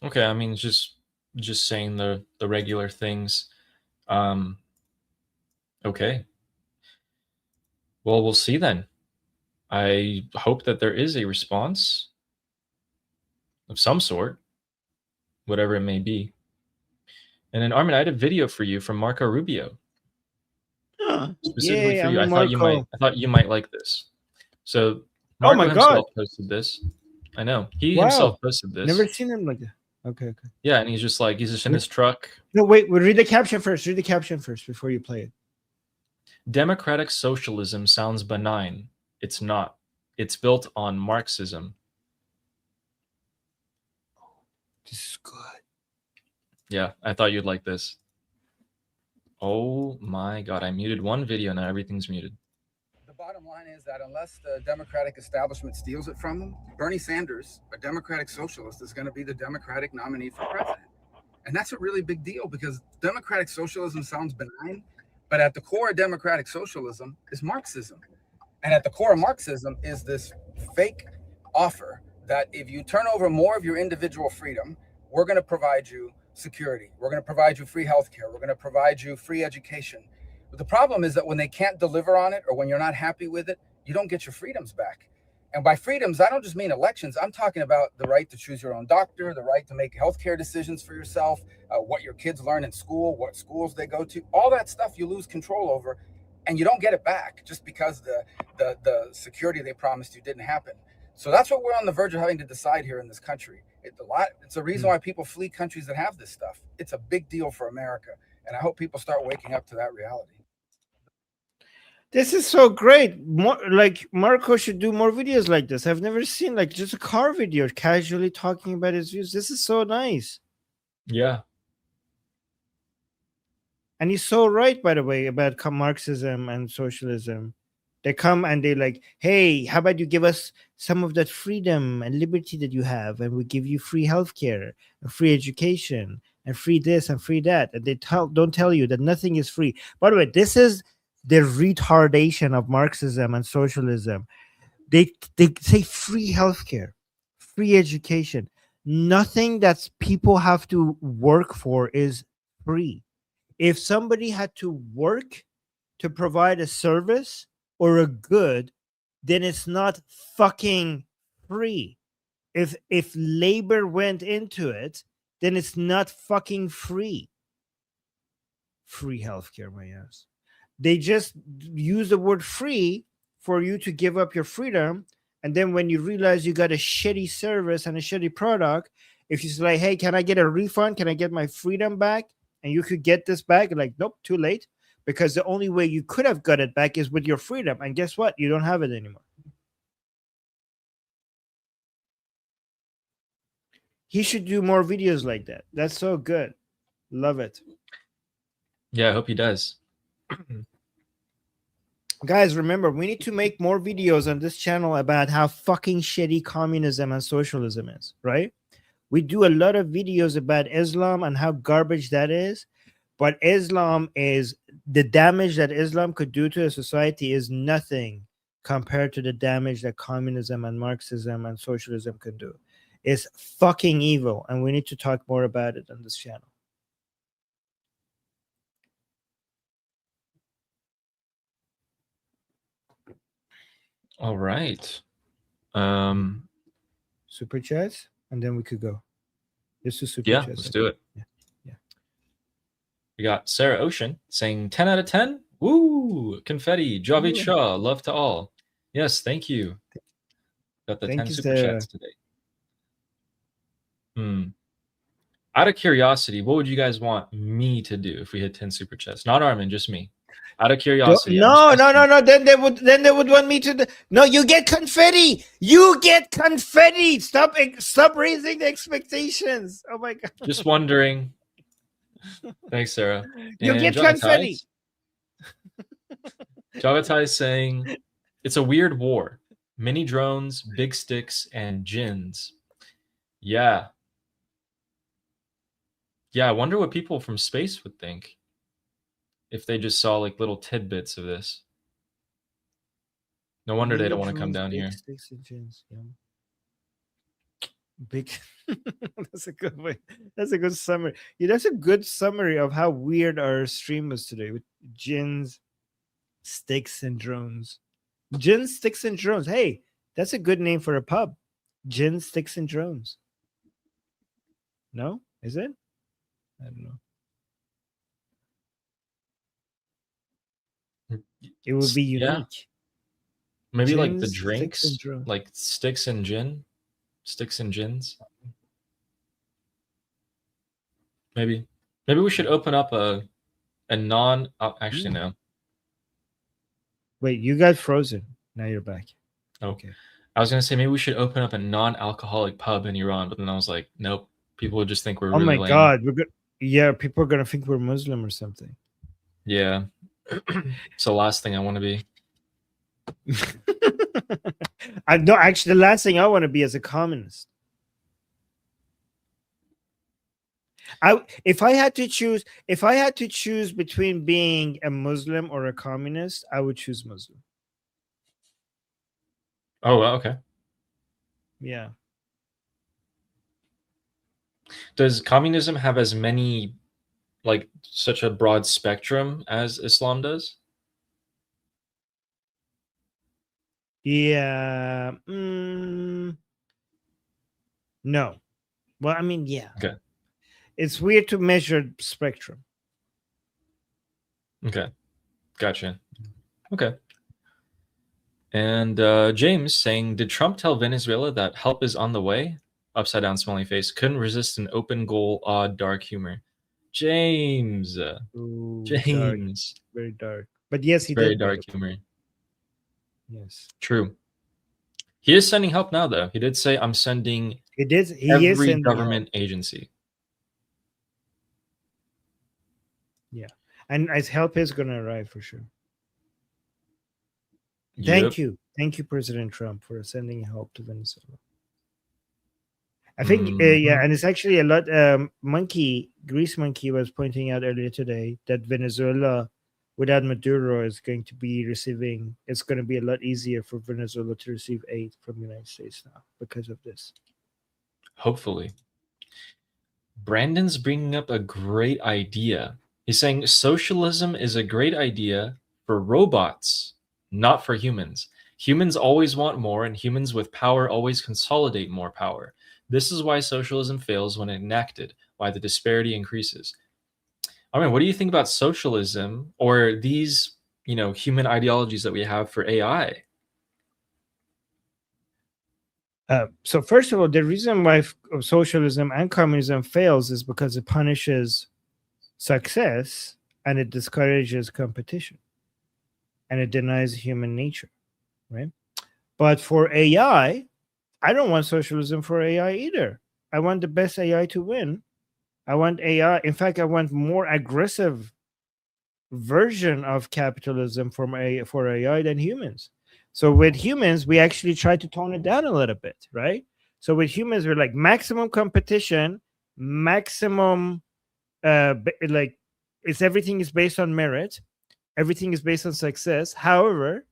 Okay, I mean, just saying the regular things. Okay. Well, we'll see then. I hope that there is a response of some sort, whatever it may be. And then, Armin, I had a video for you from Marco Rubio, specifically Yay, for I'm you. I Marco. thought you might like this. So Oh Marco my God. himself posted this. I know he Wow. himself posted this. Never seen him like that. Okay. Yeah, and he's just in his truck. No, wait. We'll read the caption first. Read the caption first before you play it. Democratic socialism sounds benign. It's not. It's built on Marxism. This is good. Yeah, I thought you'd like this. Oh my God, I muted one video, now everything's muted. The bottom line is that unless the Democratic establishment steals it from them, Bernie Sanders, a Democratic socialist, is going to be the Democratic nominee for president. And that's a really big deal because Democratic socialism sounds benign, but at the core of Democratic socialism is Marxism. And at the core of Marxism is this fake offer that if you turn over more of your individual freedom, we're going to provide you security. We're going to provide you free healthcare. We're going to provide you free education. But the problem is that when they can't deliver on it or when you're not happy with it, you don't get your freedoms back. And by freedoms, I don't just mean elections. I'm talking about the right to choose your own doctor, the right to make healthcare decisions for yourself, what your kids learn in school, what schools they go to, all that stuff you lose control over, and you don't get it back just because the security they promised you didn't happen. So that's what we're on the verge of having to decide here in this country. It's a reason why people flee countries that have this stuff. It's a big deal for America, and I hope people start waking up to that reality. This is so great. More like Marco should do more videos like this. I've never seen like just a car video casually talking about his views. This is so nice. Yeah. And he's so right, by the way, about Marxism and socialism. They come and they like, hey, how about you give us some of that freedom and liberty that you have, and we give you free healthcare and free education and free this and free that. And they don't tell you that nothing is free. By the way, this is the retardation of Marxism and socialism. They say free healthcare, free education. Nothing that people have to work for is free. If somebody had to work to provide a service or a good, then it's not fucking free. If labor went into it, then it's not fucking free. Free healthcare, my ass. They just use the word free for you to give up your freedom. And then when you realize you got a shitty service and a shitty product, if you say, like, hey, can I get a refund? Can I get my freedom back? And you could get this back. Like, nope, too late. Because the only way you could have got it back is with your freedom. And guess what? You don't have it anymore. He should do more videos like that. That's so good. Love it. Yeah, I hope he does. Guys, remember, we need to make more videos on this channel about how fucking shitty communism and socialism is, right? We do a lot of videos about Islam and how garbage that is. But Islam is, the damage that Islam could do to a society is nothing compared to the damage that communism and Marxism and socialism can do. It's fucking evil, and we need to talk more about it on this channel. All right. Super chats, and then we could go. Just a super Yeah, chats. let's do it. Yeah. We got Sarah Ocean saying 10 out of 10. Woo! Confetti. Javid Shah. Love to all. Yes, thank you. Got the Thank 10 you, super Sarah. chats today. Out of curiosity, what would you guys want me to do if we hit 10 super chats? Not Armin, just me. Out of curiosity. No. Then they would want me to. No, you get confetti. You get confetti. Stop raising the expectations. Oh my god. Just wondering. Thanks, Sarah. You And get confetti. Javatai is saying it's a weird war. Mini drones, big sticks, and djinns. Yeah. Yeah, I wonder what people from space would think. if they just saw like little tidbits of this. No wonder they Mini don't want to come drones, down big here. sticks and gins. Yeah. Big. That's a good way. That's a good summary. Yeah, that's a good summary of how weird our stream was today with gins, sticks, and drones. Gin, sticks, and drones. Hey, that's a good name for a pub. Gin, sticks, and drones. No, is it? I don't know. It would be Yeah. unique. Maybe like the Gins, sticks, and drinks, drones. like sticks and gin, sticks and gins. Maybe we should open up a non. Actually, no. Wait, you got frozen. Now you're back. Oh. Okay. I was gonna say maybe we should open up a non-alcoholic pub in Iran, but then I was like, nope. People would just think we're Oh really my lame. God, we're good. Yeah, people are gonna think we're Muslim or something. Yeah, it's the last thing I want to be. I no, actually, the last thing I want to be is a communist. If I had to choose between being a Muslim or a communist, I would choose Muslim. Oh, well, okay. Yeah. Does communism have as many, like, such a broad spectrum as Islam does? Yeah. No. Well, I mean, yeah. Okay. It's weird to measure spectrum. Okay. Gotcha. Okay. And James saying, did Trump tell Venezuela that help is on the way? Upside down smiling face. Couldn't resist an open goal, odd, dark humor. James. Ooh, James. Dark. Very dark. But yes, he Very did. dark humor. Yes. True. He is sending help now, though. He did say, I'm sending He is every sending government agency. Yeah. And as help is going to arrive for sure. Yep. Thank you. Thank you, President Trump, for sending help to Venezuela. I think, yeah, and it's actually a lot. Grease Monkey was pointing out earlier today that Venezuela, without Maduro, is going to be receiving, it's going to be a lot easier for Venezuela to receive aid from the United States now because of this. Hopefully. Brandon's bringing up a great idea. He's saying socialism is a great idea for robots, not for humans. Humans always want more, and humans with power always consolidate more power. This is why socialism fails when enacted, why the disparity increases. I mean, what do you think about socialism or these, human ideologies that we have for AI? So first of all, the reason why socialism and communism fails is because it punishes success and it discourages competition and it denies human nature, right? But for AI, I don't want socialism for AI either. I want the best AI to win. I want AI. In fact, I want more aggressive version of capitalism for AI than humans. So with humans, we actually try to tone it down a little bit, right? So with humans, we're like maximum competition, maximum, everything is based on merit, everything is based on success. However,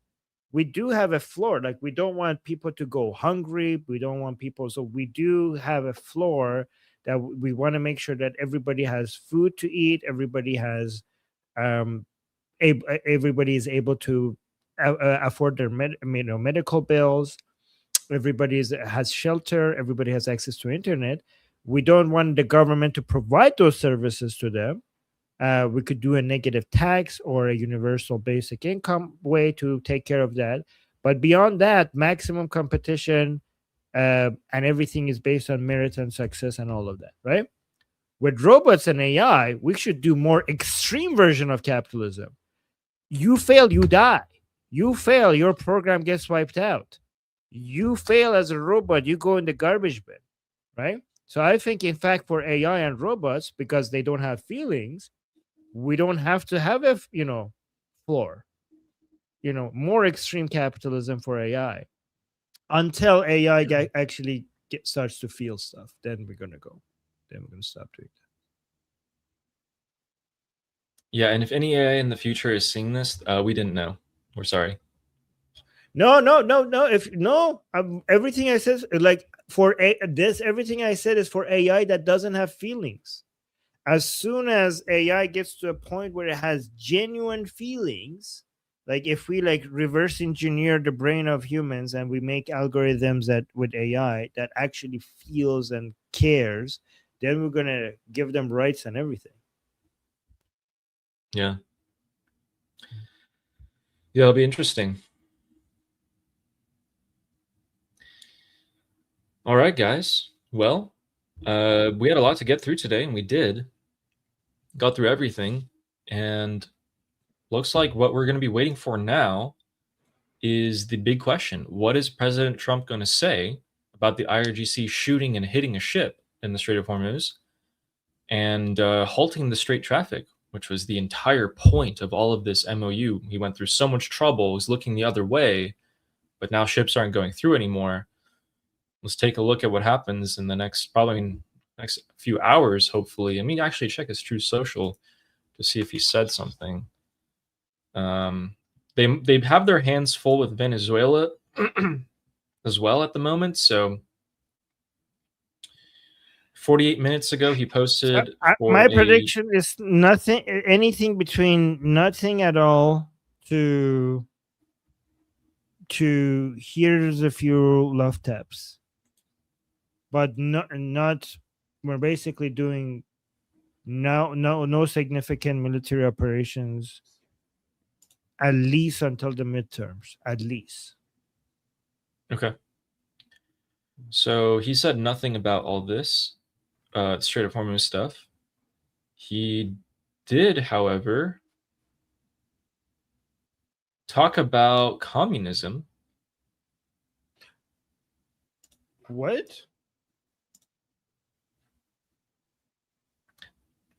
we do have a floor. Like, we don't want people to go hungry. We don't want people. So we do have a floor that we want to make sure that everybody has food to eat. Everybody has, everybody is able to afford their medical bills. Everybody has shelter. Everybody has access to internet. We don't want the government to provide those services to them. We could do a negative tax or a universal basic income way to take care of that. But beyond that, maximum competition, and everything is based on merit and success and all of that, right? With robots and AI, we should do more extreme version of capitalism. You fail, you die. You fail, your program gets wiped out. You fail as a robot, you go in the garbage bin, right? So I think, in fact, for AI and robots, because they don't have feelings, we don't have to have a floor, more extreme capitalism for AI until AI actually starts to feel stuff. Then we're going to stop doing Yeah, and if any AI in the future is seeing this, we didn't know. We're sorry. No. Everything I said, like everything I said is for AI that doesn't have feelings. As soon as AI gets to a point where it has genuine feelings, like if we like reverse engineer the brain of humans and we make algorithms that with AI that actually feels and cares, then we're gonna give them rights and everything. Yeah. Yeah, it'll be interesting. All right, guys. Well, we had a lot to get through today, and we did. Got through everything, and looks like what we're going to be waiting for now is the big question. What is President Trump going to say about the IRGC shooting and hitting a ship in the Strait of Hormuz and halting the strait traffic, which was the entire point of all of this MOU? He went through so much trouble, was looking the other way, but now ships aren't going through anymore. Let's take a look at what happens in the next few hours, hopefully. I mean, actually check his True Social to see if he said something. They have their hands full with Venezuela as well at the moment. So 48 minutes ago, he posted. My prediction is anything between nothing at all to here's a few love taps, but not. We're basically doing no significant military operations, at least until the midterms, at least. Okay. So he said nothing about all this Strait of Hormuz stuff. He did, however, talk about communism. What?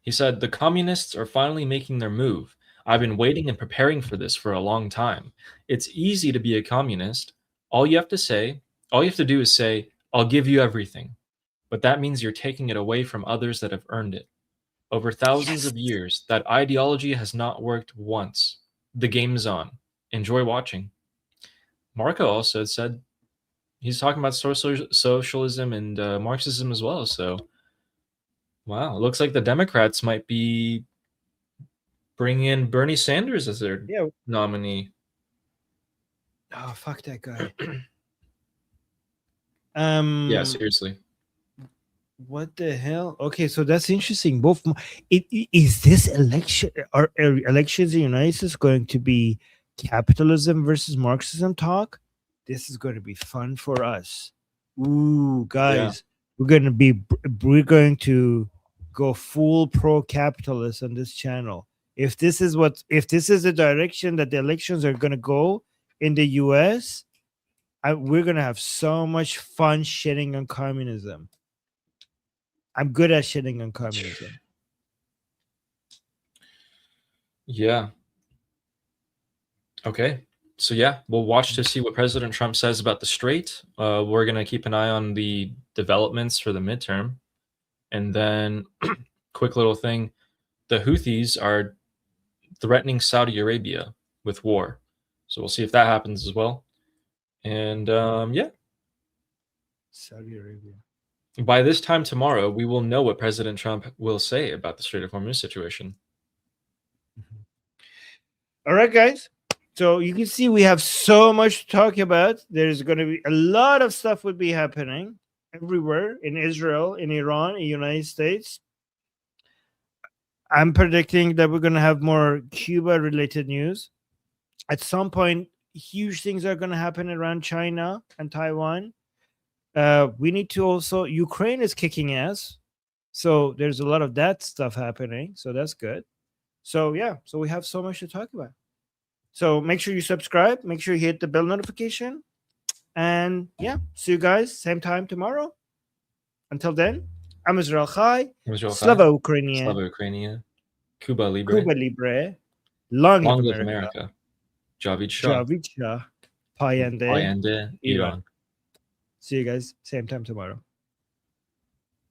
He said, the communists are finally making their move. I've been waiting and preparing for this for a long time. It's easy to be a communist. All you have to do is say, I'll give you everything. But that means you're taking it away from others that have earned it. Over thousands of years, that ideology has not worked once. The game's on. Enjoy watching. Marco also said he's talking about socialism and Marxism as well. So, wow, it looks like the Democrats might be bringing in Bernie Sanders as their nominee. Oh, fuck that guy. Yeah, seriously. What the hell? Okay, so that's interesting. Is this election or elections in the United States going to be capitalism versus Marxism talk? This is going to be fun for us. Ooh, guys, we're going to go full pro-capitalist on this channel. If this is the direction that the elections are going to go in the US, we're going to have so much fun shitting on communism. I'm good at shitting on communism. Yeah. Okay. So yeah, we'll watch to see what President Trump says about the strait. We're going to keep an eye on the developments for the midterm. And then, quick little thing, the Houthis are threatening Saudi Arabia with war. So we'll see if that happens as well. And yeah. Saudi Arabia. By this time tomorrow, we will know what President Trump will say about the Strait of Hormuz situation. All right, guys. So you can see we have so much to talk about. There's going to be a lot of stuff would be happening everywhere in Israel, in Iran, in the United States. I'm predicting that we're going to have more Cuba-related news. At some point, huge things are going to happen around China and Taiwan. We need to also, Ukraine is kicking ass. So there's a lot of that stuff happening. So that's good. So yeah, so we have so much to talk about. So make sure you subscribe. Make sure you hit the bell notification. And yeah, see you guys same time tomorrow. Until then, I'm Israel Chai. Slava Ukrainian. Slava Ukrainian. Cuba Libre. Cuba Libre. Long live America. Javid Shah. Javid Shah. Payende. Iran. See you guys same time tomorrow.